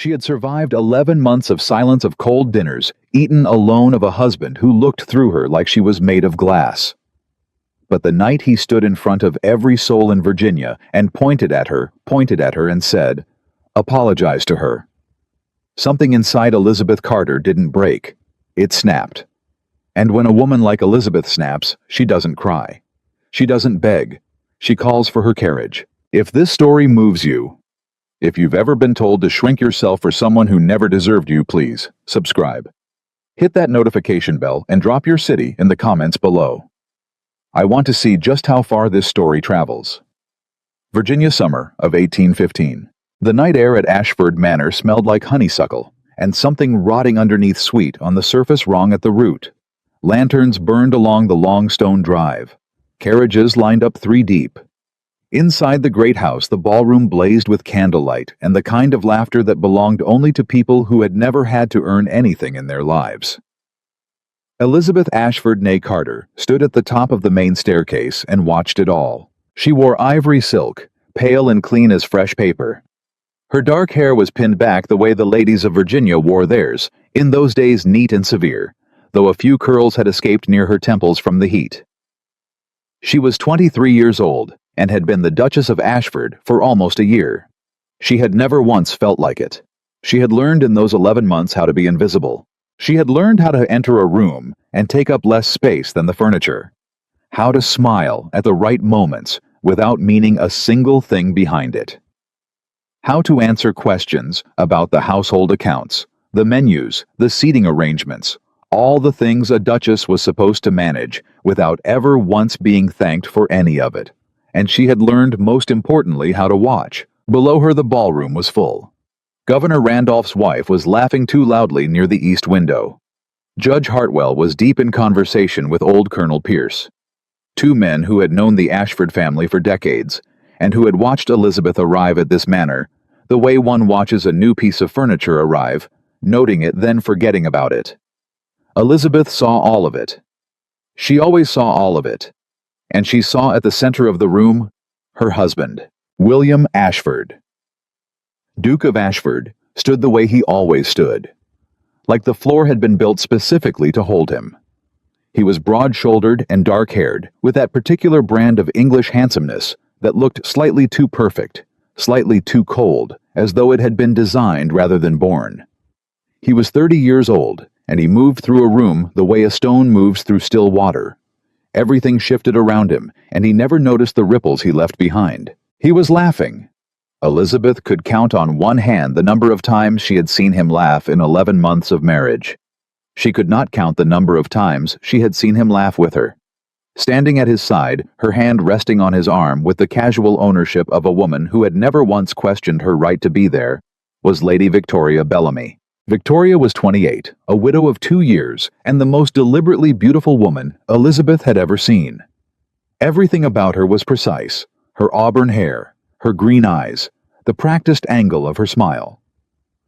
She had survived 11 months of silence of cold dinners, eaten alone of a husband who looked through her like she was made of glass. But the night he stood in front of every soul in Virginia and pointed at her and said, "Apologize to her." Something inside Elizabeth Carter didn't break. It snapped. And when a woman like Elizabeth snaps, she doesn't cry. She doesn't beg. She calls for her carriage. If this story moves you, if you've ever been told to shrink yourself for someone who never deserved you, please subscribe. Hit that notification bell and drop your city in the comments below. I want to see just how far this story travels. Virginia summer of 1815. The night air at Ashford Manor smelled like honeysuckle, and something rotting underneath sweet on the surface wrong at the root. Lanterns burned along the long stone drive. Carriages lined up 3 deep. Inside the great house, the ballroom blazed with candlelight and the kind of laughter that belonged only to people who had never had to earn anything in their lives. Elizabeth Ashford née Carter stood at the top of the main staircase and watched it all. She wore ivory silk, pale and clean as fresh paper. Her dark hair was pinned back the way the ladies of Virginia wore theirs, in those days neat and severe, though a few curls had escaped near her temples from the heat. She was 23 years old and had been the Duchess of Ashford for almost a year. She had never once felt like it. She had learned in those 11 months how to be invisible. She had learned how to enter a room and take up less space than the furniture. How to smile at the right moments without meaning a single thing behind it. How to answer questions about the household accounts, the menus, the seating arrangements, all the things a duchess was supposed to manage without ever once being thanked for any of it. And she had learned most importantly how to watch. Below her the ballroom was full. Governor Randolph's wife was laughing too loudly near the east window. Judge Hartwell was deep in conversation with old Colonel Pierce. 2 men who had known the Ashford family for decades, and who had watched Elizabeth arrive at this manor, the way one watches a new piece of furniture arrive, noting it then forgetting about it. Elizabeth saw all of it. She always saw all of it. And she saw at the center of the room her husband, William Ashford. Duke of Ashford stood the way he always stood, like the floor had been built specifically to hold him. He was broad-shouldered and dark-haired, with that particular brand of English handsomeness that looked slightly too perfect, slightly too cold, as though it had been designed rather than born. He was 30 years old, and he moved through a room the way a stone moves through still water. Everything shifted around him, and he never noticed the ripples he left behind. He was laughing. Elizabeth could count on one hand the number of times she had seen him laugh in 11 months of marriage. She could not count the number of times she had seen him laugh with her. Standing at his side, her hand resting on his arm with the casual ownership of a woman who had never once questioned her right to be there, was Lady Victoria Bellamy. Victoria was 28, a widow of 2 years, and the most deliberately beautiful woman Elizabeth had ever seen. Everything about her was precise: her auburn hair, her green eyes, the practiced angle of her smile.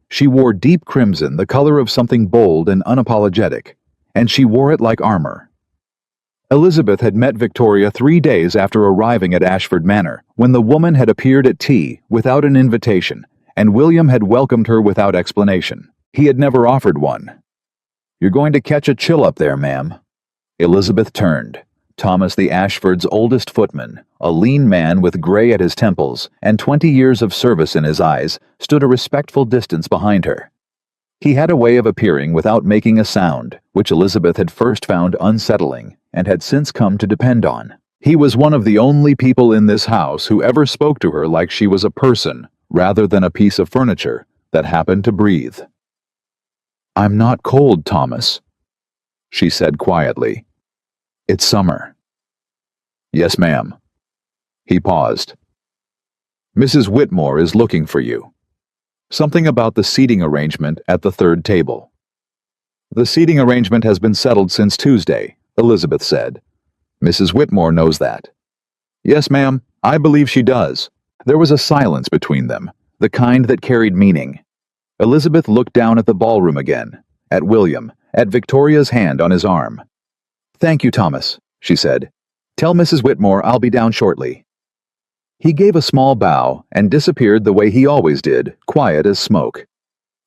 She wore deep crimson, the color of something bold and unapologetic, and she wore it like armor. Elizabeth had met Victoria 3 days after arriving at Ashford Manor, when the woman had appeared at tea without an invitation, and William had welcomed her without explanation. He had never offered one. "You're going to catch a chill up there, ma'am." Elizabeth turned. Thomas the Ashford's oldest footman, a lean man with gray at his temples and 20 years of service in his eyes, stood a respectful distance behind her. He had a way of appearing without making a sound, which Elizabeth had first found unsettling and had since come to depend on. He was one of the only people in this house who ever spoke to her like she was a person, rather than a piece of furniture that happened to breathe. "I'm not cold, Thomas," she said quietly. "It's summer." "Yes, ma'am." He paused. "Mrs. Whitmore is looking for you. Something about the seating arrangement at the 3rd table." "The seating arrangement has been settled since Tuesday," Elizabeth said. "Mrs. Whitmore knows that." "Yes, ma'am, I believe she does." There was a silence between them, the kind that carried meaning. Elizabeth looked down at the ballroom again, at William, at Victoria's hand on his arm. "Thank you, Thomas," she said. "Tell Mrs. Whitmore I'll be down shortly." He gave a small bow and disappeared the way he always did, quiet as smoke.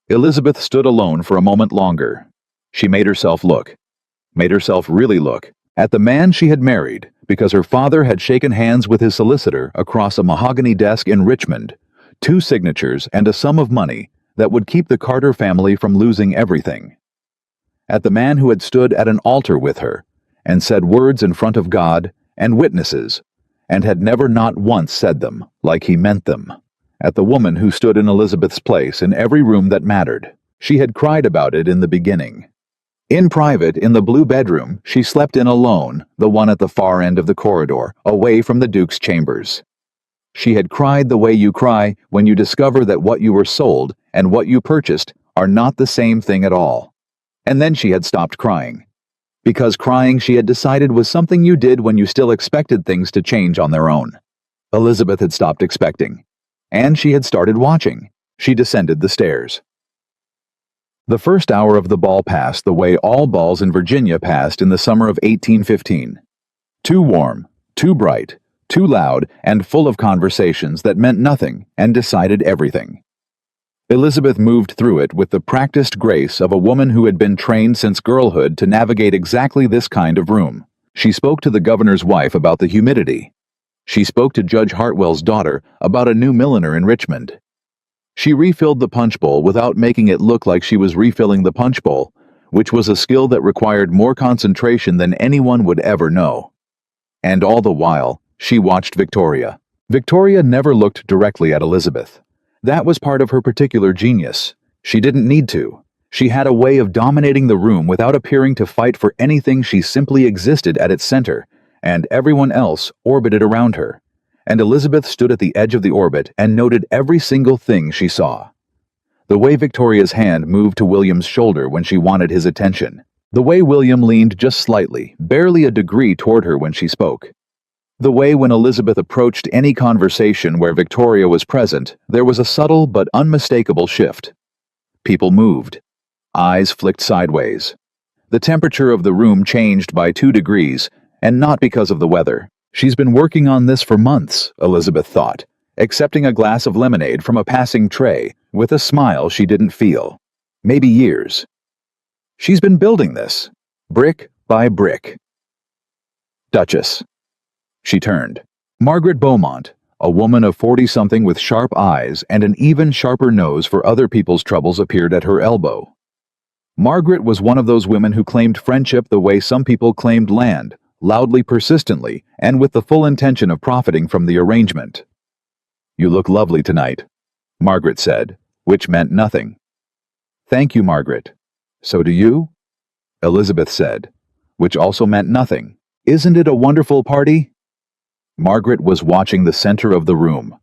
Elizabeth stood alone for a moment longer. She made herself really look, at the man she had married, because her father had shaken hands with his solicitor across a mahogany desk in Richmond, 2 signatures and a sum of money that would keep the Carter family from losing everything. At the man who had stood at an altar with her, and said words in front of God and witnesses, and had never not once said them like he meant them. At the woman who stood in Elizabeth's place in every room that mattered. She had cried about it in the beginning. In private, in the blue bedroom, she slept in alone, the one at the far end of the corridor, away from the Duke's chambers. She had cried the way you cry when you discover that what you were sold and what you purchased are not the same thing at all. And then she had stopped crying. Because crying, she had decided, was something you did when you still expected things to change on their own. Elizabeth had stopped expecting. And she had started watching. She descended the stairs. The first hour of the ball passed the way all balls in Virginia passed in the summer of 1815. Too warm, too bright, too loud, and full of conversations that meant nothing and decided everything. Elizabeth moved through it with the practiced grace of a woman who had been trained since girlhood to navigate exactly this kind of room. She spoke to the governor's wife about the humidity. She spoke to Judge Hartwell's daughter about a new milliner in Richmond. She refilled the punch bowl without making it look like she was refilling the punch bowl, which was a skill that required more concentration than anyone would ever know. And all the while, she watched Victoria. Victoria never looked directly at Elizabeth. That was part of her particular genius. She didn't need to. She had a way of dominating the room without appearing to fight for anything. She simply existed at its center, and everyone else orbited around her. And Elizabeth stood at the edge of the orbit and noted every single thing she saw. The way Victoria's hand moved to William's shoulder when she wanted his attention. The way William leaned just slightly, barely a degree toward her when she spoke. The way when Elizabeth approached any conversation where Victoria was present, there was a subtle but unmistakable shift. People moved. Eyes flicked sideways. The temperature of the room changed by 2 degrees, and not because of the weather. She's been working on this for months, Elizabeth thought, accepting a glass of lemonade from a passing tray with a smile she didn't feel. Maybe years. She's been building this, brick by brick. Duchess. She turned. Margaret Beaumont, a woman of 40-something with sharp eyes and an even sharper nose for other people's troubles, appeared at her elbow. Margaret was one of those women who claimed friendship the way some people claimed land, loudly, persistently, and with the full intention of profiting from the arrangement. "You look lovely tonight," Margaret said, which meant nothing. "Thank you, Margaret." "So do you?" Elizabeth said, which also meant nothing. "Isn't it a wonderful party?" Margaret was watching the center of the room,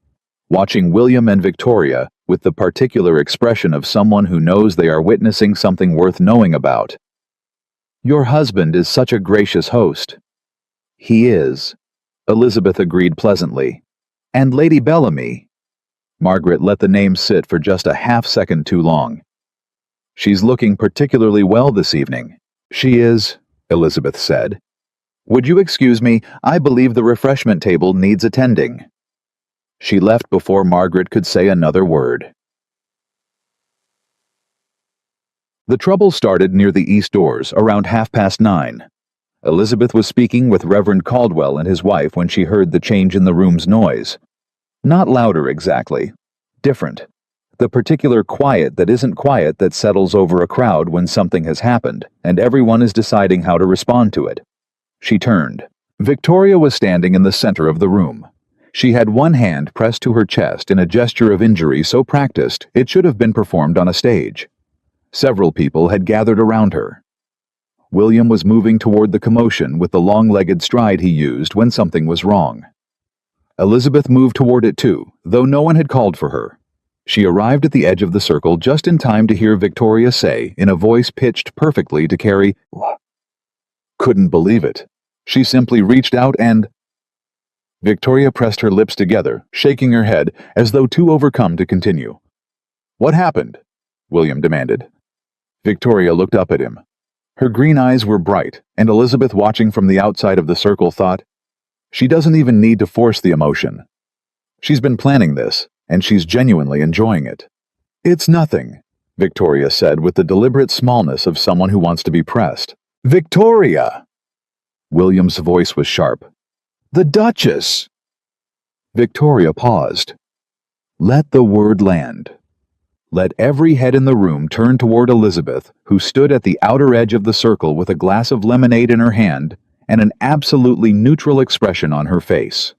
watching William and Victoria with the particular expression of someone who knows they are witnessing something worth knowing about. "Your husband is such a gracious host." "He is," Elizabeth agreed pleasantly. "And Lady Bellamy." Margaret let the name sit for just a half-second too long. "She's looking particularly well this evening." "She is," Elizabeth said. "Would you excuse me? I believe the refreshment table needs attending." She left before Margaret could say another word. The trouble started near the east doors around 9:30. Elizabeth was speaking with Reverend Caldwell and his wife when she heard the change in the room's noise. Not louder exactly. Different. The particular quiet that isn't quiet that settles over a crowd when something has happened, and everyone is deciding how to respond to it. She turned. Victoria was standing in the center of the room. She had one hand pressed to her chest in a gesture of injury so practiced it should have been performed on a stage. Several people had gathered around her. William was moving toward the commotion with the long-legged stride he used when something was wrong. Elizabeth moved toward it too, though no one had called for her. She arrived at the edge of the circle just in time to hear Victoria say, in a voice pitched perfectly to carry, "Couldn't believe it." She simply reached out and... Victoria pressed her lips together, shaking her head, as though too overcome to continue. "What happened?" William demanded. Victoria looked up at him. Her green eyes were bright, and Elizabeth, watching from the outside of the circle, thought, she doesn't even need to force the emotion. She's been planning this, and she's genuinely enjoying it. "It's nothing," Victoria said with the deliberate smallness of someone who wants to be pressed. Victoria! William's voice was sharp. The Duchess! Victoria paused. Let the word land. Let every head in the room turn toward Elizabeth, who stood at the outer edge of the circle with a glass of lemonade in her hand and an absolutely neutral expression on her face.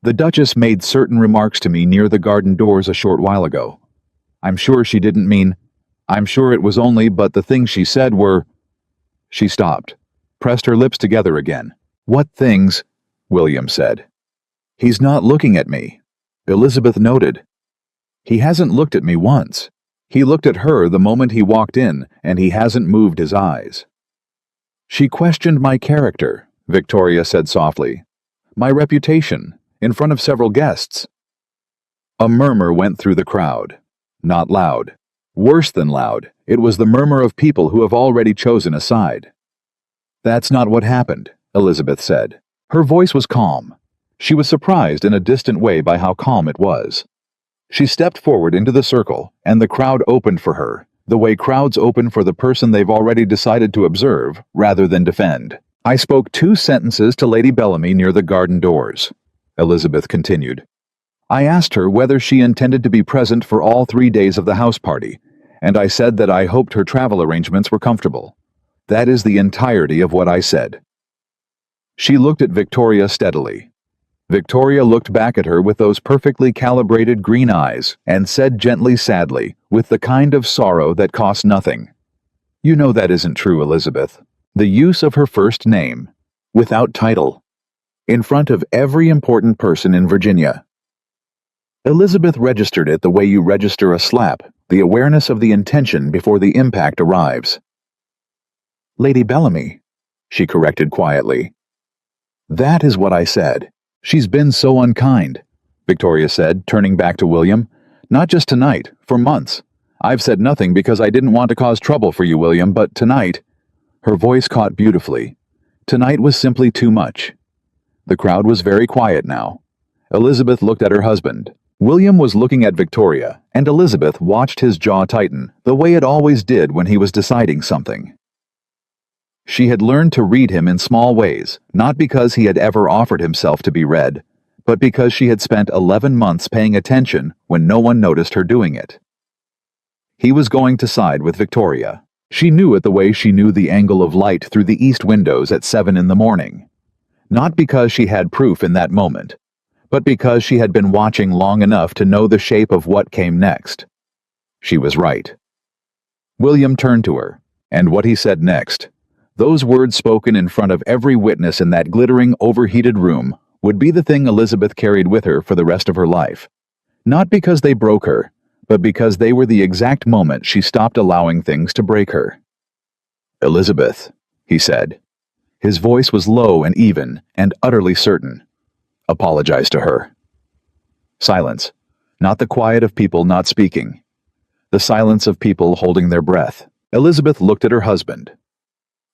The Duchess made certain remarks to me near the garden doors a short while ago. I'm sure she didn't mean, I'm sure it was only, but the things she said were... She stopped, pressed her lips together again. What things? William said. He's not looking at me, Elizabeth noted. He hasn't looked at me once. He looked at her the moment he walked in, and he hasn't moved his eyes. She questioned my character, Victoria said softly. My reputation, in front of several guests. A murmur went through the crowd. Not loud. Worse than loud, it was the murmur of people who have already chosen a side. That's not what happened, Elizabeth said. Her voice was calm. She was surprised in a distant way by how calm it was. She stepped forward into the circle, and the crowd opened for her, the way crowds open for the person they've already decided to observe, rather than defend. I spoke 2 sentences to Lady Bellamy near the garden doors, Elizabeth continued. I asked her whether she intended to be present for all 3 days of the house party, and I said that I hoped her travel arrangements were comfortable. That is the entirety of what I said. She looked at Victoria steadily. Victoria looked back at her with those perfectly calibrated green eyes and said gently, sadly, with the kind of sorrow that costs nothing. You know that isn't true, Elizabeth. The use of her first name, without title, in front of every important person in Virginia. Elizabeth registered it the way you register a slap, the awareness of the intention before the impact arrives. Lady Bellamy, she corrected quietly. That is what I said. She's been so unkind, Victoria said, turning back to William. Not just tonight, for months. I've said nothing because I didn't want to cause trouble for you, William, but tonight... Her voice caught beautifully. Tonight was simply too much. The crowd was very quiet now. Elizabeth looked at her husband. William was looking at Victoria, and Elizabeth watched his jaw tighten, the way it always did when he was deciding something. She had learned to read him in small ways, not because he had ever offered himself to be read, but because she had spent 11 months paying attention when no one noticed her doing it. He was going to side with Victoria. She knew it the way she knew the angle of light through the east windows at 7 in the morning. Not because she had proof in that moment, but because she had been watching long enough to know the shape of what came next. She was right. William turned to her, and what he said next, those words spoken in front of every witness in that glittering, overheated room, would be the thing Elizabeth carried with her for the rest of her life. Not because they broke her, but because they were the exact moment she stopped allowing things to break her. Elizabeth, he said. His voice was low and even, and utterly certain. Apologize to her. Silence. Not the quiet of people not speaking. The silence of people holding their breath. Elizabeth looked at her husband.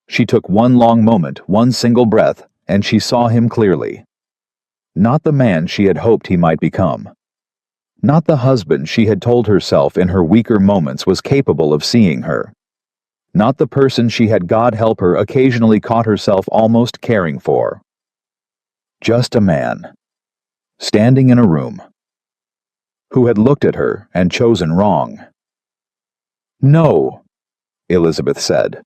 She took one long moment, one single breath, and she saw him clearly. Not the man she had hoped he might become. Not the husband she had told herself in her weaker moments was capable of seeing her. Not the person she had, God help her, occasionally caught herself almost caring for. Just a man, standing in a room, who had looked at her and chosen wrong. No, Elizabeth said.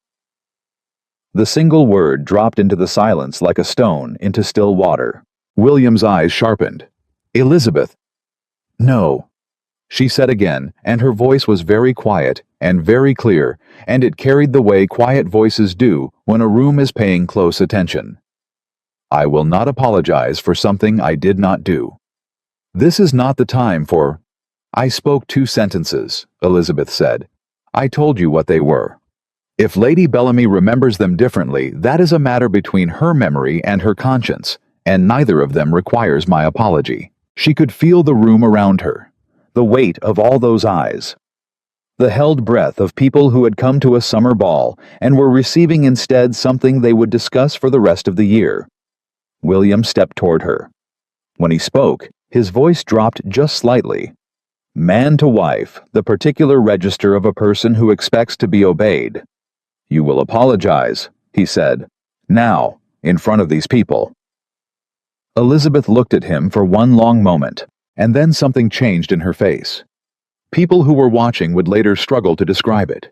The single word dropped into the silence like a stone into still water. William's eyes sharpened. Elizabeth. No, she said again, and her voice was very quiet and very clear, and it carried the way quiet voices do when a room is paying close attention. I will not apologize for something I did not do. This is not the time for... I spoke 2 sentences, Elizabeth said. I told you what they were. If Lady Bellamy remembers them differently, that is a matter between her memory and her conscience, and neither of them requires my apology. She could feel the room around her, the weight of all those eyes, the held breath of people who had come to a summer ball and were receiving instead something they would discuss for the rest of the year. William stepped toward her. When he spoke, his voice dropped just slightly. Man to wife, the particular register of a person who expects to be obeyed. You will apologize, he said. Now, in front of these people. Elizabeth looked at him for one long moment, and then something changed in her face. People who were watching would later struggle to describe it.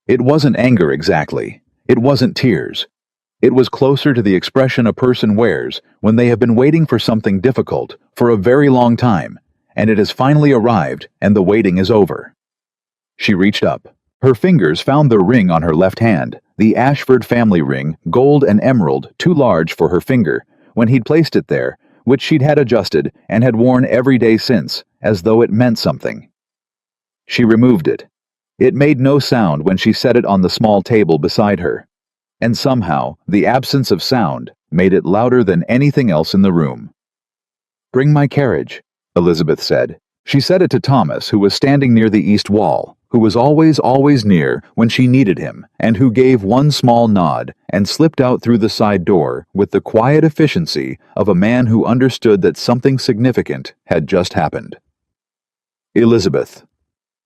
It wasn't anger exactly. It wasn't tears. It was closer to the expression a person wears when they have been waiting for something difficult for a very long time, and it has finally arrived and the waiting is over. She reached up. Her fingers found the ring on her left hand, the Ashford family ring, gold and emerald, too large for her finger, when he'd placed it there, which she'd had adjusted and had worn every day since, as though it meant something. She removed it. It made no sound when she set it on the small table beside her. And somehow, the absence of sound made it louder than anything else in the room. "Bring my carriage," Elizabeth said. She said it to Thomas, who was standing near the east wall, who was always near when she needed him, and who gave one small nod and slipped out through the side door with the quiet efficiency of a man who understood that something significant had just happened. Elizabeth.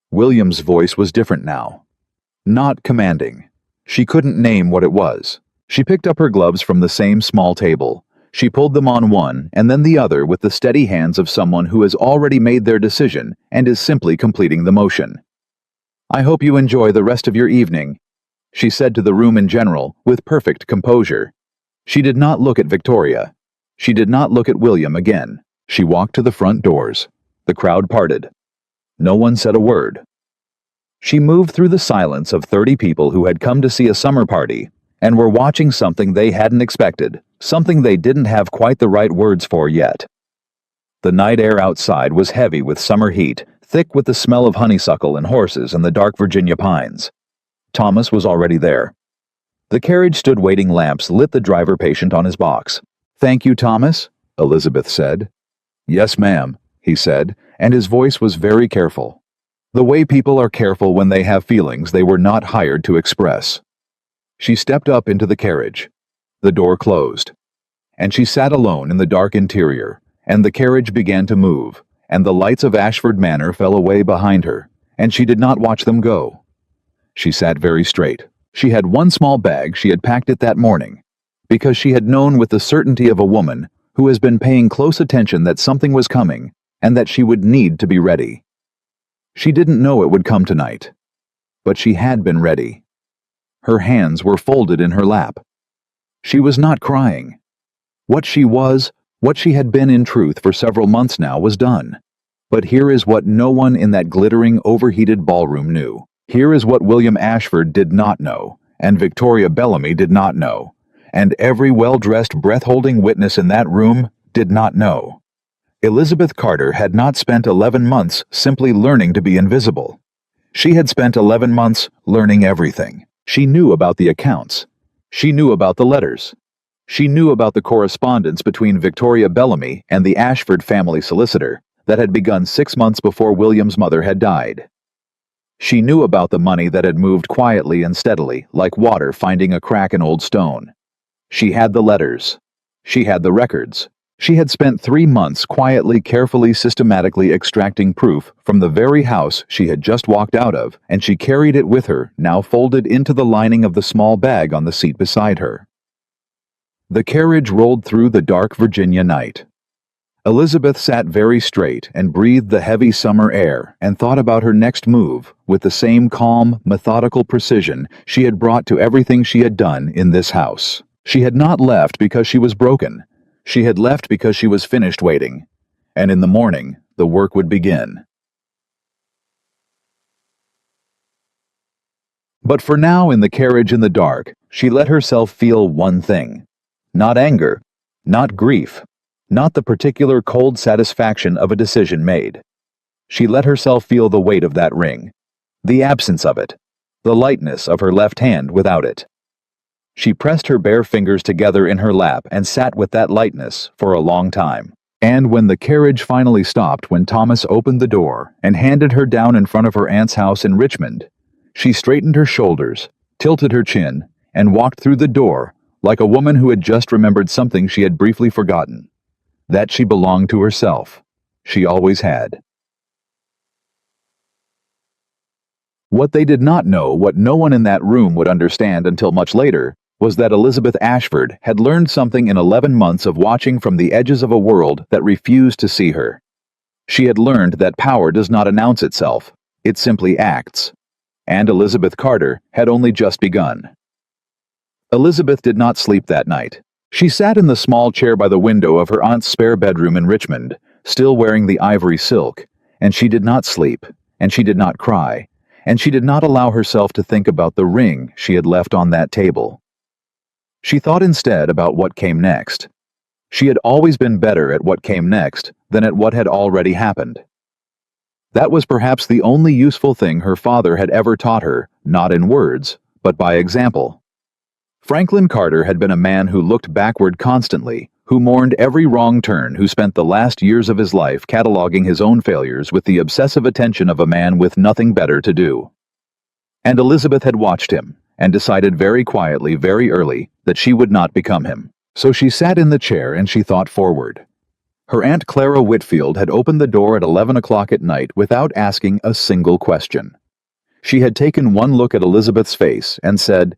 William's voice was different now. Not commanding. She couldn't name what it was. She picked up her gloves from the same small table. She pulled them on one and then the other with the steady hands of someone who has already made their decision and is simply completing the motion. "I hope you enjoy the rest of your evening," she said to the room in general with perfect composure. She did not look at Victoria. She did not look at William again. She walked to the front doors. The crowd parted. No one said a word. She moved through the silence of 30 people who had come to see a summer party and were watching something they hadn't expected, something they didn't have quite the right words for yet. The night air outside was heavy with summer heat, thick with the smell of honeysuckle and horses and the dark Virginia pines. Thomas was already there. The carriage stood waiting. Lamps lit the driver patient on his box. "Thank you, Thomas," Elizabeth said. "Yes, ma'am," he said, and his voice was very careful. The way people are careful when they have feelings they were not hired to express. She stepped up into the carriage. The door closed. And she sat alone in the dark interior, and the carriage began to move, and the lights of Ashford Manor fell away behind her, and she did not watch them go. She sat very straight. She had one small bag. She had packed it that morning, because she had known with the certainty of a woman who has been paying close attention that something was coming, and that she would need to be ready. She didn't know it would come tonight, but she had been ready. Her hands were folded in her lap. She was not crying. What she was, what she had been in truth for several months now, was done. But here is what no one in that glittering, overheated ballroom knew. Here is what William Ashford did not know, and Victoria Bellamy did not know, and every well-dressed, breath-holding witness in that room did not know. Elizabeth Carter had not spent 11 months simply learning to be invisible. She had spent 11 months learning everything. She knew about the accounts. She knew about the letters. She knew about the correspondence between Victoria Bellamy and the Ashford family solicitor that had begun 6 months before William's mother had died. She knew about the money that had moved quietly and steadily, like water finding a crack in old stone. She had the letters. She had the records. She had spent 3 months quietly, carefully, systematically extracting proof from the very house she had just walked out of, and she carried it with her, now folded into the lining of the small bag on the seat beside her. The carriage rolled through the dark Virginia night. Elizabeth sat very straight and breathed the heavy summer air and thought about her next move with the same calm, methodical precision she had brought to everything she had done in this house. She had not left because she was broken. She had left because she was finished waiting, and in the morning the work would begin. But for now, in the carriage in the dark, she let herself feel one thing. Not anger, not grief, not the particular cold satisfaction of a decision made. She let herself feel the weight of that ring, the absence of it, the lightness of her left hand without it. She pressed her bare fingers together in her lap and sat with that lightness for a long time. And when the carriage finally stopped, when Thomas opened the door and handed her down in front of her aunt's house in Richmond, she straightened her shoulders, tilted her chin, and walked through the door like a woman who had just remembered something she had briefly forgotten. That she belonged to herself. She always had. What they did not know, what no one in that room would understand until much later, was that Elizabeth Ashford had learned something in 11 months of watching from the edges of a world that refused to see her. She had learned that power does not announce itself, it simply acts. And Elizabeth Carter had only just begun. Elizabeth did not sleep that night. She sat in the small chair by the window of her aunt's spare bedroom in Richmond, still wearing the ivory silk, and she did not sleep, and she did not cry, and she did not allow herself to think about the ring she had left on that table. She thought instead about what came next. She had always been better at what came next than at what had already happened. That was perhaps the only useful thing her father had ever taught her, not in words, but by example. Franklin Carter had been a man who looked backward constantly, who mourned every wrong turn, who spent the last years of his life cataloging his own failures with the obsessive attention of a man with nothing better to do. And Elizabeth had watched him, and decided very quietly, very early, that she would not become him. So she sat in the chair and she thought forward. Her Aunt Clara Whitfield had opened the door at 11 o'clock at night without asking a single question. She had taken one look at Elizabeth's face and said,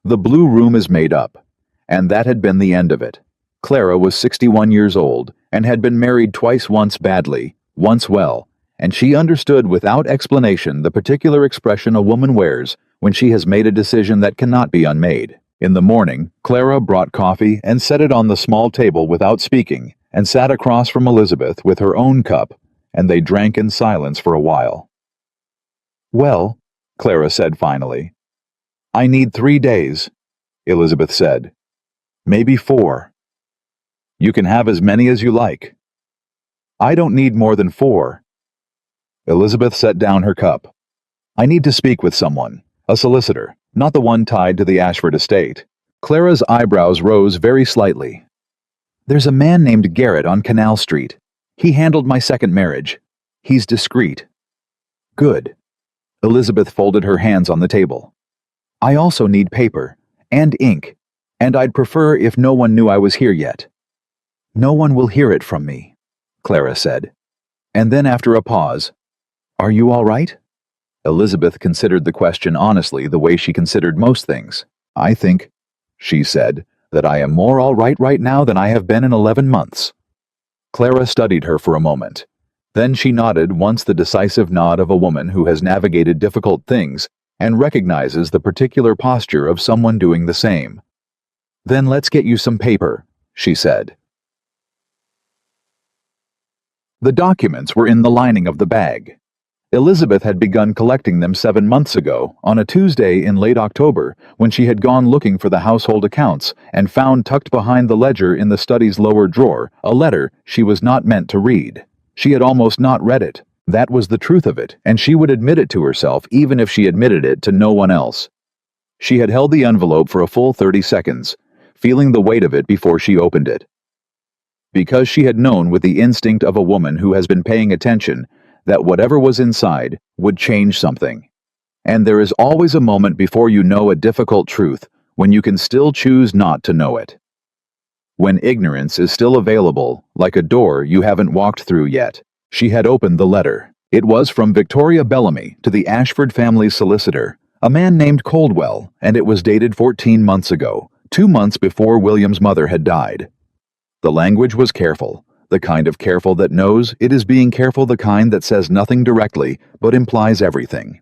"The blue room is made up." And that had been the end of it. Clara was 61 years old and had been married twice, once badly, once well, and she understood without explanation the particular expression a woman wears when she has made a decision that cannot be unmade. In the morning, Clara brought coffee and set it on the small table without speaking, and sat across from Elizabeth with her own cup, and they drank in silence for a while. "Well," Clara said finally. "I need 3 days," Elizabeth said. "Maybe 4. "You can have as many as you like." "I don't need more than 4. Elizabeth set down her cup. "I need to speak with someone, a solicitor, not the one tied to the Ashford estate." Clara's eyebrows rose very slightly. "There's a man named Garrett on Canal Street. He handled my second marriage. He's discreet." "Good." Elizabeth folded her hands on the table. "I also need paper, and ink, and I'd prefer if no one knew I was here yet." "No one will hear it from me," Clara said. And then after a pause, "Are you all right?" Elizabeth considered the question honestly, the way she considered most things. "I think," she said, "that I am more all right now than I have been in 11 months. Clara studied her for a moment. Then she nodded, once the decisive nod of a woman who has navigated difficult things and recognizes the particular posture of someone doing the same. "Then let's get you some paper," she said. The documents were in the lining of the bag. Elizabeth had begun collecting them 7 months ago, on a Tuesday in late October, when she had gone looking for the household accounts and found tucked behind the ledger in the study's lower drawer a letter she was not meant to read. She had almost not read it. That was the truth of it, and she would admit it to herself even if she admitted it to no one else. She had held the envelope for a full 30 seconds, feeling the weight of it before she opened it. Because she had known with the instinct of a woman who has been paying attention that whatever was inside would change something. And there is always a moment before you know a difficult truth when you can still choose not to know it. When ignorance is still available, like a door you haven't walked through yet. She had opened the letter. It was from Victoria Bellamy to the Ashford family's solicitor, a man named Coldwell, and it was dated 14 months ago, 2 months before William's mother had died. The language was careful. The kind of careful that knows it is being careful, the kind that says nothing directly but implies everything.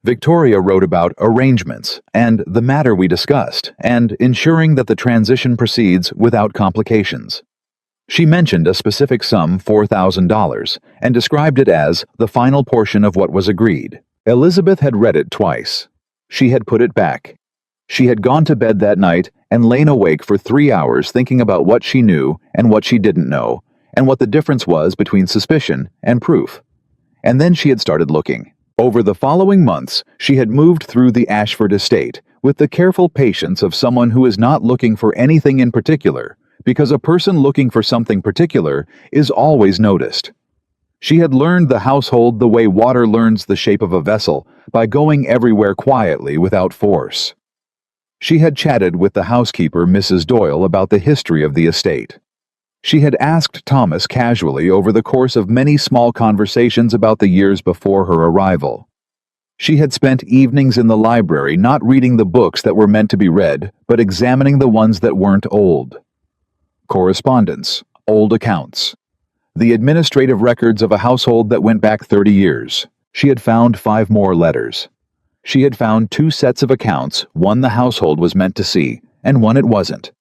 Victoria wrote about arrangements and the matter we discussed and ensuring that the transition proceeds without complications. She mentioned a specific sum, $4,000, and described it as the final portion of what was agreed. Elizabeth had read it twice. She had put it back. She had gone to bed that night and lain awake for 3 hours thinking about what she knew and what she didn't know, and what the difference was between suspicion and proof. And then she had started looking. Over the following months, she had moved through the Ashford estate with the careful patience of someone who is not looking for anything in particular, because a person looking for something particular is always noticed. She had learned the household the way water learns the shape of a vessel, by going everywhere quietly without force. She had chatted with the housekeeper, Mrs. Doyle, about the history of the estate. She had asked Thomas casually over the course of many small conversations about the years before her arrival. She had spent evenings in the library not reading the books that were meant to be read, but examining the ones that weren't old. Correspondence, old accounts. The administrative records of a household that went back 30 years. She had found 5 more letters. She had found 2 sets of accounts, one the household was meant to see, and one it wasn't.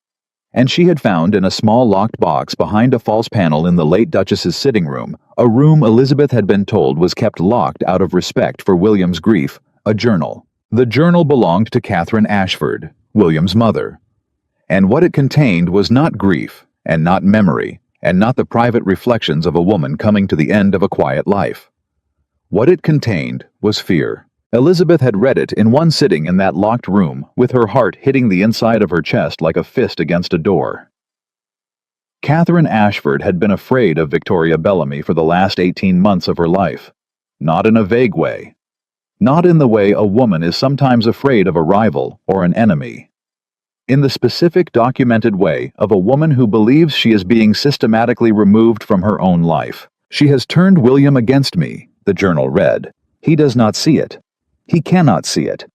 And she had found in a small locked box behind a false panel in the late Duchess's sitting room, a room Elizabeth had been told was kept locked out of respect for William's grief, a journal. The journal belonged to Catherine Ashford, William's mother. And what it contained was not grief, and not memory, and not the private reflections of a woman coming to the end of a quiet life. What it contained was fear. Elizabeth had read it in one sitting in that locked room, with her heart hitting the inside of her chest like a fist against a door. Catherine Ashford had been afraid of Victoria Bellamy for the last 18 months of her life. Not in a vague way. Not in the way a woman is sometimes afraid of a rival or an enemy. In the specific documented way of a woman who believes she is being systematically removed from her own life. She has turned William against me, the journal read. He does not see it. He cannot see it.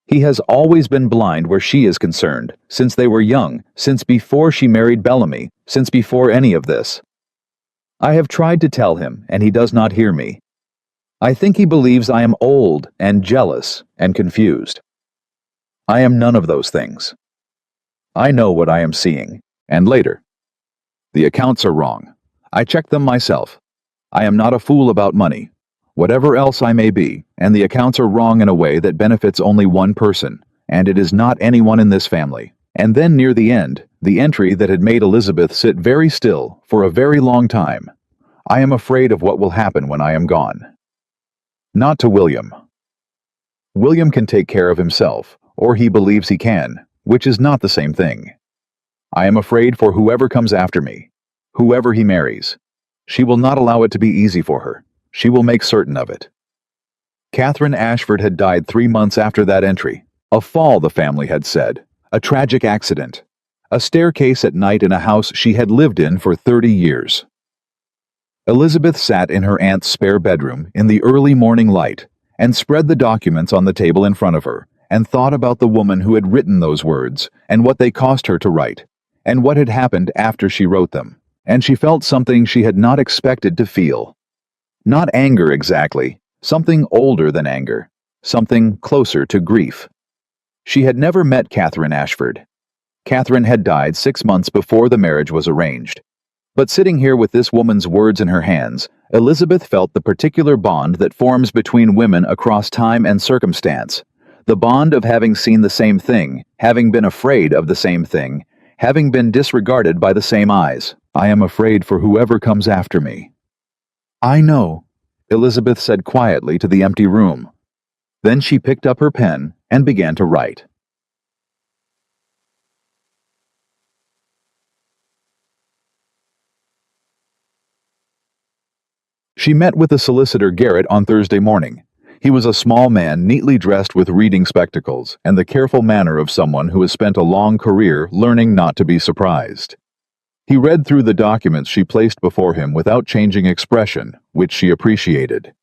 He has always been blind where she is concerned, since they were young, since before she married Bellamy, since before any of this. I have tried to tell him, and he does not hear me. I think he believes I am old and jealous and confused. I am none of those things. I know what I am seeing, and later. The accounts are wrong. I checked them myself. I am not a fool about money. Whatever else I may be, and the accounts are wrong in a way that benefits only one person, and it is not anyone in this family. And then near the end, the entry that had made Elizabeth sit very still for a very long time. I am afraid of what will happen when I am gone. Not to William. William can take care of himself, or he believes he can, which is not the same thing. I am afraid for whoever comes after me, whoever he marries. She will not allow it to be easy for her. She will make certain of it. Catherine Ashford had died 3 months after that entry. A fall, the family had said. A tragic accident. A staircase at night in a house she had lived in for 30 years. Elizabeth sat in her aunt's spare bedroom in the early morning light and spread the documents on the table in front of her and thought about the woman who had written those words and what they cost her to write and what had happened after she wrote them. And she felt something she had not expected to feel. Not anger exactly, something older than anger, something closer to grief. She had never met Catherine Ashford. Catherine had died 6 months before the marriage was arranged. But sitting here with this woman's words in her hands, Elizabeth felt the particular bond that forms between women across time and circumstance, the bond of having seen the same thing, having been afraid of the same thing, having been disregarded by the same eyes. I am afraid for whoever comes after me. I know, Elizabeth said quietly to the empty room. Then she picked up her pen and began to write. She met with the solicitor Garrett on Thursday morning. He was a small man neatly dressed with reading spectacles and the careful manner of someone who has spent a long career learning not to be surprised. He read through the documents she placed before him without changing expression, which she appreciated.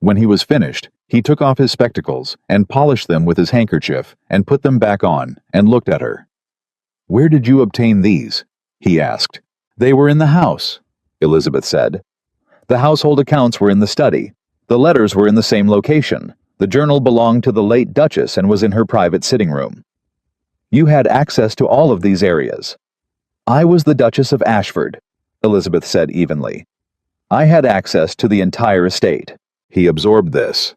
When he was finished, he took off his spectacles and polished them with his handkerchief and put them back on and looked at her. "Where did you obtain these?" he asked. "They were in the house," Elizabeth said. "The household accounts were in the study. The letters were in the same location. The journal belonged to the late Duchess and was in her private sitting room. You had access to all of these areas." "I was the Duchess of Ashford," Elizabeth said evenly. "I had access to the entire estate." He absorbed this.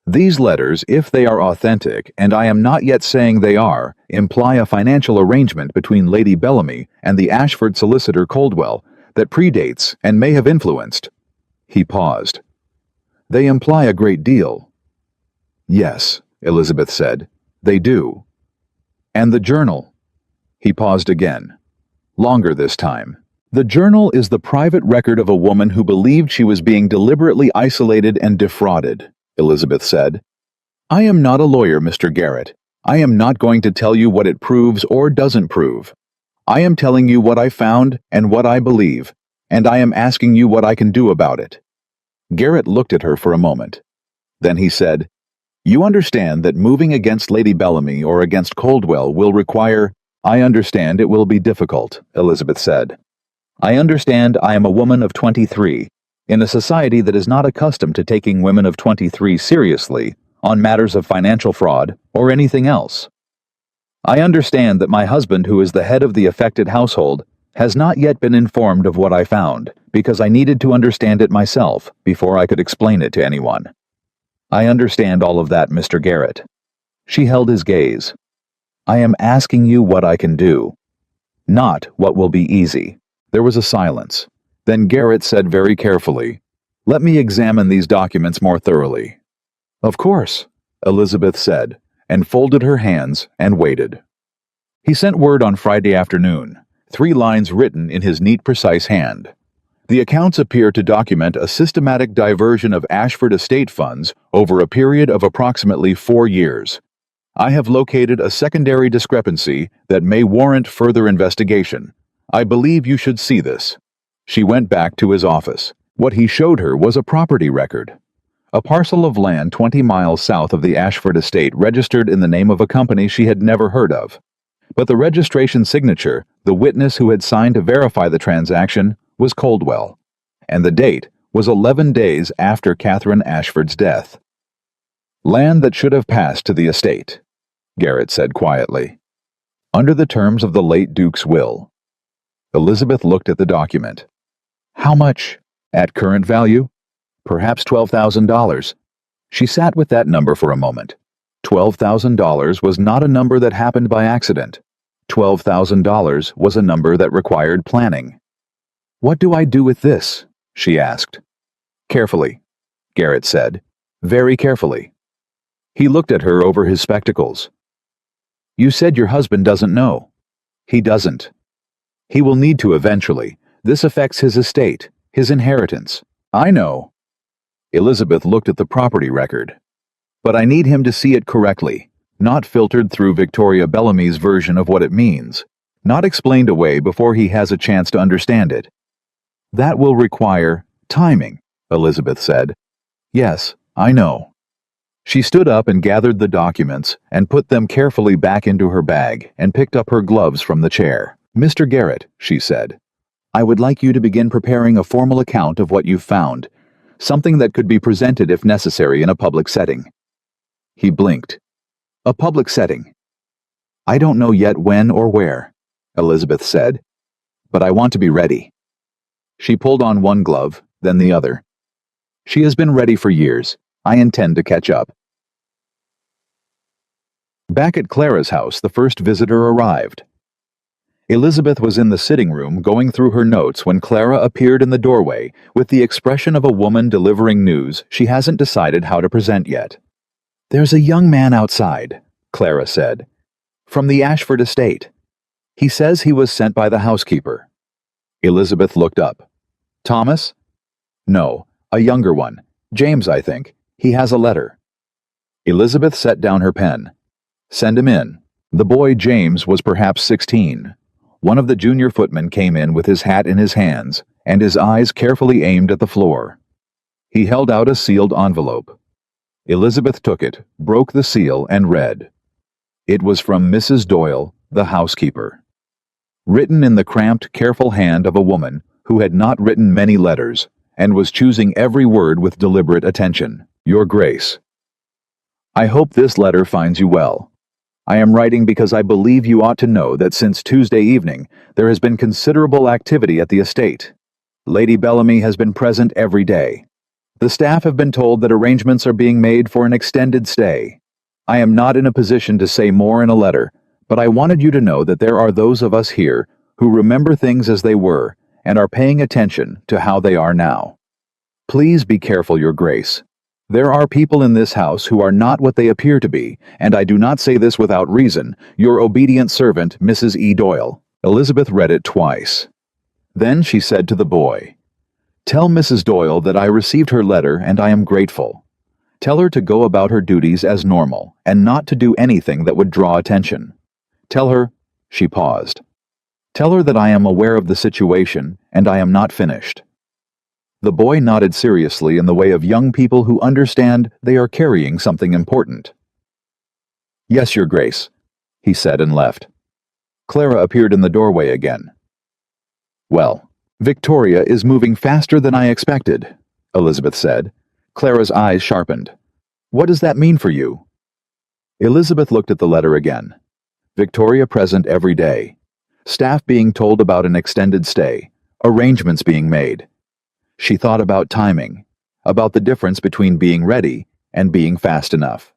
These letters, if they are authentic, and I am not yet saying they are, imply a financial arrangement between Lady Bellamy and the Ashford solicitor Coldwell that predates and may have influenced. He paused. "They imply a great deal." "Yes," Elizabeth said, "they do." "And the journal?" He paused again. Longer this time. "The journal is the private record of a woman who believed she was being deliberately isolated and defrauded," Elizabeth said. "I am not a lawyer, Mr. Garrett. I am not going to tell you what it proves or doesn't prove. I am telling you what I found and what I believe, and I am asking you what I can do about it." Garrett looked at her for a moment. Then he said, You understand that moving against Lady Bellamy or against Coldwell will require— I understand it will be difficult, Elizabeth said. I understand I am a woman of 23, in a society that is not accustomed to taking women of 23 seriously on matters of financial fraud or anything else. I understand that my husband, who is the head of the affected household, has not yet been informed of what I found, because I needed to understand it myself before I could explain it to anyone. I understand all of that, Mr. Garrett. She held his gaze. I am asking you what I can do, not what will be easy. There was a silence. Then Garrett said very carefully, "Let me examine these documents more thoroughly." "Of course," Elizabeth said, and folded her hands and waited. He sent word on Friday afternoon, 3 lines written in his neat, precise hand. The accounts appear to document a systematic diversion of Ashford estate funds over a period of approximately 4 years. I have located a secondary discrepancy that may warrant further investigation. I believe you should see this. She went back to his office. What he showed her was a property record. A parcel of land 20 miles south of the Ashford estate registered in the name of a company she had never heard of. But the registration signature, the witness who had signed to verify the transaction, was Coldwell, and the date was 11 days after Catherine Ashford's death. Land that should have passed to the estate, Garrett said quietly, under the terms of the late Duke's will. Elizabeth looked at the document. How much? At current value? Perhaps $12,000. She sat with that number for a moment. $12,000 was not a number that happened by accident. $12,000 was a number that required planning. What do I do with this? She asked. Carefully, Garrett said. Very carefully. He looked at her over his spectacles. You said your husband doesn't know. He doesn't. He will need to eventually. This affects his estate, his inheritance. I know. Elizabeth looked at the property record. But I need him to see it correctly, not filtered through Victoria Bellamy's version of what it means, not explained away before he has a chance to understand it. That will require timing, Elizabeth said. Yes, I know. She stood up and gathered the documents and put them carefully back into her bag and picked up her gloves from the chair. Mr. Garrett, she said, I would like you to begin preparing a formal account of what you've found, something that could be presented if necessary in a public setting. He blinked. A public setting. I don't know yet when or where, Elizabeth said, but I want to be ready. She pulled on one glove, then the other. She has been ready for years. I intend to catch up. Back at Clara's house, the first visitor arrived. Elizabeth was in the sitting room going through her notes when Clara appeared in the doorway with the expression of a woman delivering news she hasn't decided how to present yet. There's a young man outside, Clara said, from the Ashford estate. He says he was sent by the housekeeper. Elizabeth looked up. Thomas? No, a younger one. James, I think. He has a letter. Elizabeth set down her pen. Send him in. The boy James was perhaps 16. One of the junior footmen came in with his hat in his hands and his eyes carefully aimed at the floor. He held out a sealed envelope. Elizabeth took it, broke the seal, and read. It was from Mrs. Doyle, the housekeeper. Written in the cramped, careful hand of a woman who had not written many letters and was choosing every word with deliberate attention. Your Grace. I hope this letter finds you well. I am writing because I believe you ought to know that since Tuesday evening there has been considerable activity at the estate. Lady Bellamy has been present every day. The staff have been told that arrangements are being made for an extended stay. I am not in a position to say more in a letter, but I wanted you to know that there are those of us here who remember things as they were and are paying attention to how they are now. Please be careful, Your Grace. There are people in this house who are not what they appear to be, and I do not say this without reason. Your obedient servant, Mrs. E. Doyle. Elizabeth read it twice. Then she said to the boy, Tell Mrs. Doyle that I received her letter and I am grateful. Tell her to go about her duties as normal and not to do anything that would draw attention. Tell her, she paused. Tell her that I am aware of the situation and I am not finished. The boy nodded seriously in the way of young people who understand they are carrying something important. "Yes, Your Grace," he said and left. Clara appeared in the doorway again. "Well, Victoria is moving faster than I expected," Elizabeth said. Clara's eyes sharpened. "What does that mean for you?" Elizabeth looked at the letter again. Victoria present every day. Staff being told about an extended stay. Arrangements being made. She thought about timing, about the difference between being ready and being fast enough.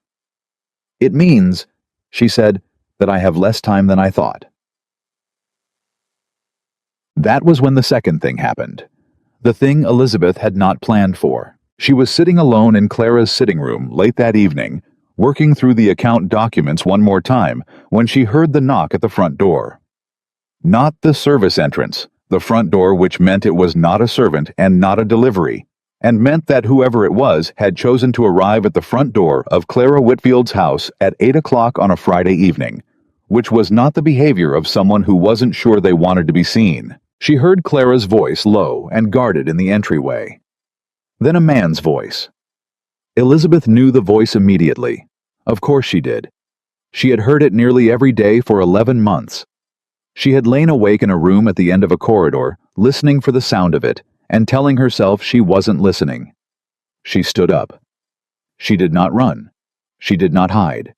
"It means," she said, "that I have less time than I thought." That was when the second thing happened. The thing Elizabeth had not planned for. She was sitting alone in Clara's sitting room late that evening, working through the account documents one more time, when she heard the knock at the front door. Not the service entrance, the front door, which meant it was not a servant and not a delivery, and meant that whoever it was had chosen to arrive at the front door of Clara Whitfield's house at 8 o'clock on a Friday evening, which was not the behavior of someone who wasn't sure they wanted to be seen. She heard Clara's voice low and guarded in the entryway. Then a man's voice. Elizabeth knew the voice immediately. Of course she did. She had heard it nearly every day for 11 months. She had lain awake in a room at the end of a corridor, listening for the sound of it, and telling herself she wasn't listening. She stood up. She did not run. She did not hide.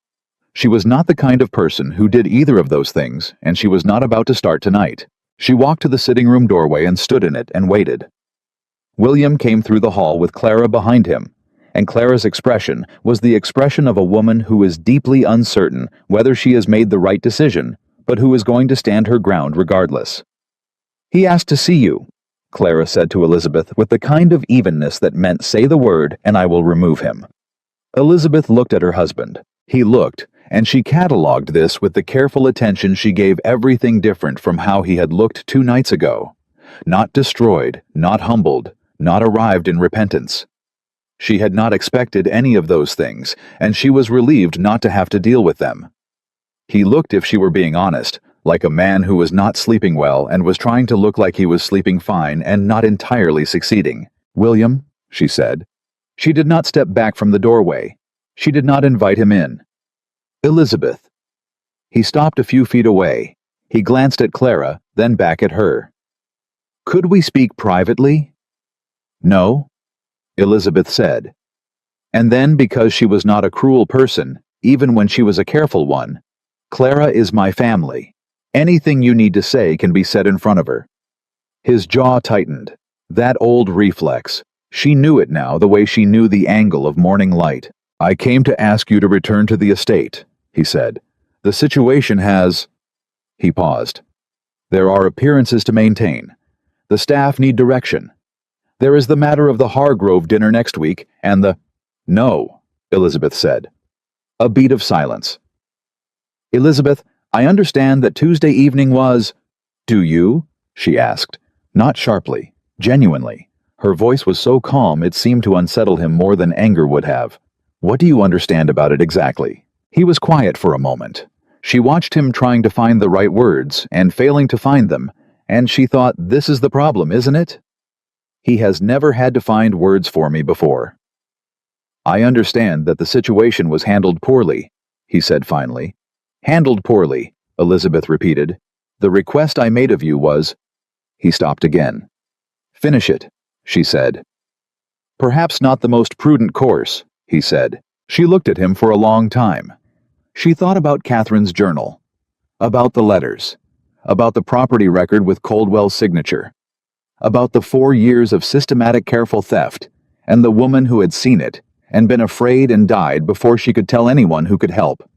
She was not the kind of person who did either of those things, and she was not about to start tonight. She walked to the sitting room doorway and stood in it and waited. William came through the hall with Clara behind him, and Clara's expression was the expression of a woman who is deeply uncertain whether she has made the right decision, but who is going to stand her ground regardless. "He asked to see you," Clara said to Elizabeth with the kind of evenness that meant say the word and I will remove him. Elizabeth looked at her husband. He looked, and she catalogued this with the careful attention she gave everything different from how he had looked 2 nights ago. Not destroyed, not humbled, not arrived in repentance. She had not expected any of those things, and she was relieved not to have to deal with them. He looked, if she were being honest, like a man who was not sleeping well and was trying to look like he was sleeping fine and not entirely succeeding. "William," she said. She did not step back from the doorway. She did not invite him in. "Elizabeth." He stopped a few feet away. He glanced at Clara, then back at her. "Could we speak privately?" "No," Elizabeth said. And then, because she was not a cruel person, even when she was a careful one, "Clara is my family. Anything you need to say can be said in front of her." His jaw tightened. That old reflex. She knew it now the way she knew the angle of morning light. "I came to ask you to return to the estate," he said. "The situation has—" He paused. "There are appearances to maintain. The staff need direction. There is the matter of the Hargrove dinner next week, and the—" "No," Elizabeth said. A beat of silence. "Elizabeth, I understand that Tuesday evening was—" "Do you?" she asked, not sharply, genuinely. Her voice was so calm it seemed to unsettle him more than anger would have. "What do you understand about it exactly?" He was quiet for a moment. She watched him trying to find the right words and failing to find them, and she thought, this is the problem, isn't it? He has never had to find words for me before. "I understand that the situation was handled poorly," he said finally. "Handled poorly," Elizabeth repeated. "The request I made of you was—" He stopped again. "Finish it," she said. "Perhaps not the most prudent course," he said. She looked at him for a long time. She thought about Catherine's journal, about the letters, about the property record with Coldwell's signature, about the 4 years of systematic careful theft, and the woman who had seen it and been afraid and died before she could tell anyone who could help.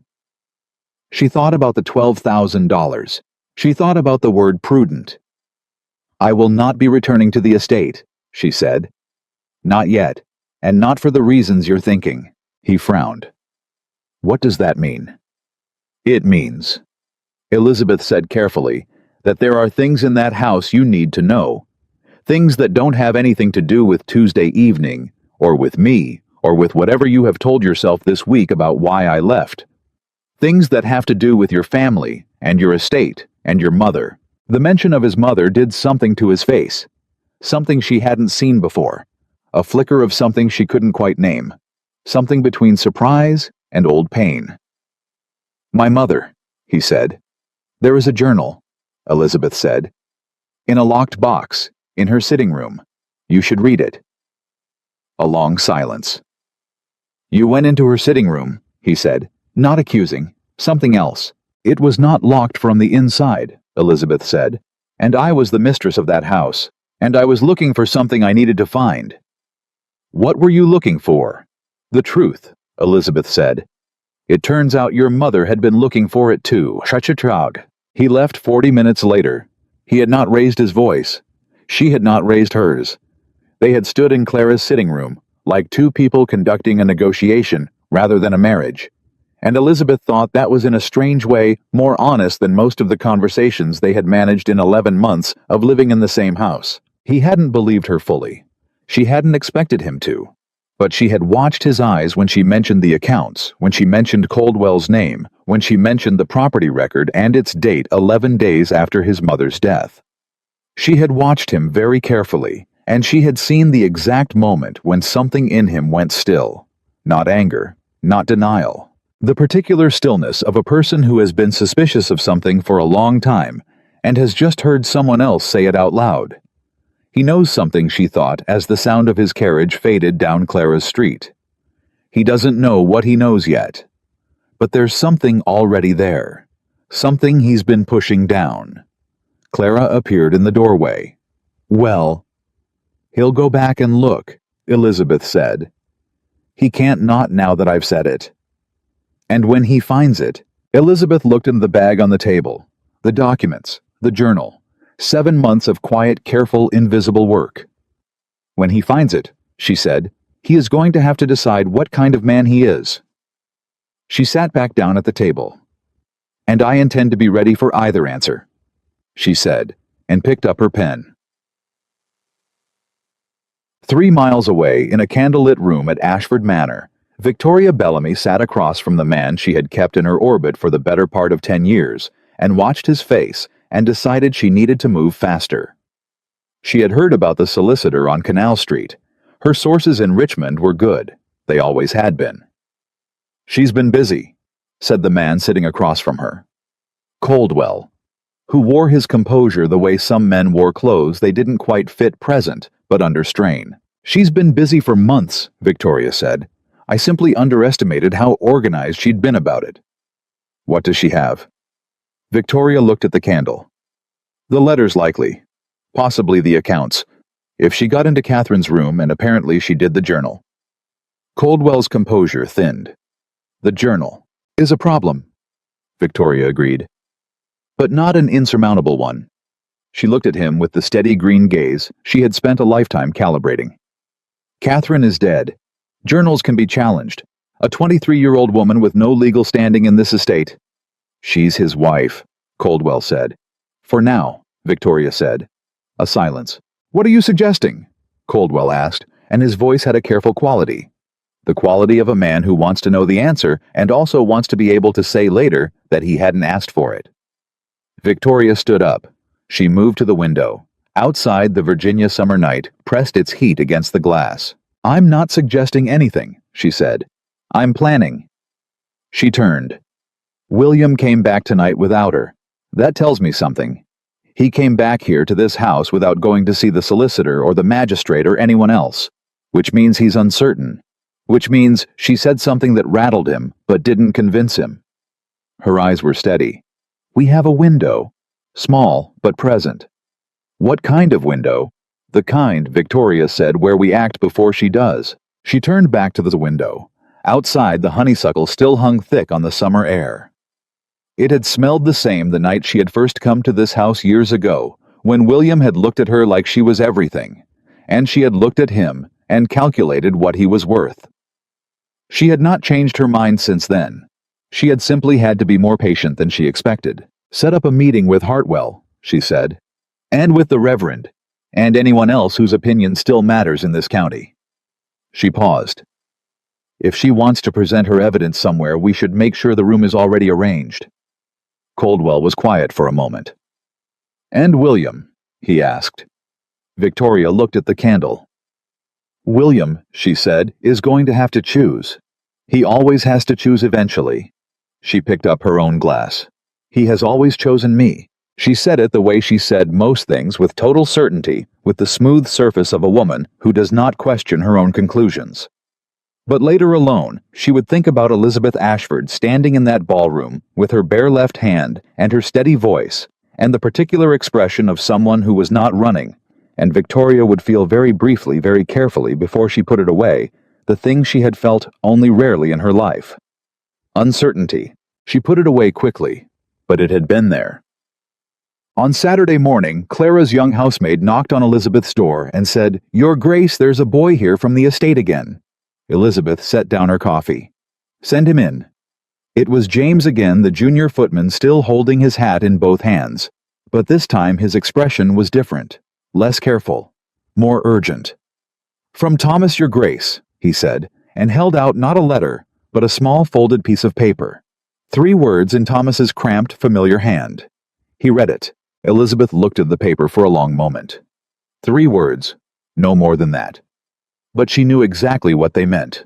She thought about the $12,000. She thought about the word prudent. "I will not be returning to the estate," she said. "Not yet, and not for the reasons you're thinking." He frowned. "What does that mean?" "It means," Elizabeth said carefully, "that there are things in that house you need to know. Things that don't have anything to do with Tuesday evening, or with me, or with whatever you have told yourself this week about why I left. Things that have to do with your family, and your estate, and your mother." The mention of his mother did something to his face. something she hadn't seen before, a flicker of something she couldn't quite name, something between surprise and old pain. "My mother," he said. "There is a journal," Elizabeth said, "in a locked box, in her sitting room. You should read it." A long silence. "You went into her sitting room," he said, not accusing, something else. "It was not locked from the inside," Elizabeth said, "and I was the mistress of that house, and I was looking for something I needed to find." "What were you looking for?" "The truth," Elizabeth said. "It turns out your mother had been looking for it too." Shachachag. He left 40 minutes later. He had not raised his voice. She had not raised hers. They had stood in Clara's sitting room, like two people conducting a negotiation rather than a marriage. And Elizabeth thought that was in a strange way more honest than most of the conversations they had managed in 11 months of living in the same house. He hadn't believed her fully. She hadn't expected him to. But she had watched his eyes when she mentioned the accounts, when she mentioned Coldwell's name, when she mentioned the property record and its date 11 days after his mother's death. She had watched him very carefully, and she had seen the exact moment when something in him went still. Not anger, not denial. The particular stillness of a person who has been suspicious of something for a long time and has just heard someone else say it out loud. He knows something, she thought, as the sound of his carriage faded down Clara's street. He doesn't know what he knows yet. But there's something already there. Something he's been pushing down. Clara appeared in the doorway. "Well, he'll go back and look," Elizabeth said. "He can't not now that I've said it." And when he finds it, Elizabeth looked in the bag on the table, the documents, the journal. 7 months of quiet, careful, invisible work. "When he finds it," she said, "he is going to have to decide what kind of man he is." She sat back down at the table. "And I intend to be ready for either answer," she said, and picked up her pen. 3 miles away, in a candlelit room at Ashford Manor, Victoria Bellamy sat across from the man she had kept in her orbit for the better part of 10 years, and watched his face, and decided she needed to move faster. She had heard about the solicitor on Canal Street. Her sources in Richmond were good. They always had been. "She's been busy," said the man sitting across from her. Coldwell, who wore his composure the way some men wore clothes they didn't quite fit present, but under strain. "She's been busy for months," Victoria said. "I simply underestimated how organized she'd been about it." "What does she have?" Victoria looked at the candle. "The letters, likely. Possibly the accounts. If she got into Catherine's room, and apparently she did the journal." Coldwell's composure thinned. "The journal is a problem," Victoria agreed. "But not an insurmountable one." She looked at him with the steady green gaze she had spent a lifetime calibrating. "Catherine is dead. Journals can be challenged. A 23-year-old woman with no legal standing in this estate." "She's his wife," Coldwell said. "For now," Victoria said. A silence. "What are you suggesting?" Coldwell asked, and his voice had a careful quality. The quality of a man who wants to know the answer and also wants to be able to say later that he hadn't asked for it. Victoria stood up. She moved to the window. Outside, the Virginia summer night pressed its heat against the glass. "I'm not suggesting anything," she said. "I'm planning." She turned. "William came back tonight without her. That tells me something. He came back here to this house without going to see the solicitor or the magistrate or anyone else, which means he's uncertain, which means she said something that rattled him but didn't convince him." Her eyes were steady. "We have a window, small but present." "What kind of window?" "The kind," Victoria said, "where we act before she does." She turned back to the window. Outside, the honeysuckle still hung thick on the summer air. It had smelled the same the night she had first come to this house years ago, when William had looked at her like she was everything, and she had looked at him and calculated what he was worth. She had not changed her mind since then. She had simply had to be more patient than she expected. "Set up a meeting with Hartwell," she said, "and with the Reverend, and anyone else whose opinion still matters in this county." She paused. "If she wants to present her evidence somewhere, we should make sure the room is already arranged." Coldwell was quiet for a moment. "And William?" he asked. Victoria looked at the candle. "William," she said, "is going to have to choose. He always has to choose eventually." She picked up her own glass. "He has always chosen me." She said it the way she said most things, with total certainty, with the smooth surface of a woman who does not question her own conclusions. But later alone, she would think about Elizabeth Ashford standing in that ballroom with her bare left hand and her steady voice, and the particular expression of someone who was not running, and Victoria would feel very briefly, very carefully before she put it away, the thing she had felt only rarely in her life. Uncertainty. She put it away quickly, but it had been there. On Saturday morning, Clara's young housemaid knocked on Elizabeth's door and said, "Your Grace, there's a boy here from the estate again." Elizabeth set down her coffee. "Send him in." It was James again, the junior footman, still holding his hat in both hands, but this time his expression was different, less careful, more urgent. "From Thomas, Your Grace," he said, and held out not a letter, but a small folded piece of paper. 3 words in Thomas's cramped, familiar hand. He read it. Elizabeth looked at the paper for a long moment. 3 words, no more than that. But she knew exactly what they meant.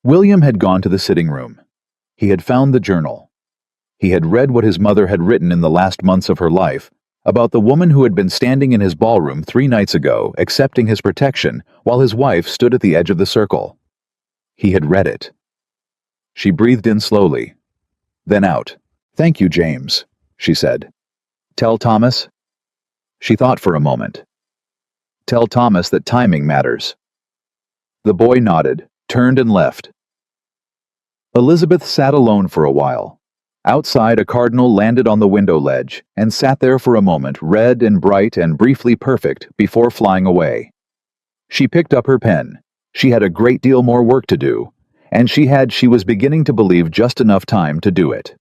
William had gone to the sitting room. He had found the journal. He had read what his mother had written in the last months of her life about the woman who had been standing in his ballroom 3 nights ago, accepting his protection while his wife stood at the edge of the circle. He had read it. She breathed in slowly, then out. "Thank you, James," she said. "Tell Thomas?" She thought for a moment. "Tell Thomas that timing matters." The boy nodded, turned and left. Elizabeth sat alone for a while. Outside, a cardinal landed on the window ledge and sat there for a moment, red and bright and briefly perfect, before flying away. She picked up her pen. She had a great deal more work to do, and she was beginning to believe just enough time to do it.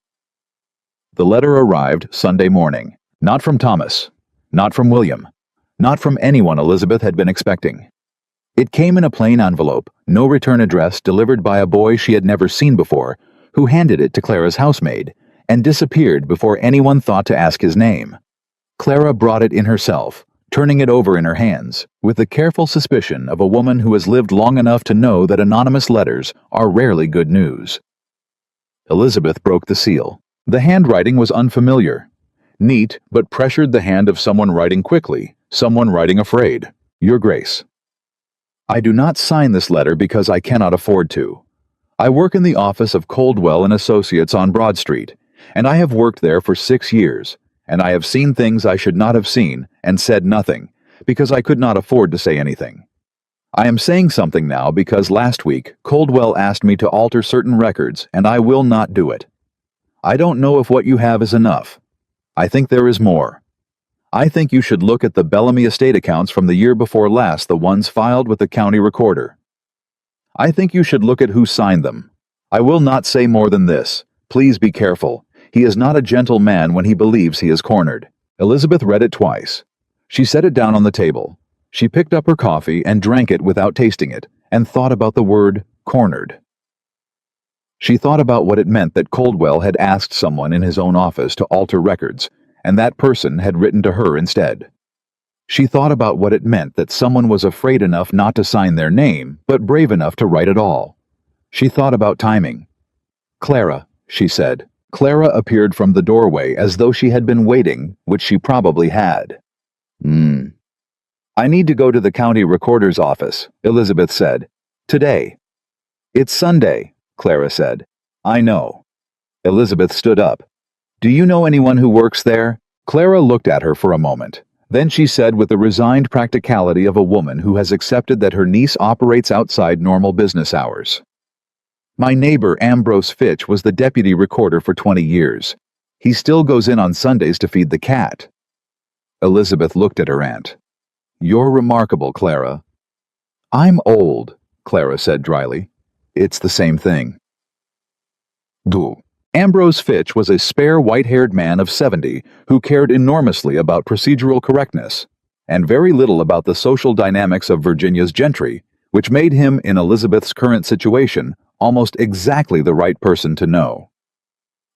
The letter arrived Sunday morning. Not from Thomas. Not from William. Not from anyone Elizabeth had been expecting. It came in a plain envelope, no return address, delivered by a boy she had never seen before, who handed it to Clara's housemaid, and disappeared before anyone thought to ask his name. Clara brought it in herself, turning it over in her hands, with the careful suspicion of a woman who has lived long enough to know that anonymous letters are rarely good news. Elizabeth broke the seal. The handwriting was unfamiliar. Neat, but pressured the hand of someone writing quickly, someone writing afraid. "Your Grace. I do not sign this letter because I cannot afford to. I work in the office of Coldwell and Associates on Broad Street, and I have worked there for 6 years, and I have seen things I should not have seen and said nothing, because I could not afford to say anything. I am saying something now because last week Coldwell asked me to alter certain records, and I will not do it. I don't know if what you have is enough. I think there is more. I think you should look at the Bellamy estate accounts from the year before last, the ones filed with the county recorder. I think you should look at who signed them. I will not say more than this. Please be careful. He is not a gentle man when he believes he is cornered." Elizabeth read it twice. She set it down on the table. She picked up her coffee and drank it without tasting it, and thought about the word cornered. She thought about what it meant that Coldwell had asked someone in his own office to alter records, and that person had written to her instead. She thought about what it meant that someone was afraid enough not to sign their name, but brave enough to write it all. She thought about timing. "Clara," she said. Clara appeared from the doorway as though she had been waiting, which she probably had. "I need to go to the county recorder's office," Elizabeth said. "Today." "It's Sunday," Clara said. "I know." Elizabeth stood up. "Do you know anyone who works there?" Clara looked at her for a moment. Then she said with the resigned practicality of a woman who has accepted that her niece operates outside normal business hours. "My neighbor Ambrose Fitch was the deputy recorder for 20 years. He still goes in on Sundays to feed the cat." Elizabeth looked at her aunt. "You're remarkable, Clara." "I'm old," Clara said dryly. "It's the same thing." "Do." Ambrose Fitch was a spare, white-haired man of 70 who cared enormously about procedural correctness, and very little about the social dynamics of Virginia's gentry, which made him, in Elizabeth's current situation, almost exactly the right person to know.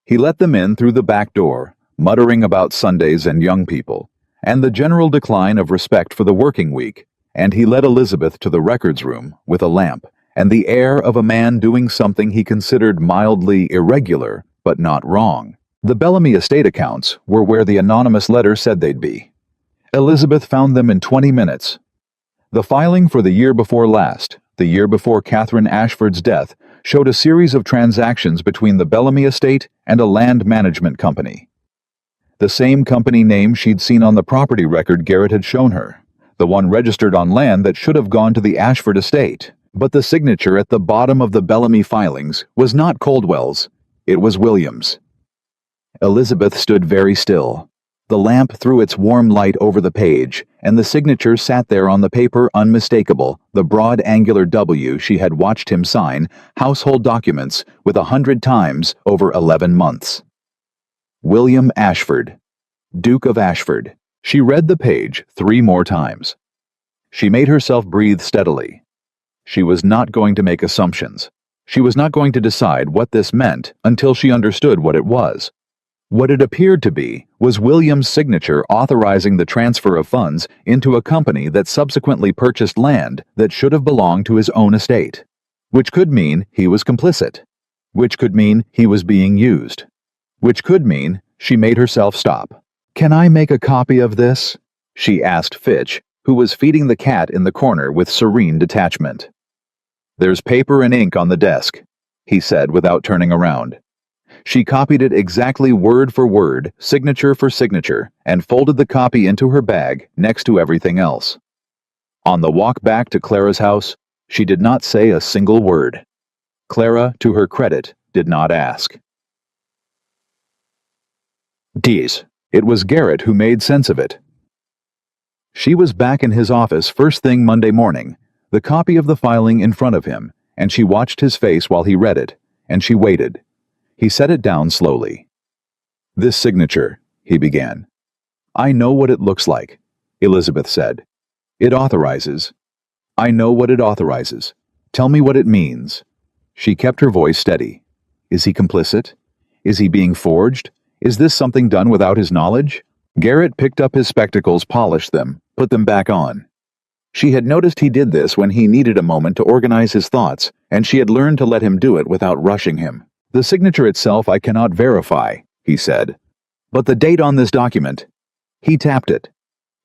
He let them in through the back door, muttering about Sundays and young people, and the general decline of respect for the working week, and he led Elizabeth to the records room with a lamp and the air of a man doing something he considered mildly irregular, but not wrong. The Bellamy estate accounts were where the anonymous letter said they'd be. Elizabeth found them in 20 minutes. The filing for the year before last, the year before Catherine Ashford's death, showed a series of transactions between the Bellamy estate and a land management company. The same company name she'd seen on the property record Garrett had shown her, the one registered on land that should have gone to the Ashford estate. But the signature at the bottom of the Bellamy filings was not Coldwell's, it was Williams. Elizabeth stood very still. The lamp threw its warm light over the page, and the signature sat there on the paper unmistakable, the broad angular W she had watched him sign household documents with 100 times over 11 months. William Ashford, Duke of Ashford. She read the page 3 more times. She made herself breathe steadily. She was not going to make assumptions. She was not going to decide what this meant until she understood what it was. What it appeared to be was William's signature authorizing the transfer of funds into a company that subsequently purchased land that should have belonged to his own estate, which could mean he was complicit, which could mean he was being used, which could mean she made herself stop. "Can I make a copy of this?" she asked Fitch, who was feeding the cat in the corner with serene detachment. "There's paper and ink on the desk," he said without turning around. She copied it exactly word for word, signature for signature, and folded the copy into her bag next to everything else. On the walk back to Clara's house, she did not say a single word. Clara, to her credit, did not ask. It was Garrett who made sense of it. She was back in his office first thing Monday morning, the copy of the filing in front of him, and she watched his face while he read it, and she waited. He set it down slowly. "This signature," he began. "I know what it looks like," Elizabeth said. "It authorizes." "I know what it authorizes. Tell me what it means." She kept her voice steady. "Is he complicit? Is he being forged? Is this something done without his knowledge?" Garrett picked up his spectacles, polished them, put them back on. She had noticed he did this when he needed a moment to organize his thoughts, and she had learned to let him do it without rushing him. "The signature itself I cannot verify," he said. "But the date on this document." He tapped it.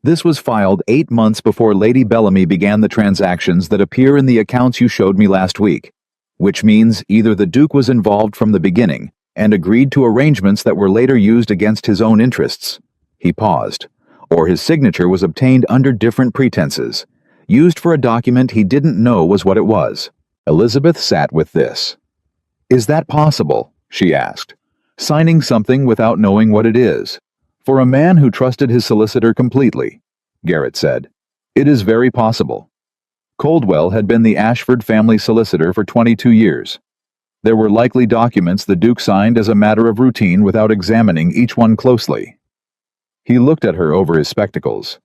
"This was filed 8 months before Lady Bellamy began the transactions that appear in the accounts you showed me last week, which means either the Duke was involved from the beginning and agreed to arrangements that were later used against his own interests." He paused. "Or his signature was obtained under different pretenses, used for a document he didn't know was what it was." Elizabeth sat with this. "Is that possible?" she asked. "Signing something without knowing what it is?" "For a man who trusted his solicitor completely," Garrett said, "it is very possible." Coldwell had been the Ashford family solicitor for 22 years. There were likely documents the Duke signed as a matter of routine without examining each one closely. He looked at her over his spectacles,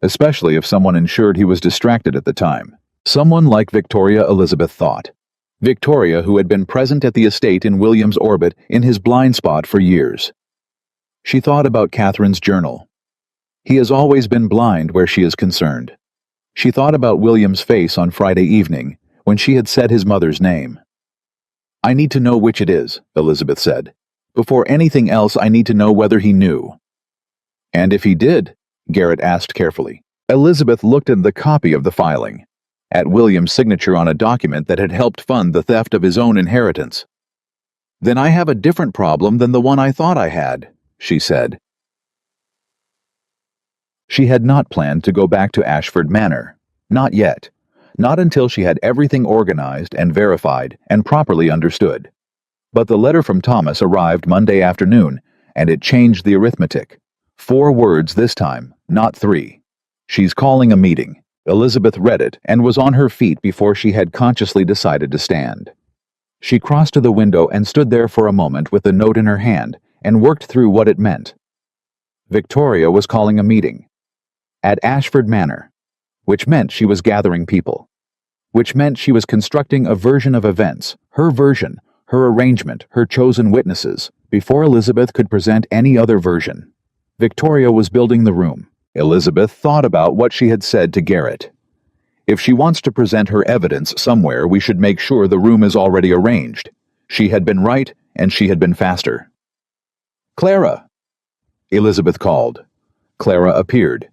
especially if someone ensured he was distracted at the time. Someone like Victoria, Elizabeth thought. Victoria, who had been present at the estate in William's orbit in his blind spot for years. She thought about Catherine's journal. He has always been blind where she is concerned. She thought about William's face on Friday evening, when she had said his mother's name. "I need to know which it is," Elizabeth said. "Before anything else, I need to know whether he knew." "And if he did?" Garrett asked carefully. Elizabeth looked at the copy of the filing, at William's signature on a document that had helped fund the theft of his own inheritance. "Then I have a different problem than the one I thought I had," she said. She had not planned to go back to Ashford Manor. Not yet. Not until she had everything organized and verified and properly understood. But the letter from Thomas arrived Monday afternoon, and it changed the arithmetic. 4 words this time, not 3. "She's calling a meeting." Elizabeth read it and was on her feet before she had consciously decided to stand. She crossed to the window and stood there for a moment with the note in her hand and worked through what it meant. Victoria was calling a meeting at Ashford Manor, which meant she was gathering people, which meant she was constructing a version of events, her version, her arrangement, her chosen witnesses, before Elizabeth could present any other version. Victoria was building the room, Elizabeth thought about what she had said to Garrett. If she wants to present her evidence somewhere, we should make sure the room is already arranged. She had been right, and she had been faster. "Clara!" Elizabeth called. Clara appeared.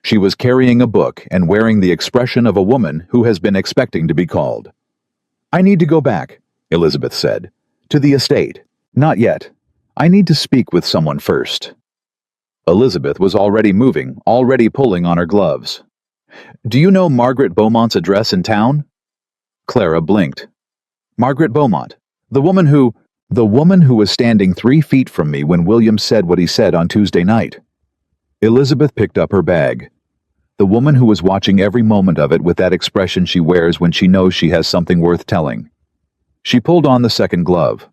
She was carrying a book and wearing the expression of a woman who has been expecting to be called. "I need to go back," Elizabeth said. "To the estate. Not yet. I need to speak with someone first." Elizabeth was already moving, already pulling on her gloves. "Do you know Margaret Beaumont's address in town?" Clara blinked. "Margaret Beaumont, the woman who was standing 3 feet from me when William said what he said on Tuesday night." Elizabeth picked up her bag. The woman who was watching every moment of it with that expression she wears when she knows she has something worth telling. She pulled on the second glove.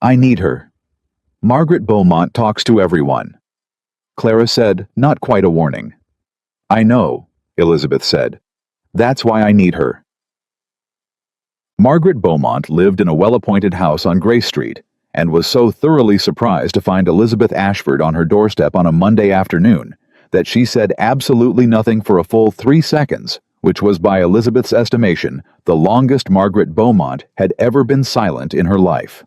"I need her." "Margaret Beaumont talks to everyone." Clara said, not quite a warning. "I know," Elizabeth said. "That's why I need her." Margaret Beaumont lived in a well-appointed house on Grace Street and was so thoroughly surprised to find Elizabeth Ashford on her doorstep on a Monday afternoon that she said absolutely nothing for a full 3 seconds, which was by Elizabeth's estimation the longest Margaret Beaumont had ever been silent in her life.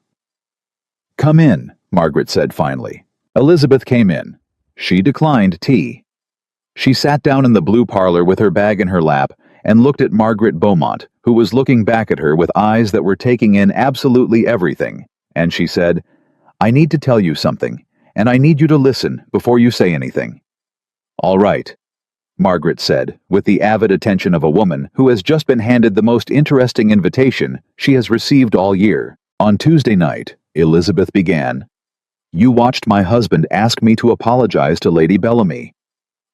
"Come in," Margaret said finally. Elizabeth came in. She declined tea. She sat down in the blue parlor with her bag in her lap and looked at Margaret Beaumont, who was looking back at her with eyes that were taking in absolutely everything, and she said, "I need to tell you something, and I need you to listen before you say anything." "All right," Margaret said, with the avid attention of a woman who has just been handed the most interesting invitation she has received all year. "On Tuesday night," Elizabeth began, "you watched my husband ask me to apologize to Lady Bellamy.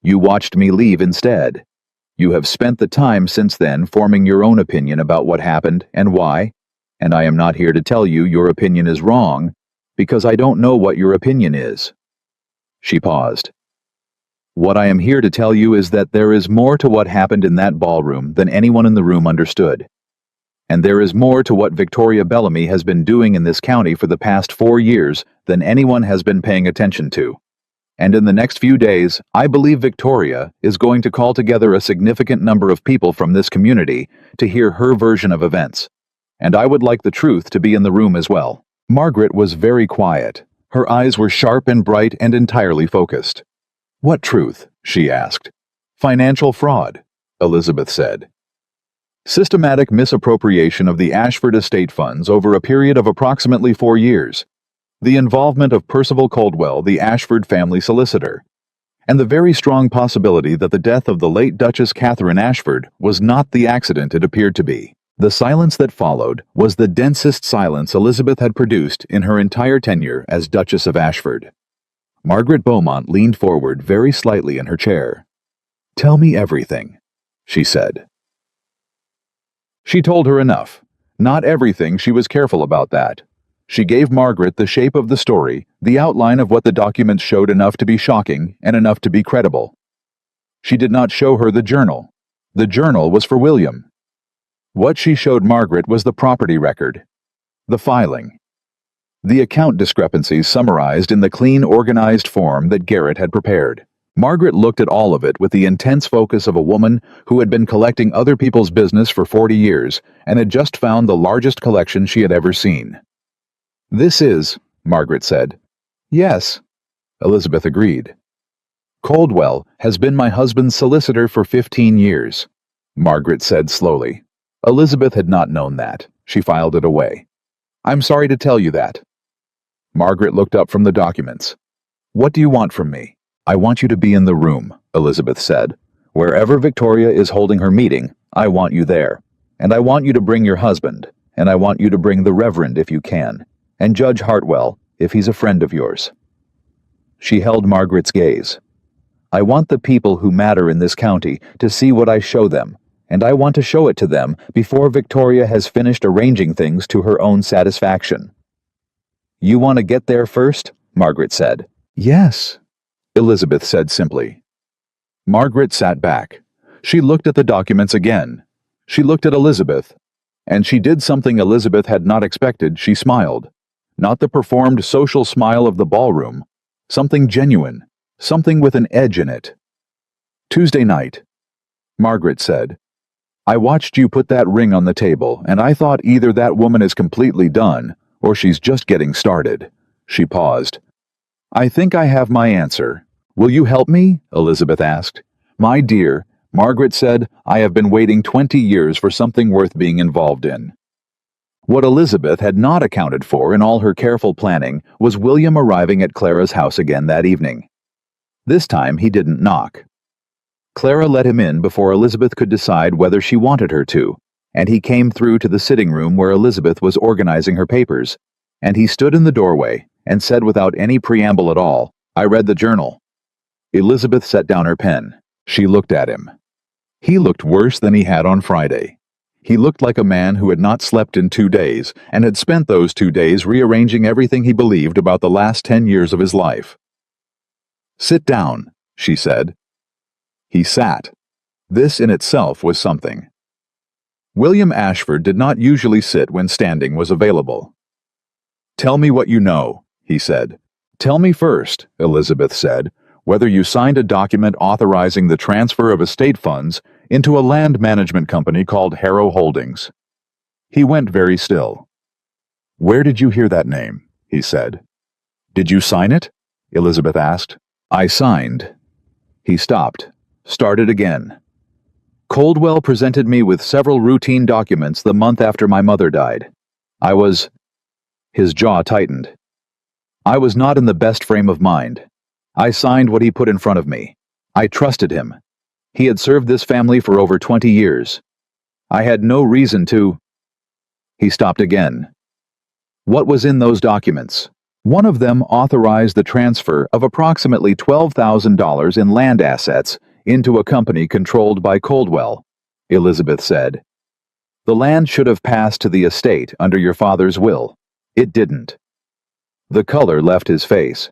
You watched me leave instead. You have spent the time since then forming your own opinion about what happened and why, and I am not here to tell you your opinion is wrong, because I don't know what your opinion is." She paused. "What I am here to tell you is that there is more to what happened in that ballroom than anyone in the room understood. And there is more to what Victoria Bellamy has been doing in this county for the past 4 years than anyone has been paying attention to. And in the next few days, I believe Victoria is going to call together a significant number of people from this community to hear her version of events. And I would like the truth to be in the room as well." Margaret was very quiet. Her eyes were sharp and bright and entirely focused. "What truth?" she asked. "Financial fraud," Elizabeth said. "Systematic misappropriation of the Ashford estate funds over a period of approximately 4 years. The involvement of Percival Coldwell, the Ashford family solicitor, and the very strong possibility that the death of the late Duchess Catherine Ashford was not the accident it appeared to be." The silence that followed was the densest silence Elizabeth had produced in her entire tenure as Duchess of Ashford. Margaret Beaumont leaned forward very slightly in her chair. "Tell me everything," she said. She told her enough. Not everything, she was careful about that. She gave Margaret the shape of the story, the outline of what the documents showed enough to be shocking and enough to be credible. She did not show her the journal. The journal was for William. What she showed Margaret was the property record, the filing, the account discrepancies summarized in the clean, organized form that Garrett had prepared. Margaret looked at all of it with the intense focus of a woman who had been collecting other people's business for 40 years and had just found the largest collection she had ever seen. "This is," Margaret said. "Yes," Elizabeth agreed. "Coldwell has been my husband's solicitor for 15 years, Margaret said slowly. Elizabeth had not known that. She filed it away. "I'm sorry to tell you that." Margaret looked up from the documents. "What do you want from me?" "I want you to be in the room," Elizabeth said. "Wherever Victoria is holding her meeting, I want you there. And I want you to bring your husband, and I want you to bring the Reverend if you can, and Judge Hartwell if he's a friend of yours." She held Margaret's gaze. "I want the people who matter in this county to see what I show them, and I want to show it to them before Victoria has finished arranging things to her own satisfaction." "You want to get there first?" Margaret said. "Yes," Elizabeth said simply. Margaret sat back. She looked at the documents again. She looked at Elizabeth. And she did something Elizabeth had not expected. She smiled. Not the performed social smile of the ballroom. Something genuine. Something with an edge in it. Tuesday night. Margaret said, I watched you put that ring on the table, and I thought either that woman is completely done, or she's just getting started. She paused. I think I have my answer. Will you help me? Elizabeth asked. My dear, Margaret said, I have been waiting 20 years for something worth being involved in. What Elizabeth had not accounted for in all her careful planning was William arriving at Clara's house again that evening. This time he didn't knock. Clara let him in before Elizabeth could decide whether she wanted her to, and he came through to the sitting room where Elizabeth was organizing her papers, and he stood in the doorway and said without any preamble at all, I read the journal. Elizabeth set down her pen. She looked at him. He looked worse than he had on Friday. He looked like a man who had not slept in 2 days and had spent those 2 days rearranging everything he believed about the last 10 years of his life. Sit down, she said. He sat. This in itself was something. William Ashford did not usually sit when standing was available. Tell me what you know, he said. Tell me first, Elizabeth said, whether you signed a document authorizing the transfer of estate funds into a land management company called Harrow Holdings. He went very still. Where did you hear that name? He said. Did you sign it? Elizabeth asked. I signed. He stopped, started again. Coldwell presented me with several routine documents the month after my mother died. His jaw tightened. I was not in the best frame of mind. I signed what he put in front of me. I trusted him. He had served this family for over 20 years. I had no reason to... He stopped again. What was in those documents? One of them authorized the transfer of approximately $12,000 in land assets into a company controlled by Coldwell, Elizabeth said. The land should have passed to the estate under your father's will. It didn't. The color left his face.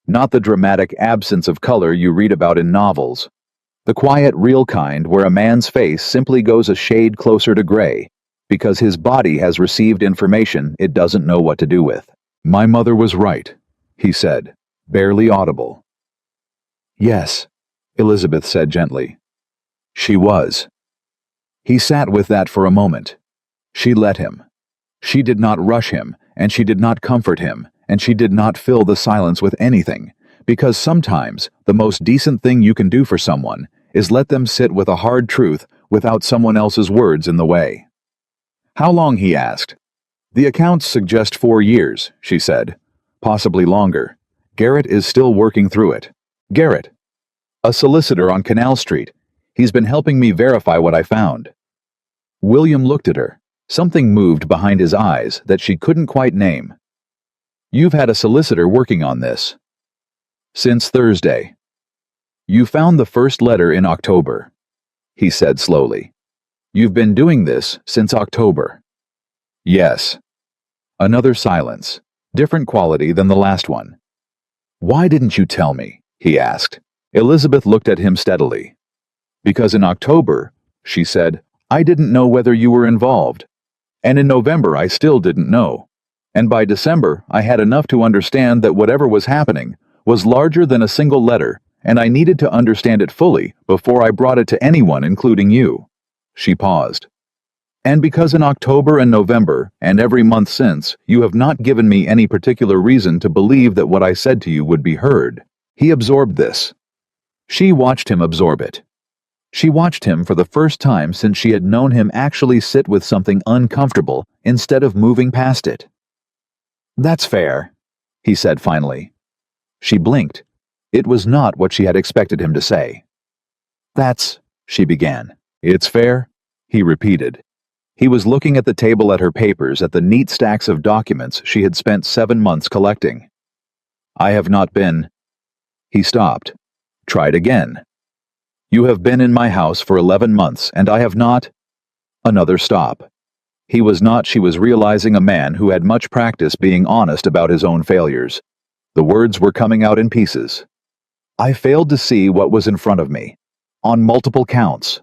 Not the dramatic absence of color you read about in novels. The quiet, real kind where a man's face simply goes a shade closer to gray because his body has received information it doesn't know what to do with. My mother was right, he said, barely audible. Yes, Elizabeth said gently. She was. He sat with that for a moment. She let him. She did not rush him, and she did not comfort him, and she did not fill the silence with anything, because sometimes the most decent thing you can do for someone is let them sit with a hard truth without someone else's words in the way. How long, he asked. The accounts suggest 4 years, she said. Possibly longer. Garrett is still working through it. Garrett. A solicitor on Canal Street. He's been helping me verify what I found. William looked at her. Something moved behind his eyes that she couldn't quite name. You've had a solicitor working on this. Since Thursday. You found the first letter in October, he said slowly. You've been doing this since October. Yes. Another silence, different quality than the last one. Why didn't you tell me? He asked. Elizabeth looked at him steadily. Because in October, she said, I didn't know whether you were involved. And in November I still didn't know. And by December I had enough to understand that whatever was happening was larger than a single letter, and I needed to understand it fully before I brought it to anyone, including you. She paused. And because in October and November, and every month since, you have not given me any particular reason to believe that what I said to you would be heard. He absorbed this. She watched him absorb it. She watched him for the first time since she had known him actually sit with something uncomfortable instead of moving past it. That's fair, he said finally. She blinked. It was not what she had expected him to say. That's, she began. It's fair, he repeated. He was looking at the table at her papers at the neat stacks of documents she had spent 7 months collecting. I have not been... He stopped. Tried again. You have been in my house for 11 months, and I have not... Another stop. He was not, she was realizing, a man who had much practice being honest about his own failures. The words were coming out in pieces. I failed to see what was in front of me. On multiple counts.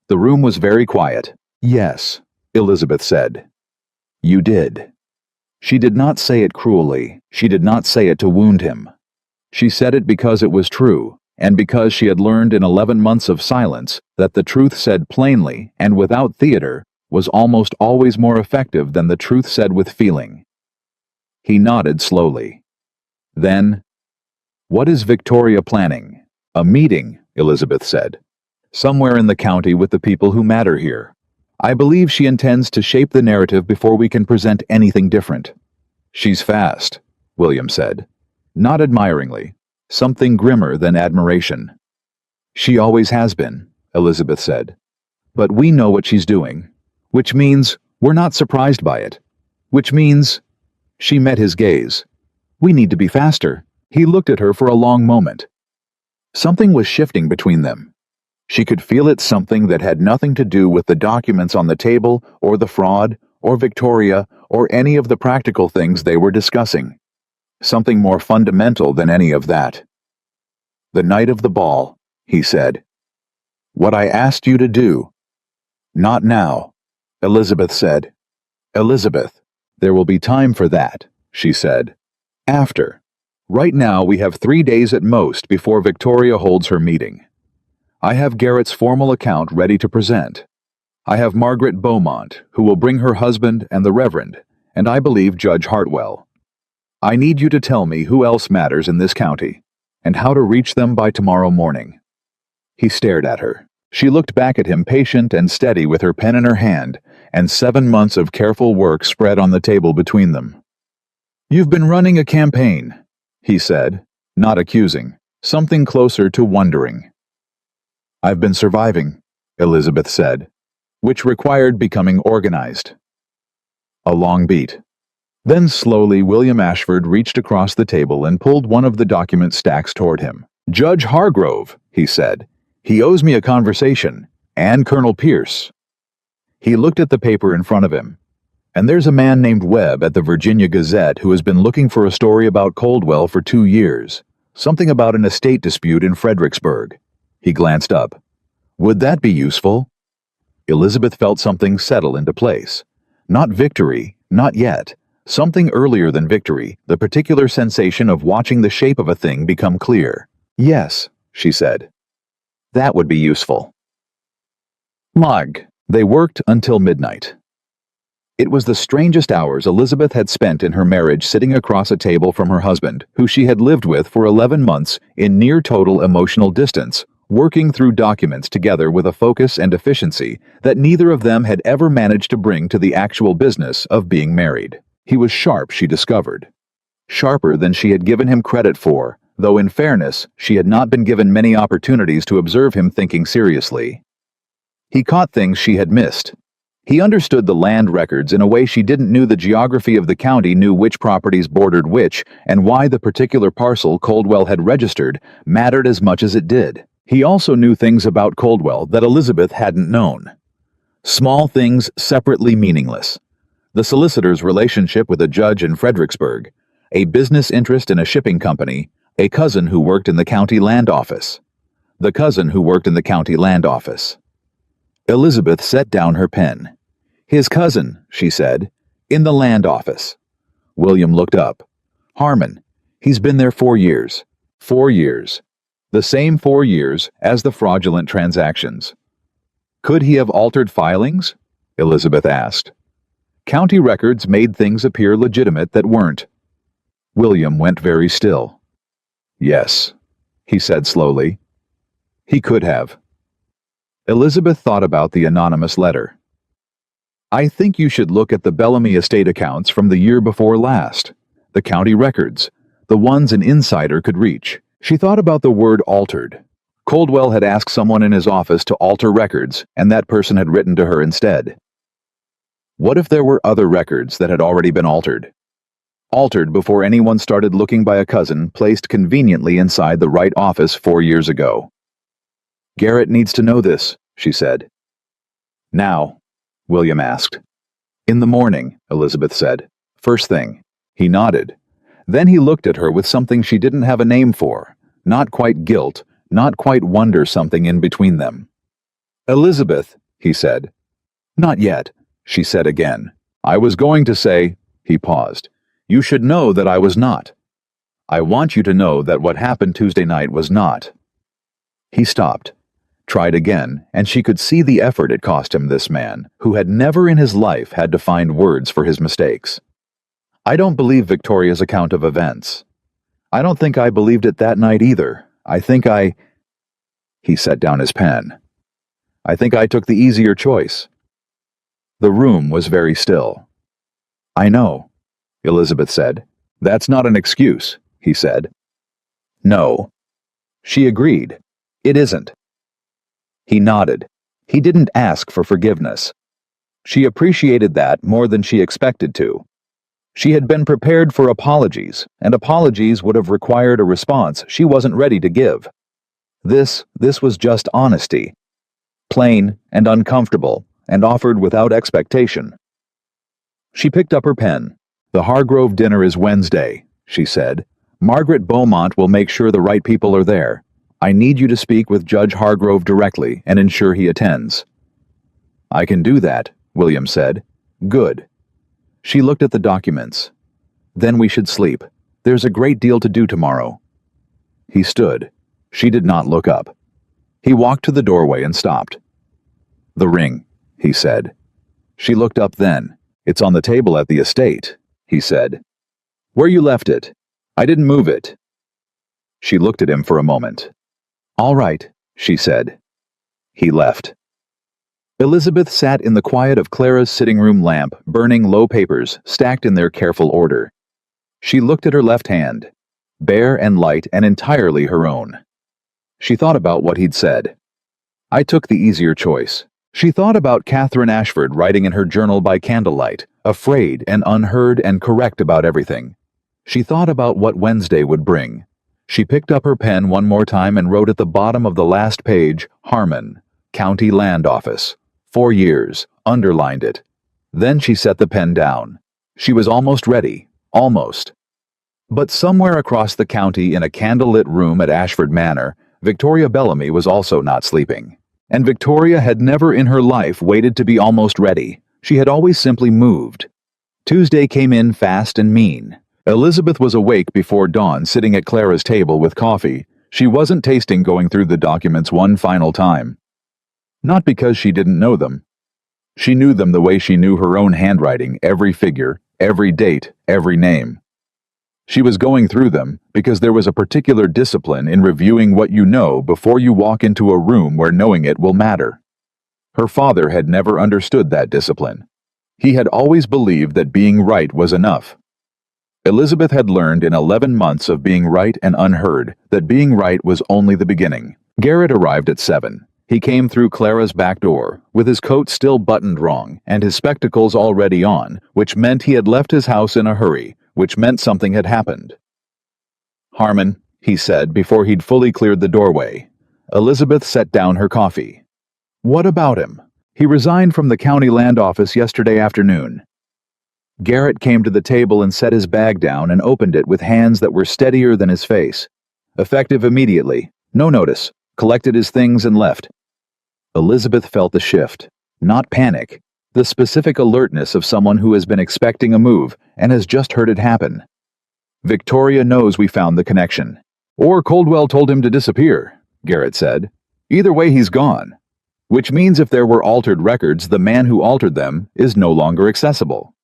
The room was very quiet. Yes, Elizabeth said. You did. She did not say it cruelly. She did not say it to wound him. She said it because it was true, and because she had learned in 11 months of silence that the truth said plainly and without theater was almost always more effective than the truth said with feeling. He nodded slowly. Then, "What is Victoria planning?" "A meeting," Elizabeth said. "Somewhere in the county with the people who matter here. I believe she intends to shape the narrative before we can present anything different." "She's fast," William said. Not admiringly, something grimmer than admiration. "She always has been," Elizabeth said. "But we know what she's doing, which means we're not surprised by it. Which means—" She met his gaze. "We need to be faster." He looked at her for a long moment. Something was shifting between them. She could feel it, something that had nothing to do with the documents on the table, or the fraud, or Victoria, or any of the practical things they were discussing. Something more fundamental than any of that. "The night of the ball," he said. "What I asked you to do." "Not now," Elizabeth said. "Elizabeth, there will be time for that," she said. "After. Right now we have 3 days at most before Victoria holds her meeting. I have Garrett's formal account ready to present. I have Margaret Beaumont, who will bring her husband and the Reverend, and I believe Judge Hartwell. I need you to tell me who else matters in this county, and how to reach them by tomorrow morning." He stared at her. She looked back at him, patient and steady with her pen in her hand, and 7 months of careful work spread on the table between them. "You've been running a campaign," he said, not accusing, something closer to wondering. "I've been surviving," Elizabeth said, which required becoming organized. A long beat. Then slowly William Ashford reached across the table and pulled one of the document stacks toward him. "Judge Hargrove," he said. "He owes me a conversation, and Colonel Pierce." He looked at the paper in front of him. "And there's a man named Webb at the Virginia Gazette who has been looking for a story about Coldwell for 2 years. Something about an estate dispute in Fredericksburg." He glanced up. "Would that be useful?" Elizabeth felt something settle into place. Not victory, not yet. Something earlier than victory, the particular sensation of watching the shape of a thing become clear. "Yes," she said. "That would be useful." They worked until midnight. It was the strangest hours Elizabeth had spent in her marriage, sitting across a table from her husband, who she had lived with for 11 months in near total emotional distance, working through documents together with a focus and efficiency that neither of them had ever managed to bring to the actual business of being married. He was sharp, she discovered. Sharper than she had given him credit for, though in fairness, she had not been given many opportunities to observe him thinking seriously. He caught things she had missed. He understood the land records in a way she didn't. Knew the geography of the county, knew which properties bordered which, and why the particular parcel Coldwell had registered mattered as much as it did. He also knew things about Coldwell that Elizabeth hadn't known. Small things separately meaningless. The solicitor's relationship with a judge in Fredericksburg, a business interest in a shipping company, a cousin who worked in the county land office. The cousin who worked in the county land office. Elizabeth set down her pen. "His cousin," she said, "in the land office." William looked up. "Harmon. He's been there 4 years. 4 years. The same 4 years as the fraudulent transactions." "Could he have altered filings?" Elizabeth asked. County records made things appear legitimate that weren't. William went very still. "Yes," he said slowly. "He could have." Elizabeth thought about the anonymous letter. "I think you should look at the Bellamy estate accounts from the year before last. The county records, the ones an insider could reach." She thought about the word altered. Coldwell had asked someone in his office to alter records, and that person had written to her instead. What if there were other records that had already been altered? Altered before anyone started looking, by a cousin placed conveniently inside the right office 4 years ago. "Garrett needs to know this," she said. "Now?" William asked. "In the morning," Elizabeth said. "First thing." He nodded. Then he looked at her with something she didn't have a name for. Not quite guilt, not quite wonder, something in between them. "Elizabeth," he said. "Not yet," she said again. "I was going to say," he paused, "you should know that I was not. I want you to know that what happened Tuesday night was not." He stopped, tried again, and she could see the effort it cost him, this man, who had never in his life had to find words for his mistakes. I don't believe Victoria's account of events. I don't think I believed it that night either. He set down his pen. I think I took the easier choice. The room was very still. I know, Elizabeth said. That's not an excuse, he said. No. She agreed. It isn't. He nodded. He didn't ask for forgiveness. She appreciated that more than she expected to. She had been prepared for apologies, and apologies would have required a response she wasn't ready to give. This was just honesty. Plain and uncomfortable, and offered without expectation. She picked up her pen. The Hargrove dinner is Wednesday, she said. Margaret Beaumont will make sure the right people are there. I need you to speak with Judge Hargrove directly and ensure he attends. I can do that, William said. Good. She looked at the documents. Then we should sleep. There's a great deal to do tomorrow. He stood. She did not look up. He walked to the doorway and stopped. The ring, he said. She looked up then. It's on the table at the estate, he said. Where you left it? I didn't move it. She looked at him for a moment. All right, she said. He left. Elizabeth sat in the quiet of Clara's sitting room lamp, burning low papers stacked in their careful order. She looked at her left hand, bare and light and entirely her own. She thought about what he'd said. I took the easier choice. She thought about Catherine Ashford writing in her journal by candlelight, afraid and unheard and correct about everything. She thought about what Wednesday would bring. She picked up her pen one more time and wrote at the bottom of the last page, Harmon, County Land Office. 4 years, underlined it. Then she set the pen down. She was almost ready, almost. But somewhere across the county in a candlelit room at Ashford Manor, Victoria Bellamy was also not sleeping. And Victoria had never in her life waited to be almost ready. She had always simply moved. Tuesday came in fast and mean. Elizabeth was awake before dawn, sitting at Clara's table with coffee. She wasn't tasting going through the documents one final time. Not because she didn't know them. She knew them the way she knew her own handwriting, every figure, every date, every name. She was going through them because there was a particular discipline in reviewing what you know before you walk into a room where knowing it will matter. Her father had never understood that discipline. He had always believed that being right was enough. Elizabeth had learned in 11 months of being right and unheard that being right was only the beginning. Garrett arrived at 7. He came through Clara's back door, with his coat still buttoned wrong and his spectacles already on, which meant he had left his house in a hurry, which meant something had happened. Harmon, he said before he'd fully cleared the doorway. Elizabeth set down her coffee. What about him? He resigned from the county land office yesterday afternoon. Garrett came to the table and set his bag down and opened it with hands that were steadier than his face. Effective immediately. No notice. Collected his things and left. Elizabeth felt the shift. Not panic. The specific alertness of someone who has been expecting a move and has just heard it happen. Victoria knows we found the connection. Or Coldwell told him to disappear, Garrett said. Either way, he's gone. Which means if there were altered records, the man who altered them is no longer accessible.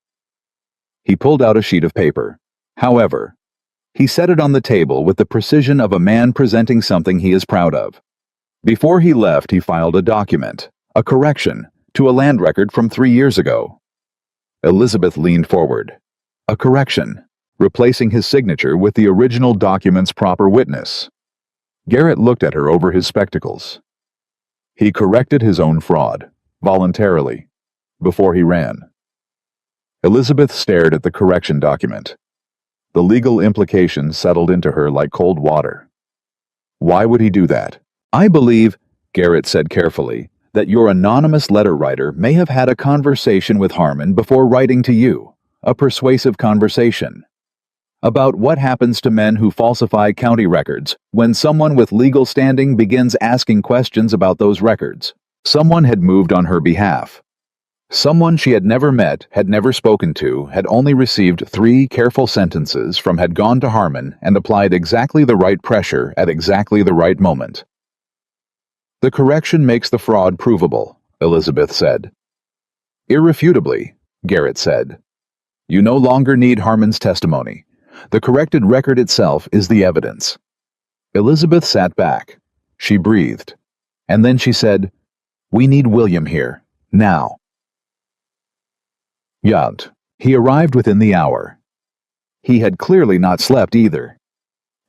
He pulled out a sheet of paper. However, he set it on the table with the precision of a man presenting something he is proud of. Before he left, he filed a document, a correction, to a land record from 3 years ago. Elizabeth leaned forward. A correction, replacing his signature with the original document's proper witness. Garrett looked at her over his spectacles. He corrected his own fraud, voluntarily, before he ran. Elizabeth stared at the correction document. The legal implications settled into her like cold water. Why would he do that? I believe, Garrett said carefully, that your anonymous letter writer may have had a conversation with Harmon before writing to you, a persuasive conversation. About what happens to men who falsify county records when someone with legal standing begins asking questions about those records. Someone had moved on her behalf. Someone she had never met, had never spoken to, had only received 3 careful sentences from had gone to Harmon and applied exactly the right pressure at exactly the right moment. The correction makes the fraud provable, Elizabeth said. Irrefutably, Garrett said. You no longer need Harmon's testimony. The corrected record itself is the evidence. Elizabeth sat back. She breathed. And then she said, We need William here, now. Yant. He arrived within the hour. He had clearly not slept either.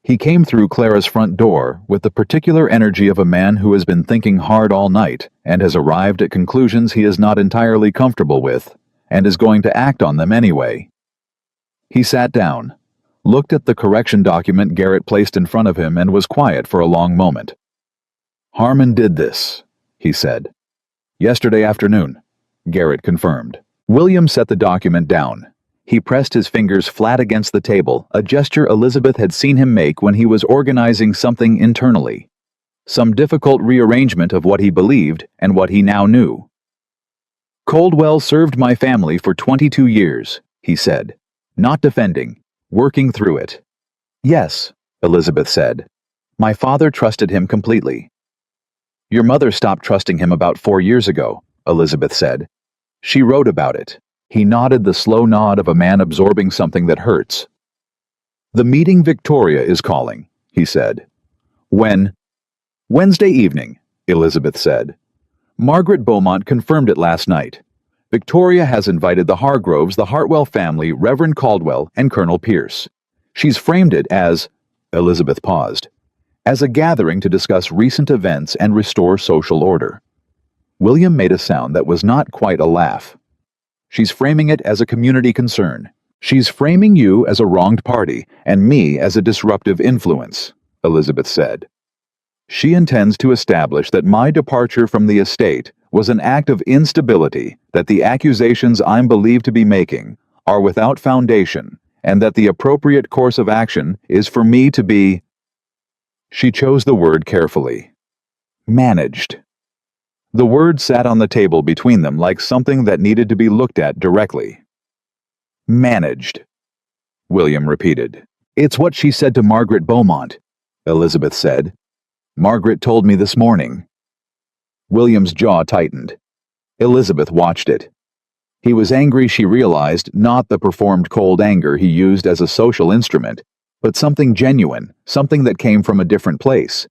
He came through Clara's front door with the particular energy of a man who has been thinking hard all night and has arrived at conclusions he is not entirely comfortable with, and is going to act on them anyway. He sat down, looked at the correction document Garrett placed in front of him, and was quiet for a long moment. Harmon did this, he said. Yesterday afternoon, Garrett confirmed. William set the document down. He pressed his fingers flat against the table, a gesture Elizabeth had seen him make when he was organizing something internally. Some difficult rearrangement of what he believed and what he now knew. Coldwell served my family for 22 years, he said. Not defending, working through it. Yes, Elizabeth said. My father trusted him completely. Your mother stopped trusting him about 4 years ago, Elizabeth said. She wrote about it. He nodded the slow nod of a man absorbing something that hurts. The meeting Victoria is calling, he said. When? Wednesday evening, Elizabeth said. Margaret Beaumont confirmed it last night. Victoria has invited the Hargroves, the Hartwell family, Reverend Caldwell, and Colonel Pierce. She's framed it as, Elizabeth paused, as a gathering to discuss recent events and restore social order. William made a sound that was not quite a laugh. She's framing it as a community concern. She's framing you as a wronged party, and me as a disruptive influence, Elizabeth said. She intends to establish that my departure from the estate was an act of instability, that the accusations I'm believed to be making are without foundation, and that the appropriate course of action is for me to be... She chose the word carefully. Managed. The word sat on the table between them like something that needed to be looked at directly. Managed, William repeated. It's what she said to Margaret Beaumont, Elizabeth said. Margaret told me this morning. William's jaw tightened. Elizabeth watched it. He was angry, she realized, not the performed cold anger he used as a social instrument, but something genuine, something that came from a different place.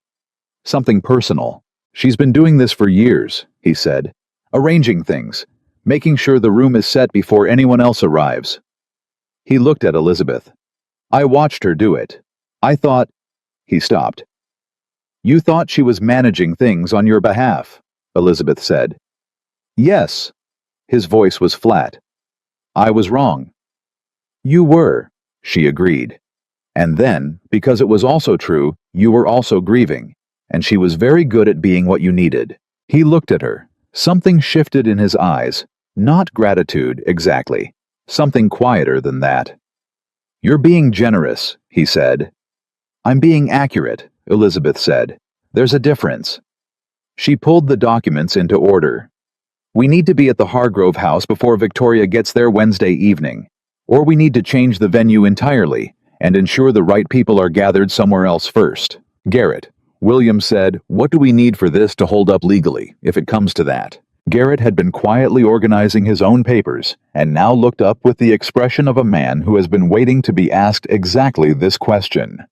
Something personal. She's been doing this for years, he said, arranging things, making sure the room is set before anyone else arrives. He looked at Elizabeth. I watched her do it. I thought... He stopped. You thought she was managing things on your behalf, Elizabeth said. Yes. His voice was flat. I was wrong. You were, she agreed. And then, because it was also true, you were also grieving. And she was very good at being what you needed. He looked at her. Something shifted in his eyes. Not gratitude, exactly. Something quieter than that. You're being generous, he said. I'm being accurate, Elizabeth said. There's a difference. She pulled the documents into order. We need to be at the Hargrove house before Victoria gets there Wednesday evening. Or we need to change the venue entirely and ensure the right people are gathered somewhere else first. Garrett. William said, what do we need for this to hold up legally, if it comes to that? Garrett had been quietly organizing his own papers, and now looked up with the expression of a man who has been waiting to be asked exactly this question.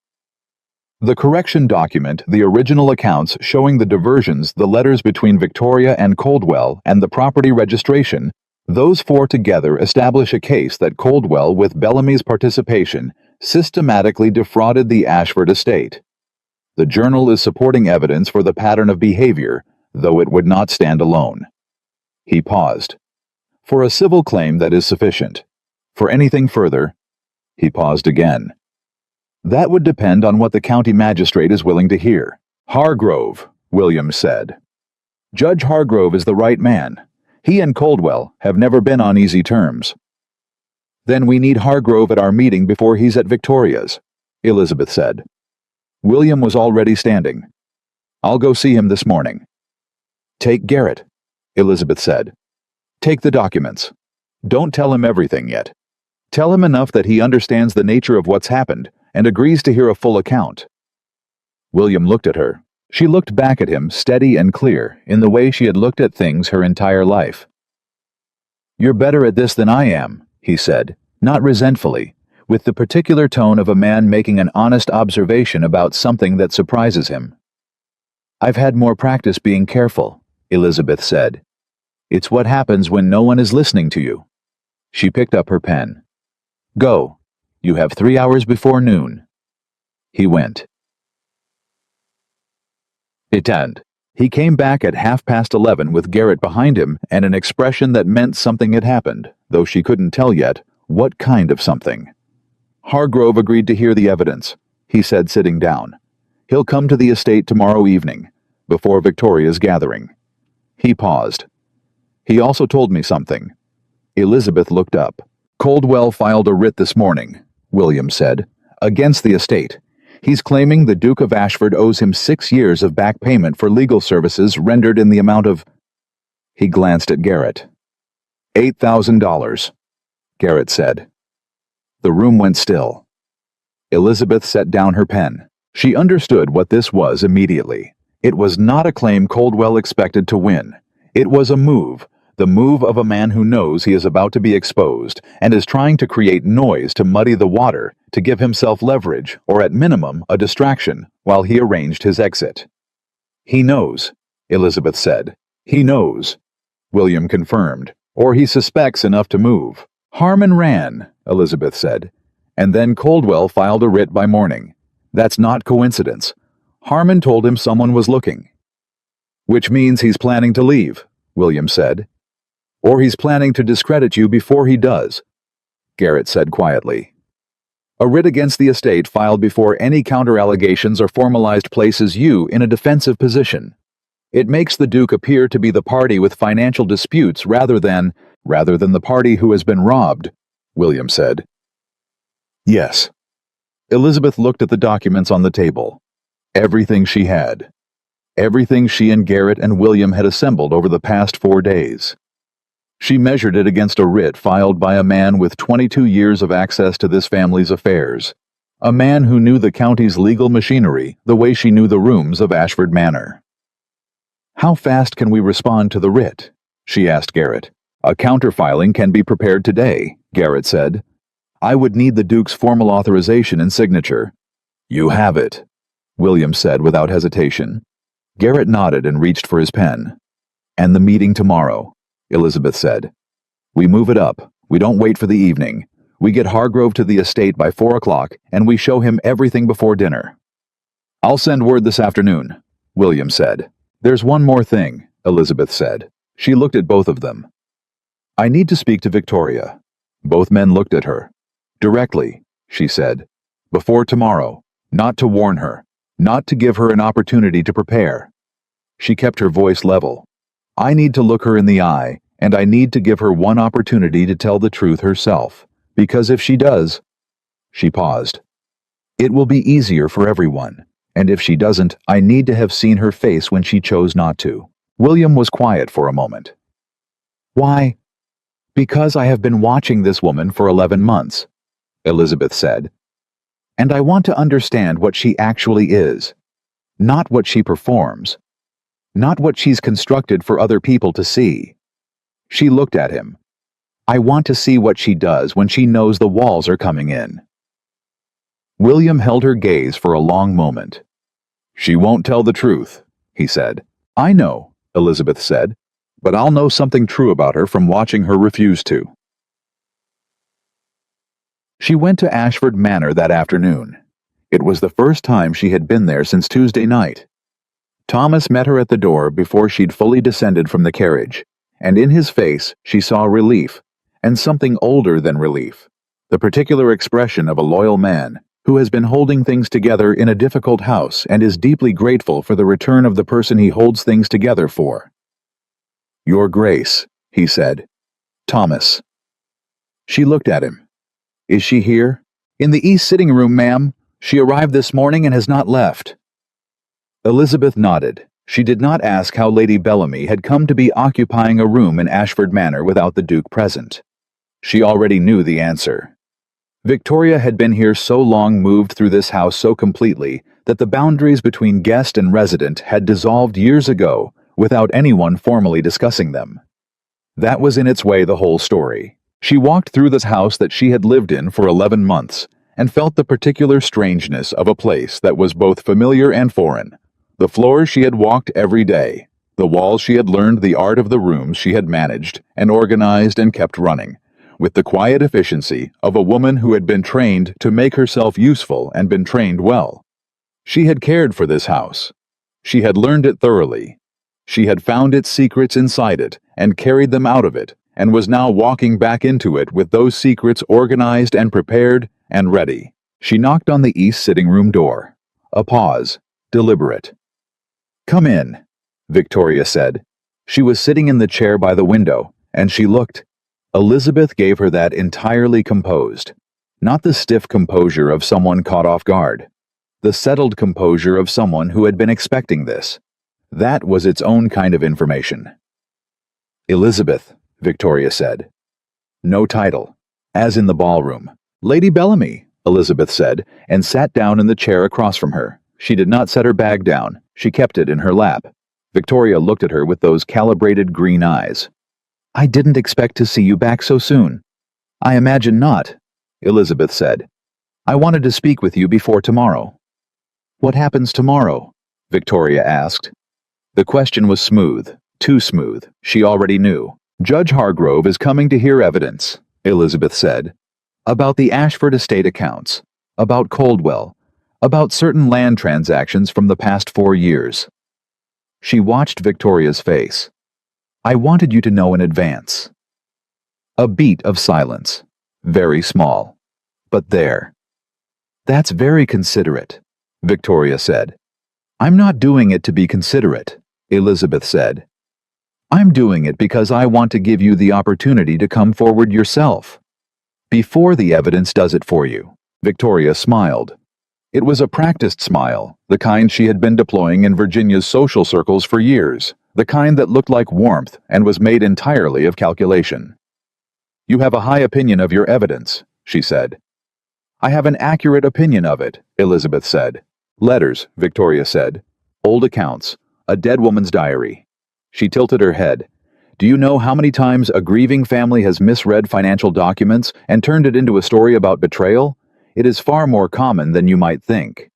The correction document, the original accounts showing the diversions, the letters between Victoria and Coldwell, and the property registration, those four together establish a case that Coldwell, with Bellamy's participation, systematically defrauded the Ashford estate. The journal is supporting evidence for the pattern of behavior, though it would not stand alone. He paused. For a civil claim, that is sufficient. For anything further, he paused again. That would depend on what the county magistrate is willing to hear. Hargrove, Williams said. Judge Hargrove is the right man. He and Coldwell have never been on easy terms. Then we need Hargrove at our meeting before he's at Victoria's, Elizabeth said. William was already standing. I'll go see him this morning. Take Garrett, Elizabeth said. Take the documents. Don't tell him everything yet. Tell him enough that he understands the nature of what's happened and agrees to hear a full account. William looked at her. She looked back at him, steady and clear, in the way she had looked at things her entire life. "You're better at this than I am," he said, not resentfully, with the particular tone of a man making an honest observation about something that surprises him. "I've had more practice being careful," Elizabeth said. "It's what happens when no one is listening to you." She picked up her pen. "Go. You have 3 hours before noon." He went. He came back at 11:30 with Garrett behind him and an expression that meant something had happened, though she couldn't tell yet what kind of something. "Hargrove agreed to hear the evidence," he said, sitting down. "He'll come to the estate tomorrow evening, before Victoria's gathering." He paused. "He also told me something." Elizabeth looked up. "Coldwell filed a writ this morning," William said, "against the estate. He's claiming the Duke of Ashford owes him 6 years of back payment for legal services rendered in the amount of—" He glanced at Garrett. $8,000, Garrett said. The room went still. Elizabeth set down her pen. She understood what this was immediately. It was not a claim Coldwell expected to win. It was a move, the move of a man who knows he is about to be exposed and is trying to create noise to muddy the water, to give himself leverage, or at minimum a distraction, while he arranged his exit. "He knows," Elizabeth said. "He knows," William confirmed, "or he suspects enough to move." "Harmon ran," Elizabeth said, "and then Coldwell filed a writ by morning. That's not coincidence. Harmon told him someone was looking." "Which means he's planning to leave," William said. "Or he's planning to discredit you before he does," Garrett said quietly. "A writ against the estate filed before any counter-allegations are formalized places you in a defensive position. It makes the Duke appear to be the party with financial disputes rather than the party who has been robbed," William said. "Yes." Elizabeth looked at the documents on the table. Everything she had. Everything she and Garrett and William had assembled over the past 4 days. She measured it against a writ filed by a man with 22 years of access to this family's affairs. A man who knew the county's legal machinery the way she knew the rooms of Ashford Manor. "How fast can we respond to the writ?" she asked Garrett. "A counterfiling can be prepared today," Garrett said. "I would need the Duke's formal authorization and signature." "You have it," William said without hesitation. Garrett nodded and reached for his pen. "And the meeting tomorrow," Elizabeth said. "We move it up. We don't wait for the evening. We get Hargrove to the estate by 4 o'clock, and we show him everything before dinner." "I'll send word this afternoon," William said. "There's one more thing," Elizabeth said. She looked at both of them. "I need to speak to Victoria." Both men looked at her. "Directly," she said. "Before tomorrow. Not to warn her. Not to give her an opportunity to prepare." She kept her voice level. "I need to look her in the eye, and I need to give her one opportunity to tell the truth herself, because if she does—" She paused. "It will be easier for everyone, and if she doesn't, I need to have seen her face when she chose not to." William was quiet for a moment. "Why?" "Because I have been watching this woman for 11 months, Elizabeth said. "And I want to understand what she actually is, not what she performs. Not what she's constructed for other people to see." She looked at him. "I want to see what she does when she knows the walls are coming in." William held her gaze for a long moment. "She won't tell the truth," he said. "I know," Elizabeth said, "but I'll know something true about her from watching her refuse to." She went to Ashford Manor that afternoon. It was the first time she had been there since Tuesday night. Thomas met her at the door before she'd fully descended from the carriage, and in his face she saw relief, and something older than relief, the particular expression of a loyal man who has been holding things together in a difficult house and is deeply grateful for the return of the person he holds things together for. "Your Grace," he said. "Thomas." She looked at him. "Is she here?" "In the east sitting room, ma'am. She arrived this morning and has not left." Elizabeth nodded. She did not ask how Lady Bellamy had come to be occupying a room in Ashford Manor without the Duke present. She already knew the answer. Victoria had been here so long, moved through this house so completely, that the boundaries between guest and resident had dissolved years ago without anyone formally discussing them. That was in its way the whole story. She walked through this house that she had lived in for 11 months and felt the particular strangeness of a place that was both familiar and foreign. The floors she had walked every day, the walls she had learned the art of the rooms she had managed and organized and kept running, with the quiet efficiency of a woman who had been trained to make herself useful and been trained well. She had cared for this house. She had learned it thoroughly. She had found its secrets inside it and carried them out of it, and was now walking back into it with those secrets organized and prepared and ready. She knocked on the east sitting room door. A pause, deliberate. "Come in," Victoria said. She was sitting in the chair by the window, and she looked. Elizabeth gave her that entirely composed. Not the stiff composure of someone caught off guard. The settled composure of someone who had been expecting this. That was its own kind of information. "Elizabeth," Victoria said. No title. As in the ballroom. "Lady Bellamy," Elizabeth said, and sat down in the chair across from her. She did not set her bag down. She kept it in her lap. Victoria looked at her with those calibrated green eyes. "I didn't expect to see you back so soon." "I imagine not," Elizabeth said. "I wanted to speak with you before tomorrow." "What happens tomorrow?" Victoria asked. The question was smooth, too smooth, she already knew. "Judge Hargrove is coming to hear evidence," Elizabeth said, "about the Ashford estate accounts, about Coldwell, about certain land transactions from the past 4 years. She watched Victoria's face. "I wanted you to know in advance." A beat of silence. Very small. But there. "That's very considerate," Victoria said. "I'm not doing it to be considerate," Elizabeth said. "I'm doing it because I want to give you the opportunity to come forward yourself. Before the evidence does it for you." Victoria smiled. It was a practiced smile, the kind she had been deploying in Virginia's social circles for years, the kind that looked like warmth and was made entirely of calculation. "You have a high opinion of your evidence," she said. "I have an accurate opinion of it," Elizabeth said. "Letters," Victoria said. "Old accounts. A dead woman's diary." She tilted her head. "Do you know how many times a grieving family has misread financial documents and turned it into a story about betrayal? It is far more common than you might think."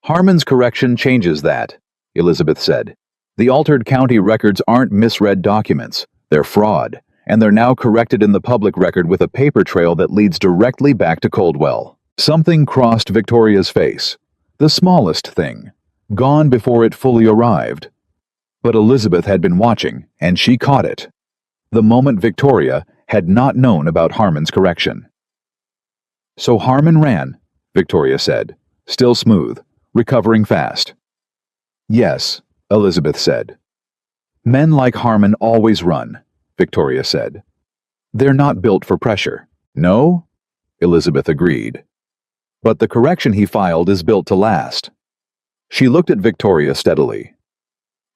"Harmon's correction changes that," Elizabeth said. "The altered county records aren't misread documents. They're fraud, and they're now corrected in the public record with a paper trail that leads directly back to Coldwell." Something crossed Victoria's face. The smallest thing. Gone before it fully arrived. But Elizabeth had been watching, and she caught it. The moment Victoria had not known about Harmon's correction. "So Harmon ran," Victoria said, still smooth, recovering fast. "Yes," Elizabeth said. "Men like Harmon always run," Victoria said. "They're not built for pressure." "No?" Elizabeth agreed. "But the correction he filed is built to last." She looked at Victoria steadily.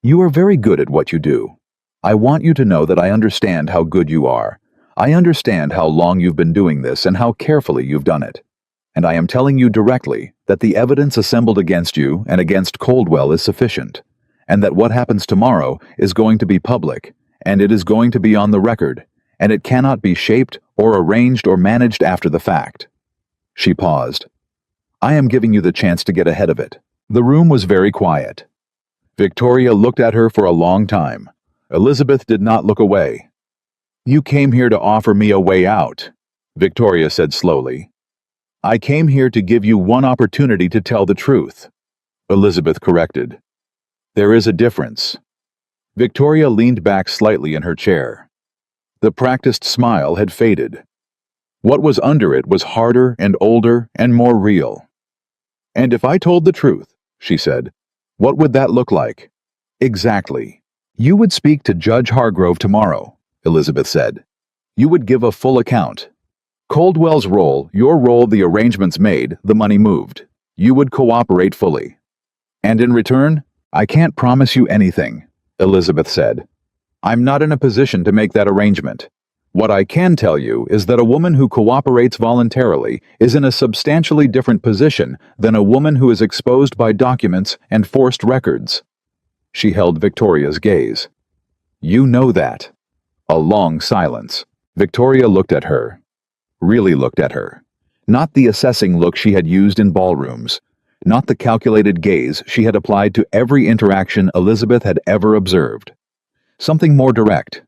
"You are very good at what you do. I want you to know that I understand how good you are. I understand how long you've been doing this and how carefully you've done it. And I am telling you directly that the evidence assembled against you and against Coldwell is sufficient, and that what happens tomorrow is going to be public, and it is going to be on the record, and it cannot be shaped or arranged or managed after the fact." She paused. "I am giving you the chance to get ahead of it." The room was very quiet. Victoria looked at her for a long time. Elizabeth did not look away. "You came here to offer me a way out," Victoria said slowly. "I came here to give you one opportunity to tell the truth," Elizabeth corrected. "There is a difference." Victoria leaned back slightly in her chair. The practiced smile had faded. What was under it was harder and older and more real. "And if I told the truth," she said, "what would that look like?" "Exactly. You would speak to Judge Hargrove tomorrow," Elizabeth said. "You would give a full account. Coldwell's role, your role, the arrangements made, the money moved. You would cooperate fully. And in return, I can't promise you anything," Elizabeth said. "I'm not in a position to make that arrangement. What I can tell you is that a woman who cooperates voluntarily is in a substantially different position than a woman who is exposed by documents and forced records. She held Victoria's gaze. You know that. A long silence. Victoria looked at her. Really looked at her. Not the assessing look she had used in ballrooms. Not the calculated gaze she had applied to every interaction Elizabeth had ever observed. Something more direct.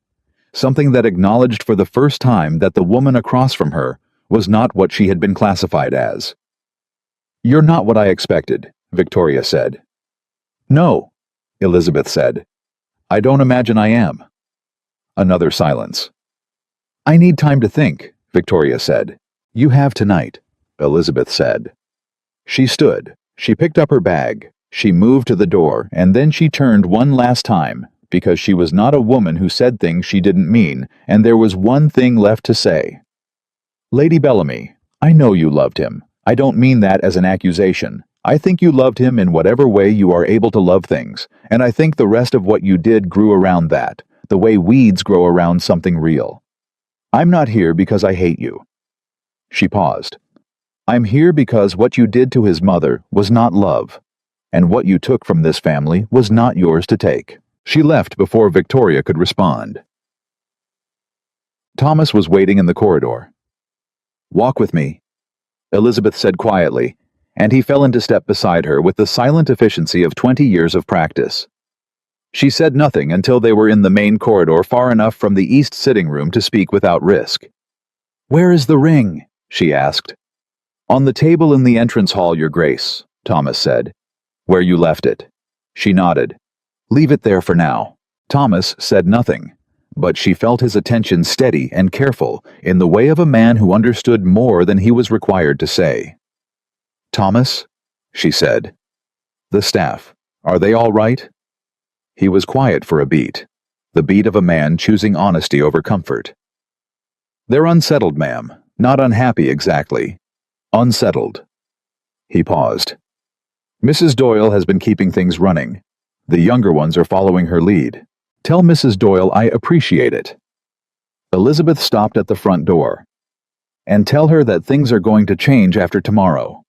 Something that acknowledged for the first time that the woman across from her was not what she had been classified as. You're not what I expected, Victoria said. No, Elizabeth said. I don't imagine I am. Another silence. I need time to think, Victoria said. You have tonight, Elizabeth said. She stood. She picked up her bag. She moved to the door, and then she turned one last time, because she was not a woman who said things she didn't mean, and there was one thing left to say. Lady Bellamy, I know you loved him. I don't mean that as an accusation. I think you loved him in whatever way you are able to love things, and I think the rest of what you did grew around that, the way weeds grow around something real. I'm not here because I hate you. She paused. I'm here because what you did to his mother was not love, and what you took from this family was not yours to take. She left before Victoria could respond. Thomas was waiting in the corridor. Walk with me, Elizabeth said quietly, and he fell into step beside her with the silent efficiency of 20 years of practice. She said nothing until they were in the main corridor far enough from the east sitting room to speak without risk. Where is the ring? She asked. On the table in the entrance hall, Your Grace, Thomas said. Where you left it. She nodded. Leave it there for now. Thomas said nothing, but she felt his attention steady and careful in the way of a man who understood more than he was required to say. Thomas, she said. The staff, are they all right? He was quiet for a beat, the beat of a man choosing honesty over comfort. They're unsettled, ma'am, not unhappy exactly. Unsettled. He paused. Mrs. Doyle has been keeping things running. The younger ones are following her lead. Tell Mrs. Doyle I appreciate it. Elizabeth stopped at the front door. And tell her that things are going to change after tomorrow.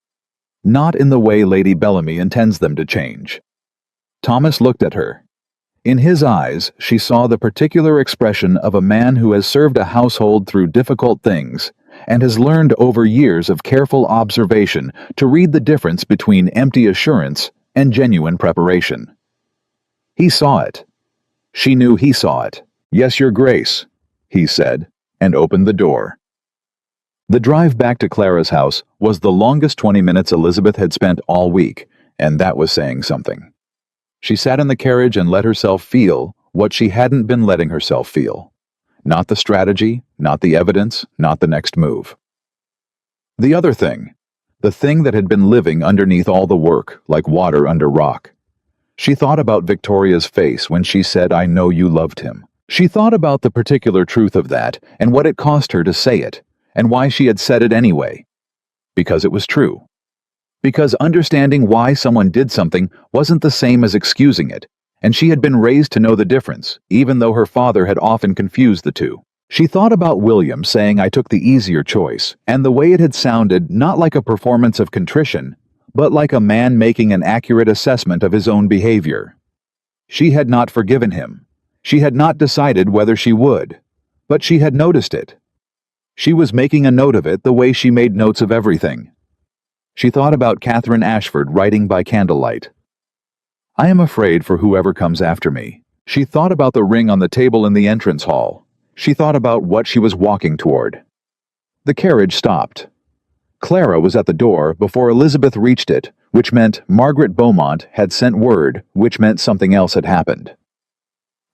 Not in the way Lady Bellamy intends them to change. Thomas looked at her. In his eyes, she saw the particular expression of a man who has served a household through difficult things and has learned over years of careful observation to read the difference between empty assurance and genuine preparation. He saw it. She knew he saw it. Yes, Your Grace, he said, and opened the door. The drive back to Clara's house was the longest 20 minutes Elizabeth had spent all week, and that was saying something. She sat in the carriage and let herself feel what she hadn't been letting herself feel. Not the strategy, not the evidence, not the next move. The other thing, the thing that had been living underneath all the work, like water under rock. She thought about Victoria's face when she said, I know you loved him. She thought about the particular truth of that and what it cost her to say it, and why she had said it anyway. Because it was true. Because understanding why someone did something wasn't the same as excusing it, and she had been raised to know the difference, even though her father had often confused the two. She thought about William saying I took the easier choice, and the way it had sounded not like a performance of contrition, but like a man making an accurate assessment of his own behavior. She had not forgiven him. She had not decided whether she would, but she had noticed it. She was making a note of it the way she made notes of everything. She thought about Catherine Ashford writing by candlelight. I am afraid for whoever comes after me. She thought about the ring on the table in the entrance hall. She thought about what she was walking toward. The carriage stopped. Clara was at the door before Elizabeth reached it, which meant Margaret Beaumont had sent word, which meant something else had happened.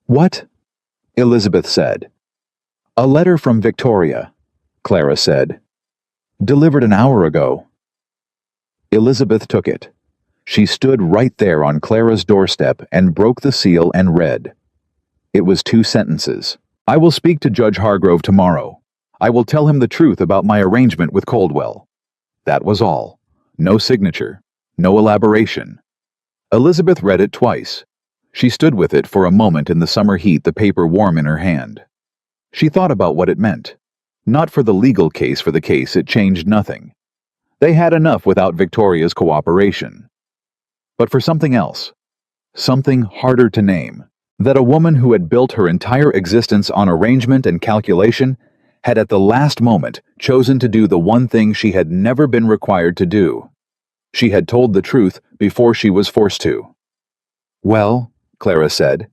What? Elizabeth said. A letter from Victoria, Clara said. Delivered an hour ago. Elizabeth took it. She stood right there on Clara's doorstep and broke the seal and read. It was 2 sentences. I will speak to Judge Hargrove tomorrow. I will tell him the truth about my arrangement with Coldwell. That was all. No signature. No elaboration. Elizabeth read it twice. She stood with it for a moment in the summer heat, the paper warm in her hand. She thought about what it meant. Not for the legal case for the case, it changed nothing. They had enough without Victoria's cooperation. But for something else, something harder to name, that a woman who had built her entire existence on arrangement and calculation had at the last moment chosen to do the one thing she had never been required to do. She had told the truth before she was forced to. "Well," Clara said.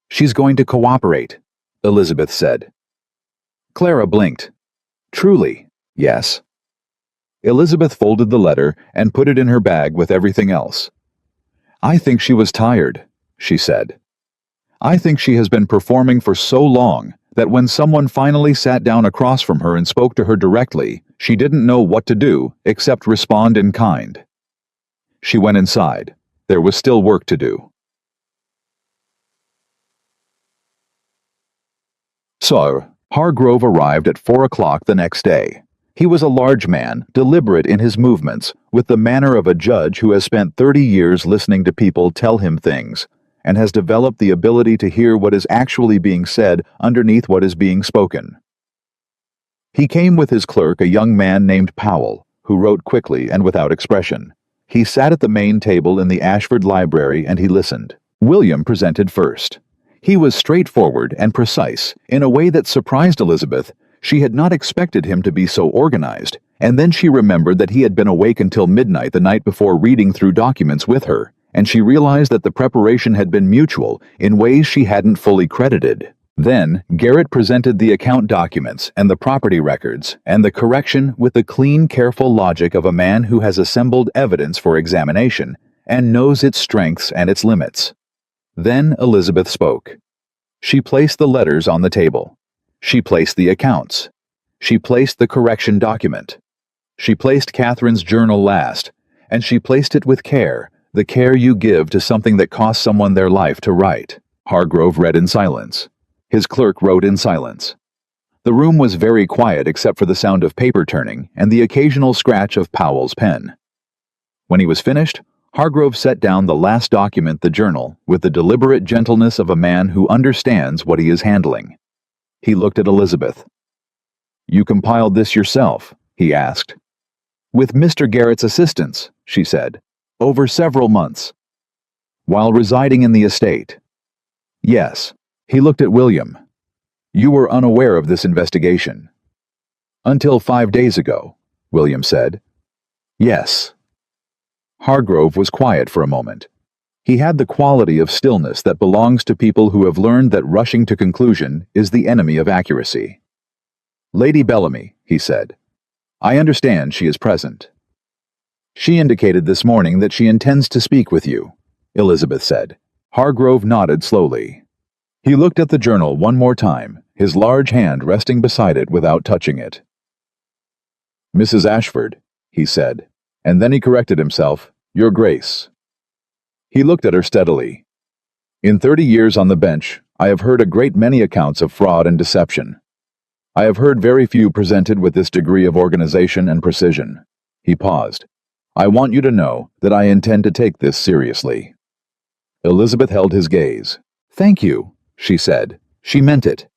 "She's going to cooperate," Elizabeth said. Clara blinked. "Truly, yes." Elizabeth folded the letter and put it in her bag with everything else. "I think she was tired," she said. "I think she has been performing for so long that when someone finally sat down across from her and spoke to her directly, she didn't know what to do except respond in kind." She went inside. There was still work to do. So, Hargrove arrived at 4 o'clock the next day. He was a large man, deliberate in his movements, with the manner of a judge who has spent 30 years listening to people tell him things, and has developed the ability to hear what is actually being said underneath what is being spoken. He came with his clerk, a young man named Powell, who wrote quickly and without expression. He sat at the main table in the Ashford Library and he listened. William presented first. He was straightforward and precise, in a way that surprised Elizabeth. She had not expected him to be so organized, and then she remembered that he had been awake until midnight the night before reading through documents with her, and she realized that the preparation had been mutual in ways she hadn't fully credited. Then, Garrett presented the account documents and the property records, and the correction with the clean, careful logic of a man who has assembled evidence for examination and knows its strengths and its limits. Then Elizabeth spoke. She placed the letters on the table. She placed the accounts. She placed the correction document. She placed Catherine's journal last, and she placed it with care, the care you give to something that costs someone their life to write. Hargrove read in silence. His clerk wrote in silence. The room was very quiet except for the sound of paper turning and the occasional scratch of Powell's pen. When he was finished, Hargrove set down the last document, the journal, with the deliberate gentleness of a man who understands what he is handling. He looked at Elizabeth. "You compiled this yourself?" he asked. "With Mr. Garrett's assistance," she said, "over several months." "While residing in the estate?" "Yes." He looked at William. "You were unaware of this investigation?" "Until 5 days ago," William said. "Yes." Hargrove was quiet for a moment. He had the quality of stillness that belongs to people who have learned that rushing to conclusion is the enemy of accuracy. "Lady Bellamy," he said. "I understand she is present." "She indicated this morning that she intends to speak with you," Elizabeth said. Hargrove nodded slowly. He looked at the journal one more time, his large hand resting beside it without touching it. "Mrs. Ashford," he said, and then he corrected himself, "Your Grace." He looked at her steadily. "In 30 years on the bench, I have heard a great many accounts of fraud and deception. I have heard very few presented with this degree of organization and precision." He paused. "I want you to know that I intend to take this seriously." Elizabeth held his gaze. "Thank you," she said. She meant it.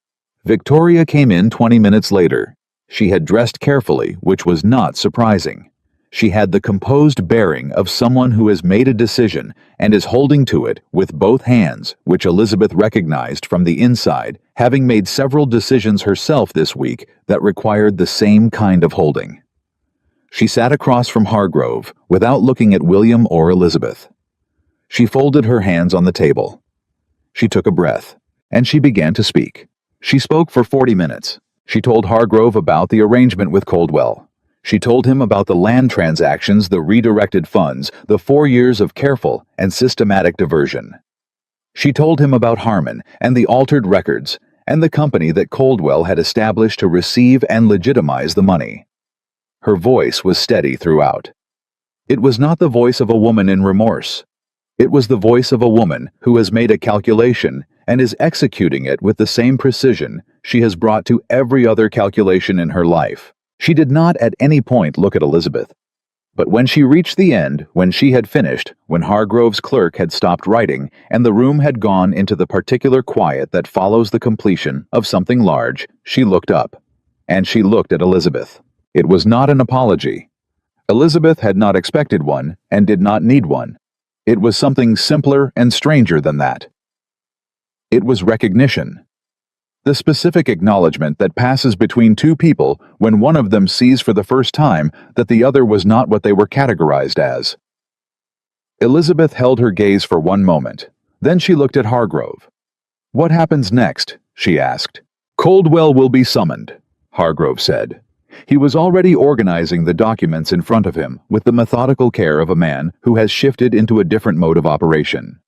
Victoria came in 20 minutes later. She had dressed carefully, which was not surprising. She had the composed bearing of someone who has made a decision and is holding to it with both hands, which Elizabeth recognized from the inside, having made several decisions herself this week that required the same kind of holding. She sat across from Hargrove without looking at William or Elizabeth. She folded her hands on the table. She took a breath, and she began to speak. She spoke for 40 minutes. She told Hargrove about the arrangement with Coldwell. She told him about the land transactions, the redirected funds, the 4 years of careful and systematic diversion. She told him about Harmon and the altered records, and the company that Coldwell had established to receive and legitimize the money. Her voice was steady throughout. It was not the voice of a woman in remorse. It was the voice of a woman who has made a calculation and is executing it with the same precision she has brought to every other calculation in her life. She did not at any point look at Elizabeth. But when she reached the end, when she had finished, when Hargrove's clerk had stopped writing, and the room had gone into the particular quiet that follows the completion of something large, she looked up. And she looked at Elizabeth. It was not an apology. Elizabeth had not expected one, and did not need one. It was something simpler and stranger than that. It was recognition. The specific acknowledgement that passes between two people when one of them sees for the first time that the other was not what they were categorized as. Elizabeth held her gaze for one moment. Then she looked at Hargrove. "What happens next?" she asked. "Coldwell will be summoned," Hargrove said. He was already organizing the documents in front of him with the methodical care of a man who has shifted into a different mode of operation.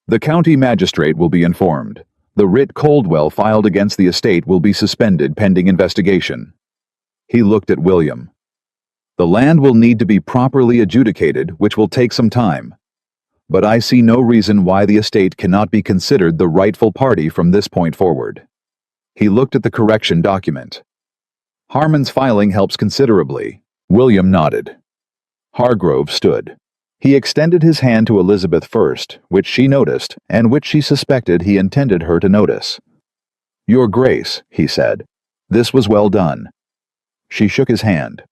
"The county magistrate will be informed. The writ Coldwell filed against the estate will be suspended pending investigation." He looked at William. "The land will need to be properly adjudicated, which will take some time. But I see no reason why the estate cannot be considered the rightful party from this point forward." He looked at the correction document. "Harmon's filing helps considerably." William nodded. Hargrove stood. He extended his hand to Elizabeth first, which she noticed, and which she suspected he intended her to notice. "Your Grace," he said, "this was well done." She shook his hand.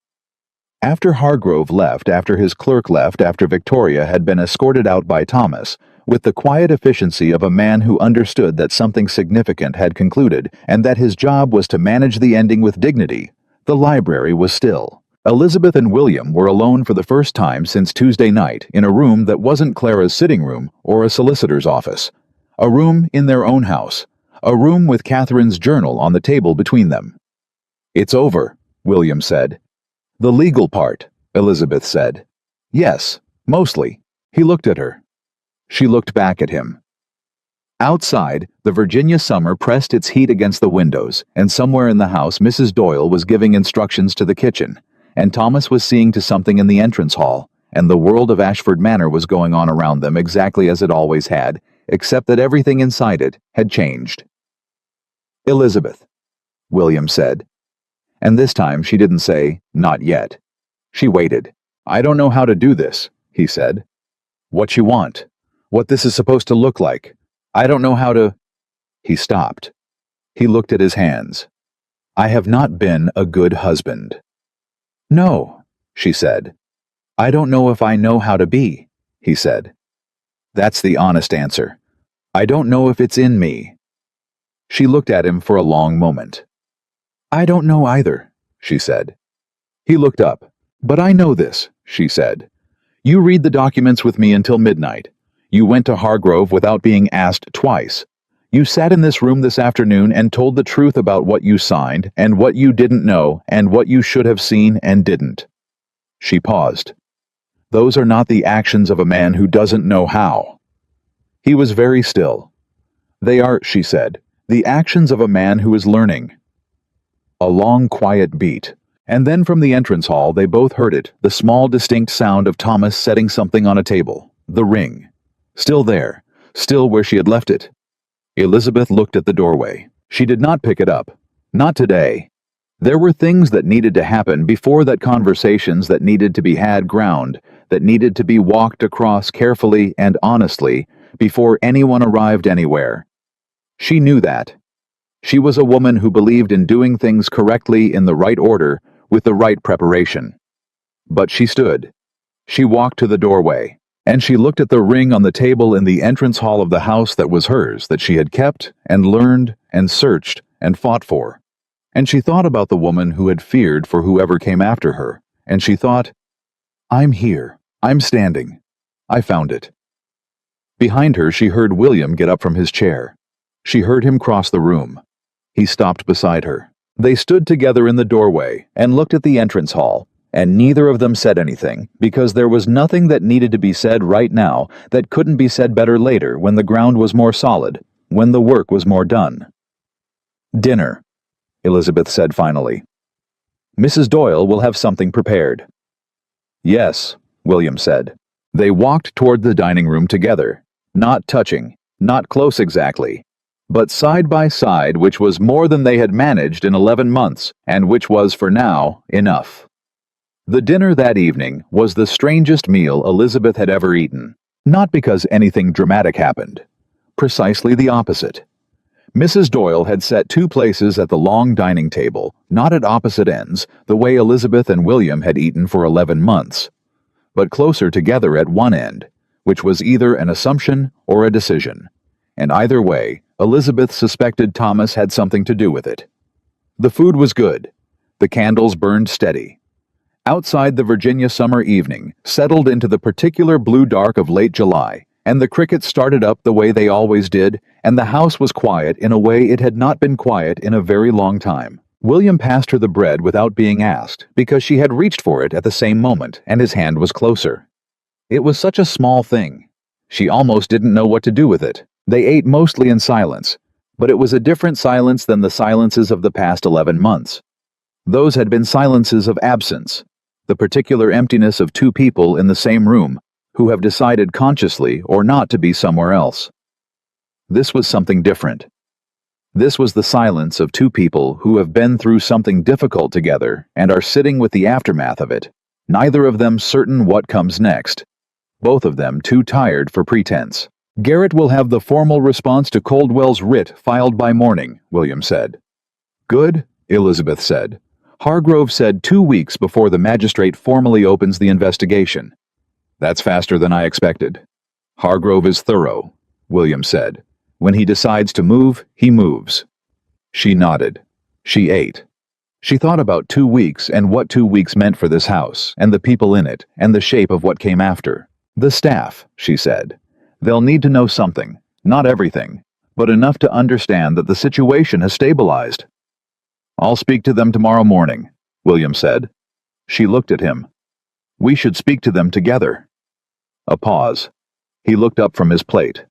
After Hargrove left, after his clerk left, after Victoria had been escorted out by Thomas, with the quiet efficiency of a man who understood that something significant had concluded, and that his job was to manage the ending with dignity, the library was still. Elizabeth and William were alone for the first time since Tuesday night in a room that wasn't Clara's sitting room or a solicitor's office. A room in their own house. A room with Catherine's journal on the table between them. "It's over," William said. "The legal part," Elizabeth said. "Yes, mostly." He looked at her. She looked back at him. Outside, the Virginia summer pressed its heat against the windows, and somewhere in the house Mrs. Doyle was giving instructions to the kitchen, and Thomas was seeing to something in the entrance hall, and the world of Ashford Manor was going on around them exactly as it always had, except that everything inside it had changed. "Elizabeth," William said. And this time she didn't say, "Not yet." She waited. "I don't know how to do this," he said. "What you want. What this is supposed to look like. I don't know how to—" He stopped. He looked at his hands. "I have not been a good husband." "No," she said. "I don't know if I know how to be," he said. "That's the honest answer. I don't know if it's in me." She looked at him for a long moment. "I don't know either," she said. He looked up. "But I know this," she said. "You read the documents with me until midnight. You went to Hargrove without being asked twice. You sat in this room this afternoon and told the truth about what you signed, and what you didn't know, and what you should have seen and didn't." She paused. "Those are not the actions of a man who doesn't know how." He was very still. "They are," she said, "the actions of a man who is learning." A long, quiet beat, and then from the entrance hall they both heard it, the small, distinct sound of Thomas setting something on a table, the ring. Still there, still where she had left it. Elizabeth looked at the doorway. She did not pick it up. Not today. There were things that needed to happen before that, conversations that needed to be had ground, that needed to be walked across carefully and honestly before anyone arrived anywhere. She knew that. She was a woman who believed in doing things correctly in the right order with the right preparation. But she stood. She walked to the doorway, and she looked at the ring on the table in the entrance hall of the house that was hers, that she had kept and learned and searched and fought for. And she thought about the woman who had feared for whoever came after her, and she thought, "I'm here. I'm standing. I found it." Behind her she heard William get up from his chair. She heard him cross the room. He stopped beside her. They stood together in the doorway and looked at the entrance hall, and neither of them said anything, because there was nothing that needed to be said right now that couldn't be said better later when the ground was more solid, when the work was more done. "Dinner," Elizabeth said finally. "Mrs. Doyle will have something prepared." "Yes," William said. They walked toward the dining room together, not touching, not close exactly, but side by side, which was more than they had managed in 11 months, and which was, for now, enough. The dinner that evening was the strangest meal Elizabeth had ever eaten. Not because anything dramatic happened. Precisely the opposite. Mrs. Doyle had set two places at the long dining table, not at opposite ends, the way Elizabeth and William had eaten for 11 months, but closer together at one end, which was either an assumption or a decision. And either way, Elizabeth suspected Thomas had something to do with it. The food was good. The candles burned steady. Outside, the Virginia summer evening settled into the particular blue dark of late July, and the crickets started up the way they always did, and the house was quiet in a way it had not been quiet in a very long time. William passed her the bread without being asked, because she had reached for it at the same moment, and his hand was closer. It was such a small thing. She almost didn't know what to do with it. They ate mostly in silence, but it was a different silence than the silences of the past 11 months. Those had been silences of absence, the particular emptiness of two people in the same room, who have decided consciously or not to be somewhere else. This was something different. This was the silence of two people who have been through something difficult together and are sitting with the aftermath of it, neither of them certain what comes next, both of them too tired for pretense. "Garrett will have the formal response to Coldwell's writ filed by morning," William said. "Good," Elizabeth said. "Hargrove said 2 weeks before the magistrate formally opens the investigation." "That's faster than I expected." "Hargrove is thorough," William said. "When he decides to move, he moves." She nodded. She ate. She thought about 2 weeks and what 2 weeks meant for this house, and the people in it, and the shape of what came after. "The staff," she said. "They'll need to know something, not everything, but enough to understand that the situation has stabilized." "I'll speak to them tomorrow morning," William said. She looked at him. "We should speak to them together." A pause. He looked up from his plate.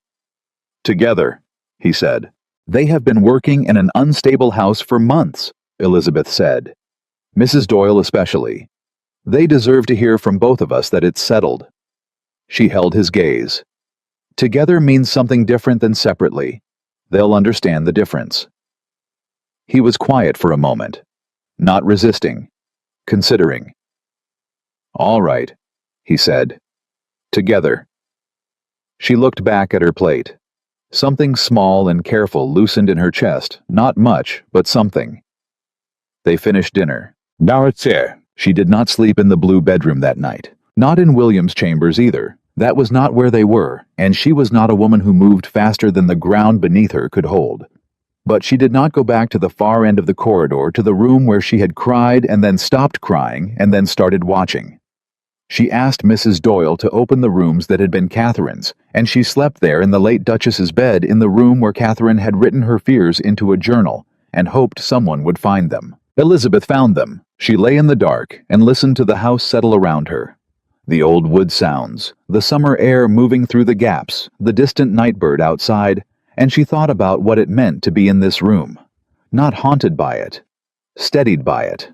"Together," he said. "They have been working in an unstable house for months," Elizabeth said. "Mrs. Doyle especially. They deserve to hear from both of us that it's settled." She held his gaze. "Together means something different than separately. They'll understand the difference." He was quiet for a moment, not resisting, considering. "All right," he said. "Together." She looked back at her plate. Something small and careful loosened in her chest, not much, but something. They finished dinner. "Now it's here." She did not sleep in the blue bedroom that night. Not in William's chambers either. That was not where they were, and she was not a woman who moved faster than the ground beneath her could hold. But she did not go back to the far end of the corridor to the room where she had cried and then stopped crying and then started watching. She asked Mrs. Doyle to open the rooms that had been Catherine's, and she slept there in the late Duchess's bed in the room where Catherine had written her fears into a journal and hoped someone would find them. Elizabeth found them. She lay in the dark and listened to the house settle around her. The old wood sounds, the summer air moving through the gaps, the distant night bird outside, and she thought about what it meant to be in this room, not haunted by it, steadied by it.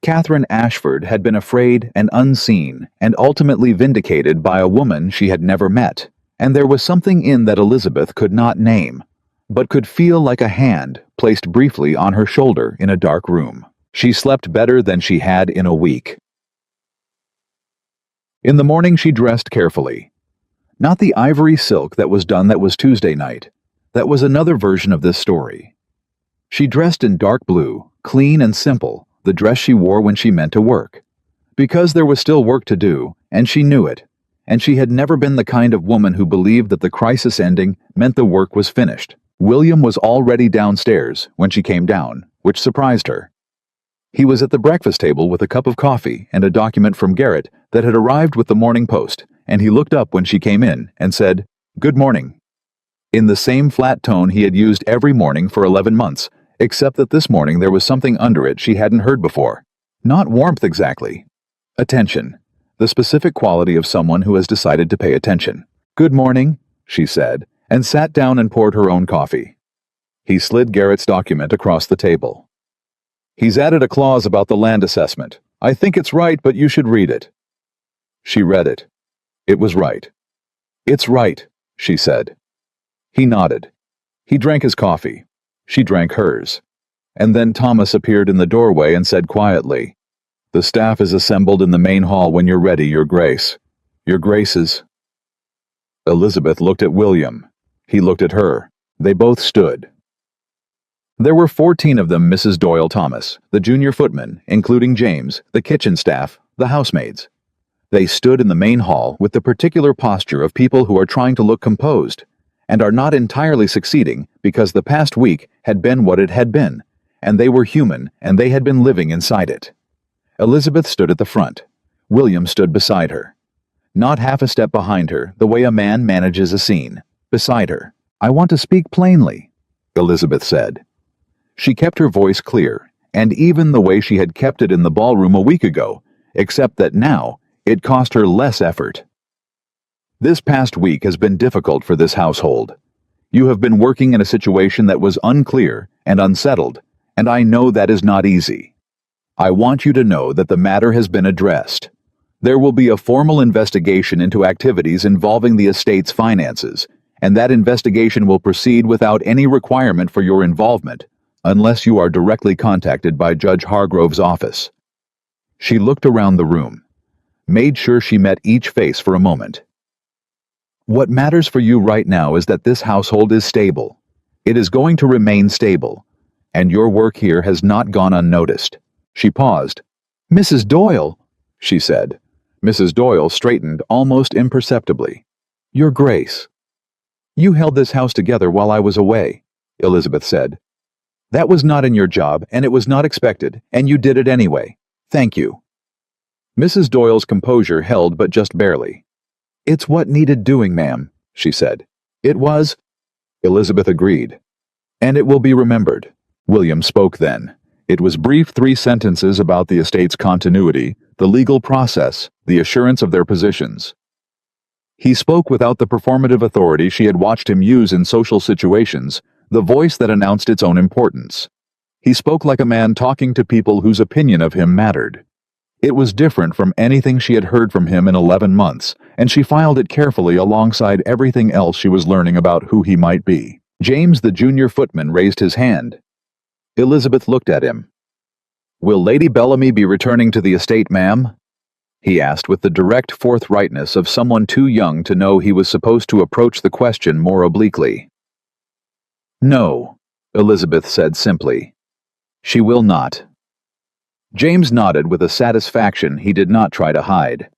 Catherine Ashford had been afraid and unseen and ultimately vindicated by a woman she had never met, and there was something in that Elizabeth could not name, but could feel like a hand placed briefly on her shoulder in a dark room. She slept better than she had in a week. In the morning she dressed carefully. Not the ivory silk that was Tuesday night. That was another version of this story. She dressed in dark blue, clean and simple, the dress she wore when she meant to work. Because there was still work to do, and she knew it, and she had never been the kind of woman who believed that the crisis ending meant the work was finished. William was already downstairs when she came down, which surprised her. He was at the breakfast table with a cup of coffee and a document from Garrett that had arrived with the Morning Post, and he looked up when she came in and said, "Good morning," in the same flat tone he had used every morning for 11 months, except that this morning there was something under it she hadn't heard before. Not warmth exactly. Attention. The specific quality of someone who has decided to pay attention. "Good morning," she said, and sat down and poured her own coffee. He slid Garrett's document across the table. "He's added a clause about the land assessment. I think it's right, but you should read it." She read it. It was right. "It's right," she said. He nodded. He drank his coffee. She drank hers. And then Thomas appeared in the doorway and said quietly, The staff is assembled in the main hall when you're ready, Your Grace. Your Graces. Elizabeth looked at William. He looked at her. They both stood. There were 14 of them, Mrs. Doyle Thomas, the junior footman, including James, the kitchen staff, the housemaids. They stood in the main hall with the particular posture of people who are trying to look composed, and are not entirely succeeding because the past week had been what it had been, and they were human and they had been living inside it. Elizabeth stood at the front. William stood beside her. Not half a step behind her, the way a man manages a scene. Beside her. "I want to speak plainly," Elizabeth said. She kept her voice clear, and even the way she had kept it in the ballroom a week ago, except that now it cost her less effort. This past week has been difficult for this household. You have been working in a situation that was unclear and unsettled, and I know that is not easy. I want you to know that the matter has been addressed. There will be a formal investigation into activities involving the estate's finances, and that investigation will proceed without any requirement for your involvement, unless you are directly contacted by Judge Hargrove's office. She looked around the room, made sure she met each face for a moment. What matters for you right now is that this household is stable. It is going to remain stable, and your work here has not gone unnoticed. She paused. "Mrs. Doyle," she said. Mrs. Doyle straightened almost imperceptibly. "Your Grace." "You held this house together while I was away," Elizabeth said. "That was not in your job, and it was not expected, and you did it anyway. Thank you." Mrs. Doyle's composure held but just barely. "It's what needed doing, ma'am," she said. "It was." Elizabeth agreed. "And it will be remembered." William spoke then. It was brief 3 sentences about the estate's continuity, the legal process, the assurance of their positions. He spoke without the performative authority she had watched him use in social situations, the voice that announced its own importance. He spoke like a man talking to people whose opinion of him mattered. It was different from anything she had heard from him in 11 months, and she filed it carefully alongside everything else she was learning about who he might be. James, the junior footman, raised his hand. Elizabeth looked at him. "Will Lady Bellamy be returning to the estate, ma'am?" he asked with the direct forthrightness of someone too young to know he was supposed to approach the question more obliquely. "No," Elizabeth said simply. "She will not." James nodded with a satisfaction he did not try to hide.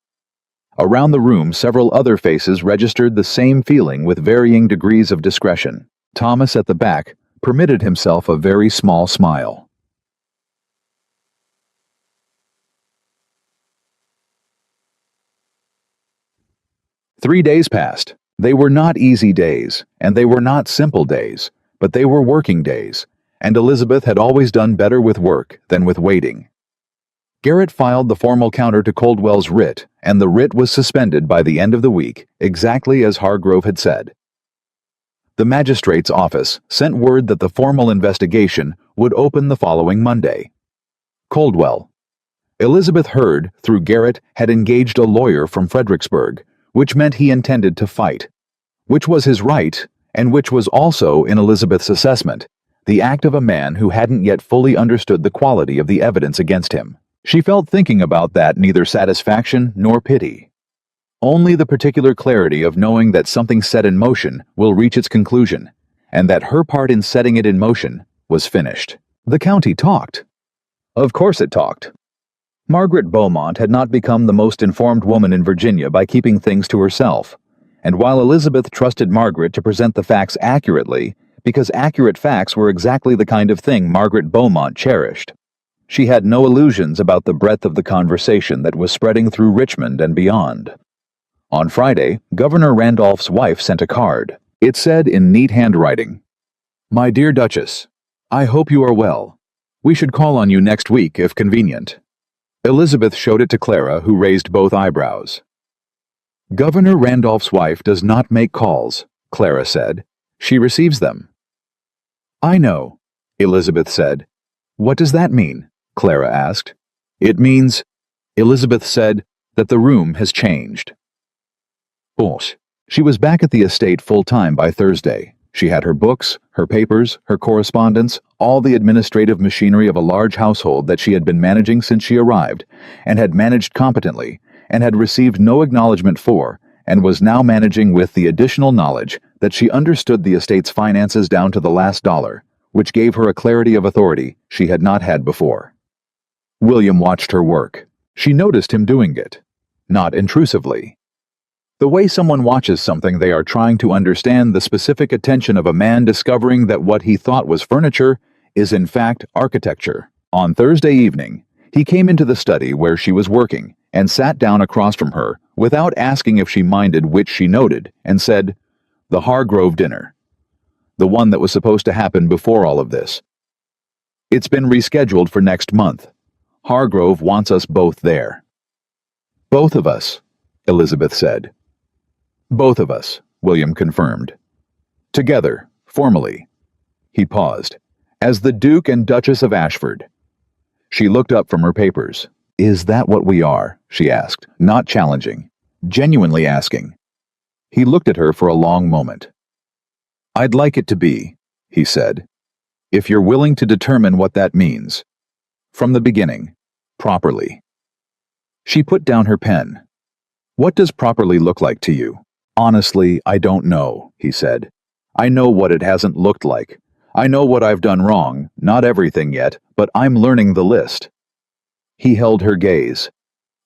Around the room, several other faces registered the same feeling with varying degrees of discretion. Thomas at the back permitted himself a very small smile. Three days passed. They were not easy days, and they were not simple days, but they were working days, and Elizabeth had always done better with work than with waiting. Garrett filed the formal counter to Coldwell's writ, and the writ was suspended by the end of the week, exactly as Hargrove had said. The magistrate's office sent word that the formal investigation would open the following Monday. Coldwell. Elizabeth heard, through Garrett, had engaged a lawyer from Fredericksburg, which meant he intended to fight, which was his right, and which was also, in Elizabeth's assessment, the act of a man who hadn't yet fully understood the quality of the evidence against him. She felt thinking about that neither satisfaction nor pity. Only the particular clarity of knowing that something set in motion will reach its conclusion, and that her part in setting it in motion was finished. The county talked. Of course it talked. Margaret Beaumont had not become the most informed woman in Virginia by keeping things to herself, and while Elizabeth trusted Margaret to present the facts accurately, because accurate facts were exactly the kind of thing Margaret Beaumont cherished, she had no illusions about the breadth of the conversation that was spreading through Richmond and beyond. On Friday, Governor Randolph's wife sent a card. It said in neat handwriting, "My dear Duchess, I hope you are well. We should call on you next week if convenient." Elizabeth showed it to Clara, who raised both eyebrows. "Governor Randolph's wife does not make calls," Clara said. "She receives them." "I know," Elizabeth said. "What does that mean?" Clara asked. "It means," Elizabeth said, "that the room has changed." She was back at the estate full-time by Thursday, She had her books, her papers, her correspondence, all the administrative machinery of a large household that she had been managing since she arrived, and had managed competently, and had received no acknowledgement for, and was now managing with the additional knowledge that she understood the estate's finances down to the last dollar, which gave her a clarity of authority she had not had before. William watched her work. She noticed him doing it. Not intrusively. The way someone watches something they are trying to understand the specific attention of a man discovering that what he thought was furniture is in fact architecture. On Thursday evening, he came into the study where she was working and sat down across from her without asking if she minded, which she noted, and said, "The Hargrove dinner. The one that was supposed to happen before all of this. It's been rescheduled for next month. Hargrove wants us both there." "Both of us," Elizabeth said. "Both of us," William confirmed. "Together, formally." He paused. "As the Duke and Duchess of Ashford." She looked up from her papers. "Is that what we are?" she asked, not challenging, genuinely asking. He looked at her for a long moment. "I'd like it to be," he said, "if you're willing to determine what that means. From the beginning, properly." She put down her pen. "What does properly look like to you?" "Honestly, I don't know," he said. "I know what it hasn't looked like. I know what I've done wrong, not everything yet, but I'm learning the list." He held her gaze.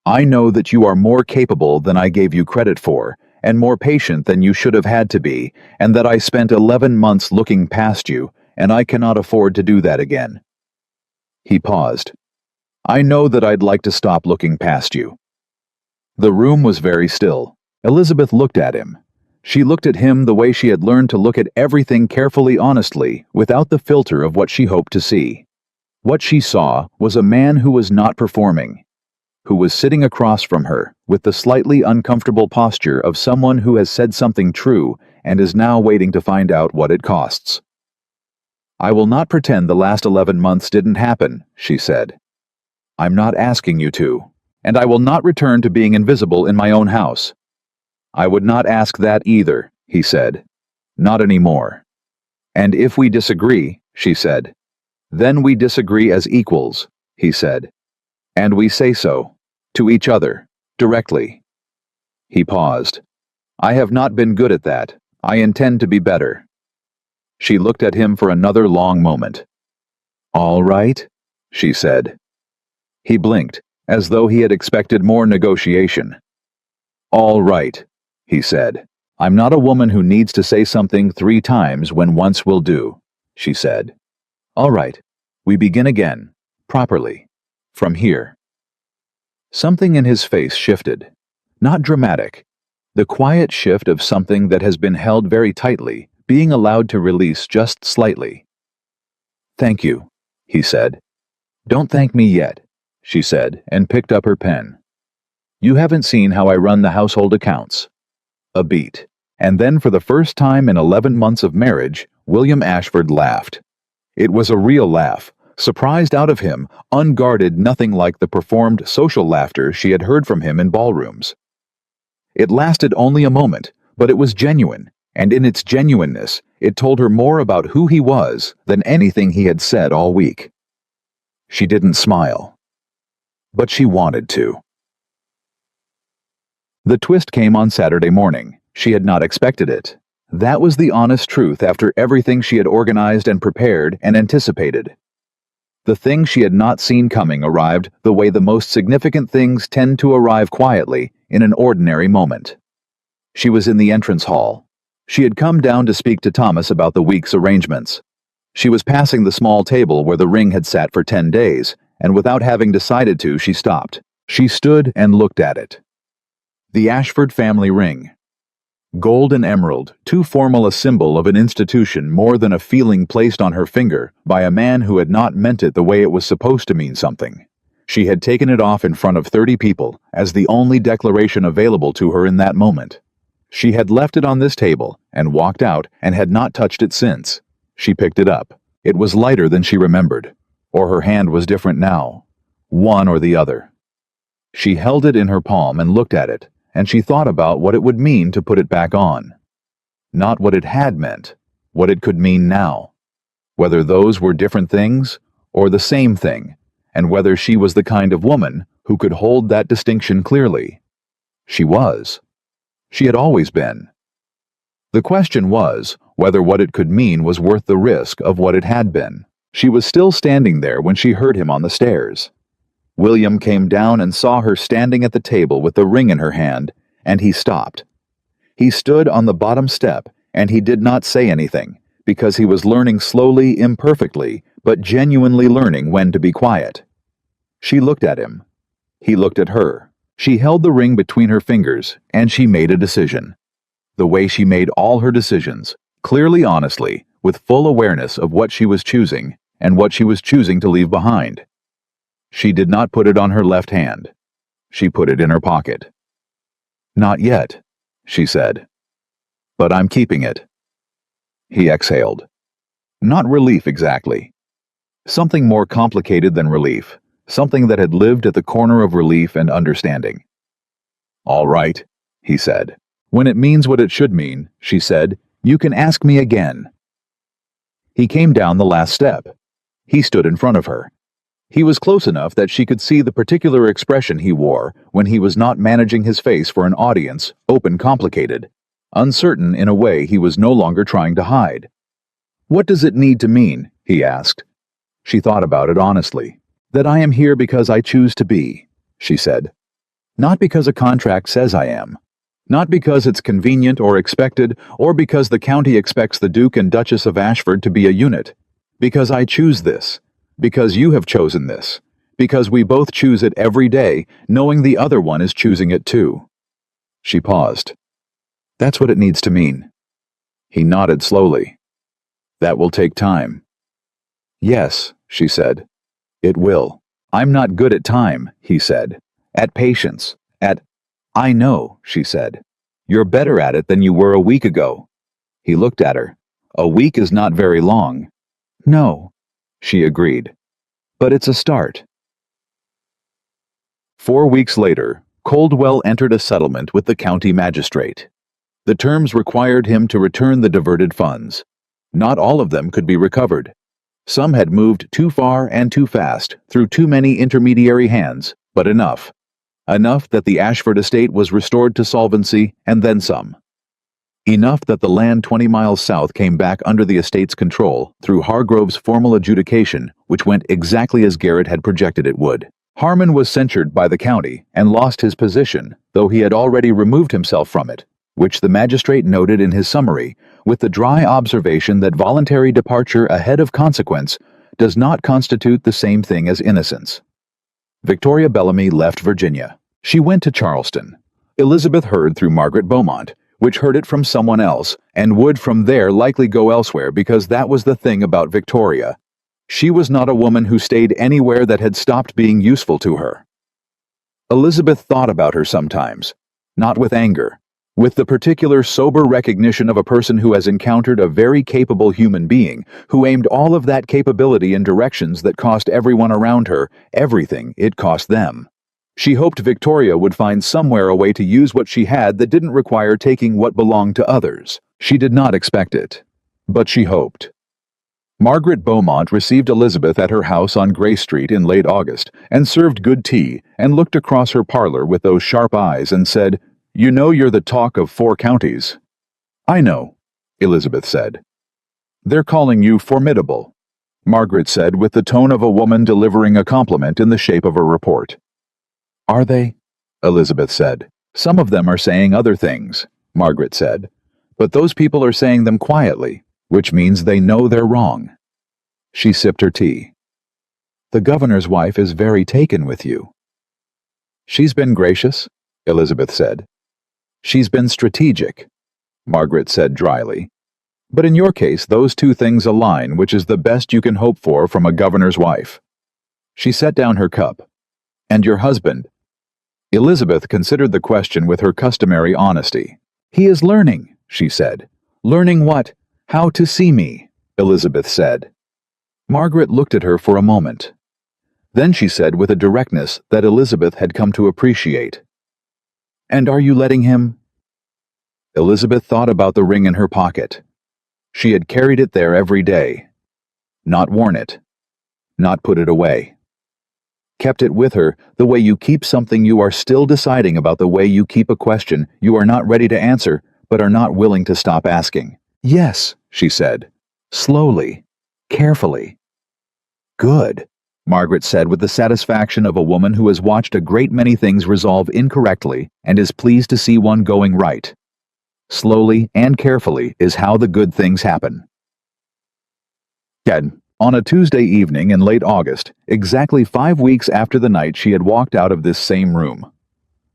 "I know that you are more capable than I gave you credit for, and more patient than you should have had to be, and that I spent 11 months looking past you, and I cannot afford to do that again." He paused. "I know that I'd like to stop looking past you." The room was very still. Elizabeth looked at him. She looked at him the way she had learned to look at everything carefully, honestly, without the filter of what she hoped to see. What she saw was a man who was not performing, who was sitting across from her with the slightly uncomfortable posture of someone who has said something true and is now waiting to find out what it costs. "I will not pretend the last 11 months didn't happen," she said. "I'm not asking you to, and I will not return to being invisible in my own house." "I would not ask that either," he said. "Not anymore." "And if we disagree," she said. "Then we disagree as equals," he said. "And we say so, to each other, directly." He paused. "I have not been good at that. I intend to be better." She looked at him for another long moment. "All right," she said. He blinked, as though he had expected more negotiation. "All right," he said. "I'm not a woman who needs to say something 3 times when once will do," she said. "All right, we begin again, properly, from here." Something in his face shifted. Not dramatic. The quiet shift of something that has been held very tightly, being allowed to release just slightly. "Thank you," he said. "Don't thank me yet," she said, and picked up her pen. "You haven't seen how I run the household accounts." A beat. And then for the first time in 11 months of marriage, William Ashford laughed. It was a real laugh, surprised out of him, unguarded, nothing like the performed social laughter she had heard from him in ballrooms. It lasted only a moment, but it was genuine, and in its genuineness, it told her more about who he was than anything he had said all week. She didn't smile. But she wanted to. The twist came on Saturday morning. She had not expected it. That was the honest truth after everything she had organized and prepared and anticipated. The thing she had not seen coming arrived the way the most significant things tend to arrive quietly in an ordinary moment. She was in the entrance hall. She had come down to speak to Thomas about the week's arrangements. She was passing the small table where the ring had sat for 10 days, and without having decided to, she stopped. She stood and looked at it. The Ashford family ring. Gold and emerald, too formal a symbol of an institution more than a feeling placed on her finger by a man who had not meant it the way it was supposed to mean something. She had taken it off in front of 30 people as the only declaration available to her in that moment. She had left it on this table and walked out and had not touched it since. She picked it up. It was lighter than she remembered. Or her hand was different now. One or the other. She held it in her palm and looked at it, and she thought about what it would mean to put it back on. Not what it had meant, what it could mean now, whether those were different things or the same thing, and whether she was the kind of woman who could hold that distinction clearly. She was. She had always been. The question was whether what it could mean was worth the risk of what it had been. She was still standing there when she heard him on the stairs. William came down and saw her standing at the table with the ring in her hand, and he stopped. He stood on the bottom step, and he did not say anything, because he was learning slowly, imperfectly, but genuinely learning when to be quiet. She looked at him. He looked at her. She held the ring between her fingers, and she made a decision. The way she made all her decisions, clearly, honestly, with full awareness of what she was choosing and what she was choosing to leave behind. She did not put it on her left hand. She put it in her pocket. "Not yet," she said. "But I'm keeping it." He exhaled. Not relief exactly. Something more complicated than relief, something that had lived at the corner of relief and understanding. "All right," he said. "When it means what it should mean," she said, "you can ask me again." He came down the last step. He stood in front of her. He was close enough that she could see the particular expression he wore when he was not managing his face for an audience, open, complicated, uncertain in a way he was no longer trying to hide. "What does it need to mean?" he asked. She thought about it honestly. "That I am here because I choose to be," she said. "Not because a contract says I am. Not because it's convenient or expected, or because the county expects the Duke and Duchess of Ashford to be a unit. Because I choose this. Because you have chosen this. Because we both choose it every day, knowing the other one is choosing it too." She paused. "That's what it needs to mean." He nodded slowly. "That will take time." "Yes," she said. "It will." "I'm not good at time," he said. "At patience. I know," she said. "You're better at it than you were a week ago." He looked at her. "A week is not very long." "No," she agreed. "But it's a start." 4 weeks later, Coldwell entered a settlement with the county magistrate. The terms required him to return the diverted funds. Not all of them could be recovered. Some had moved too far and too fast, through too many intermediary hands, but enough. Enough that the Ashford estate was restored to solvency, and then some. Enough that the land 20 miles south came back under the estate's control through Hargrove's formal adjudication, which went exactly as Garrett had projected it would. Harmon was censured by the county and lost his position, though he had already removed himself from it, which the magistrate noted in his summary, with the dry observation that voluntary departure ahead of consequence does not constitute the same thing as innocence. Victoria Bellamy left Virginia. She went to Charleston. Elizabeth heard through Margaret Beaumont, which heard it from someone else, and would from there likely go elsewhere because that was the thing about Victoria. She was not a woman who stayed anywhere that had stopped being useful to her. Elizabeth thought about her sometimes, not with anger, with the particular sober recognition of a person who has encountered a very capable human being who aimed all of that capability in directions that cost everyone around her everything it cost them. She hoped Victoria would find somewhere a way to use what she had that didn't require taking what belonged to others. She did not expect it, but she hoped. Margaret Beaumont received Elizabeth at her house on Gray Street in late August and served good tea and looked across her parlor with those sharp eyes and said, "You know you're the talk of 4 counties." "I know," Elizabeth said. "They're calling you formidable," Margaret said with the tone of a woman delivering a compliment in the shape of a report. "Are they?" Elizabeth said. "Some of them are saying other things," Margaret said. "But those people are saying them quietly, which means they know they're wrong." She sipped her tea. "The governor's wife is very taken with you." "She's been gracious," Elizabeth said. "She's been strategic," Margaret said dryly. "But in your case, those 2 things align, which is the best you can hope for from a governor's wife." She set down her cup. "And your husband?" Elizabeth considered the question with her customary honesty. "He is learning," she said. "Learning what? How to see me," Elizabeth said. Margaret looked at her for a moment. Then she said with a directness that Elizabeth had come to appreciate, "And are you letting him?" Elizabeth thought about the ring in her pocket. She had carried it there every day. Not worn it. Not put it away. Kept it with her the way you keep something you are still deciding about, the way you keep a question you are not ready to answer but are not willing to stop asking. Yes, she said, slowly, carefully. Good, Margaret said with the satisfaction of a woman who has watched a great many things resolve incorrectly and is pleased to see one going right. Slowly and carefully is how the good things happen. Ken, on a Tuesday evening in late August, exactly 5 weeks after the night she had walked out of this same room,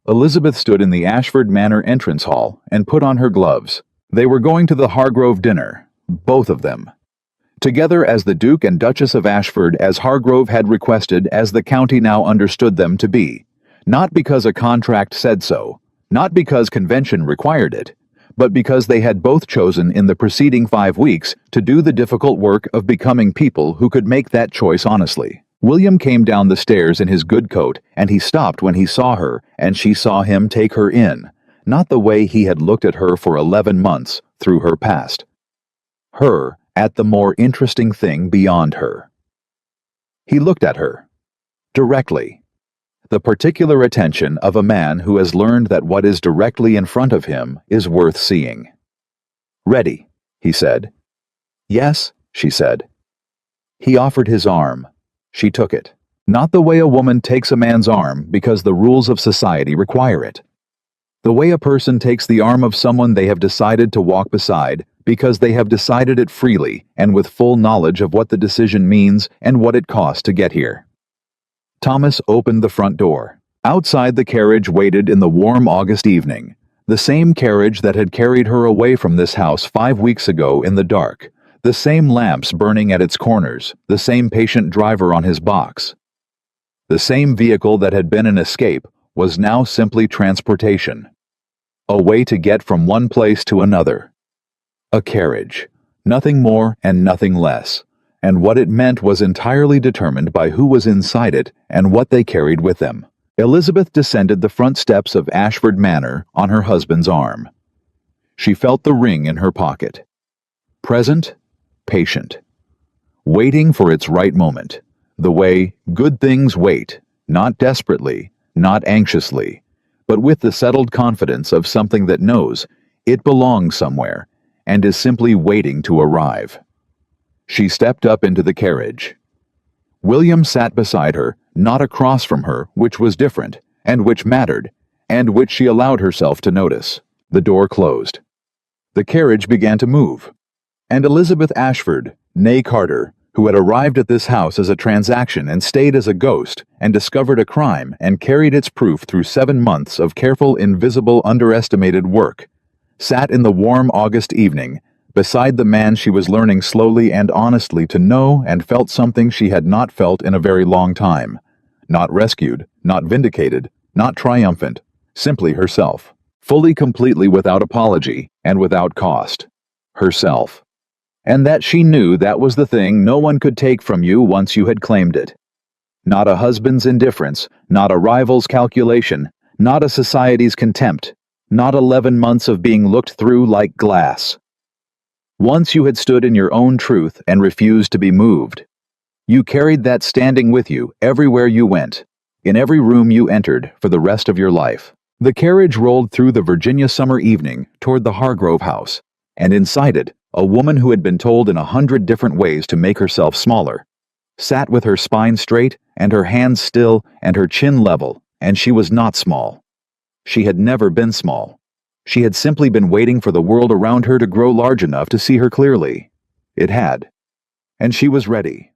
Elizabeth stood in the Ashford Manor entrance hall and put on her gloves. They were going to the Hargrove dinner, both of them. Together as the Duke and Duchess of Ashford, as Hargrove had requested, as the county now understood them to be. Not because a contract said so, not because convention required it, but because they had both chosen in the preceding 5 weeks to do the difficult work of becoming people who could make that choice honestly. William came down the stairs in his good coat, and he stopped when he saw her, and she saw him take her in, not the way he had looked at her for 11 months through her past. Her at the more interesting thing beyond her. He looked at her. Directly. The particular attention of a man who has learned that what is directly in front of him is worth seeing. Ready, he said. Yes, she said. He offered his arm. She took it. Not the way a woman takes a man's arm because the rules of society require it. The way a person takes the arm of someone they have decided to walk beside because they have decided it freely and with full knowledge of what the decision means and what it costs to get here. Thomas opened the front door. Outside, the carriage waited in the warm August evening, the same carriage that had carried her away from this house 5 weeks ago in the dark, the same lamps burning at its corners, the same patient driver on his box. The same vehicle that had been an escape was now simply transportation, a way to get from one place to another. A carriage, nothing more and nothing less, and what it meant was entirely determined by who was inside it and what they carried with them. Elizabeth descended the front steps of Ashford Manor on her husband's arm. She felt the ring in her pocket. Present, patient. Waiting for its right moment, the way good things wait, not desperately, not anxiously, but with the settled confidence of something that knows it belongs somewhere and is simply waiting to arrive. She stepped up into the carriage. William sat beside her, not across from her, which was different, and which mattered, and which she allowed herself to notice. The door closed. The carriage began to move, and Elizabeth Ashford, née Carter, who had arrived at this house as a transaction and stayed as a ghost and discovered a crime and carried its proof through 7 months of careful, invisible, underestimated work, sat in the warm August evening beside the man she was learning slowly and honestly to know, and felt something she had not felt in a very long time. Not rescued, not vindicated, not triumphant, simply herself, fully, completely, without apology and without cost. Herself. And that she knew that was the thing no one could take from you once you had claimed it. Not a husband's indifference, not a rival's calculation, not a society's contempt, not 11 months of being looked through like glass. Once you had stood in your own truth and refused to be moved. You carried that standing with you everywhere you went, in every room you entered for the rest of your life. The carriage rolled through the Virginia summer evening toward the Hargrove house, and inside it, a woman who had been told in 100 different ways to make herself smaller, sat with her spine straight and her hands still and her chin level, and she was not small. She had never been small. She had simply been waiting for the world around her to grow large enough to see her clearly. It had. And she was ready.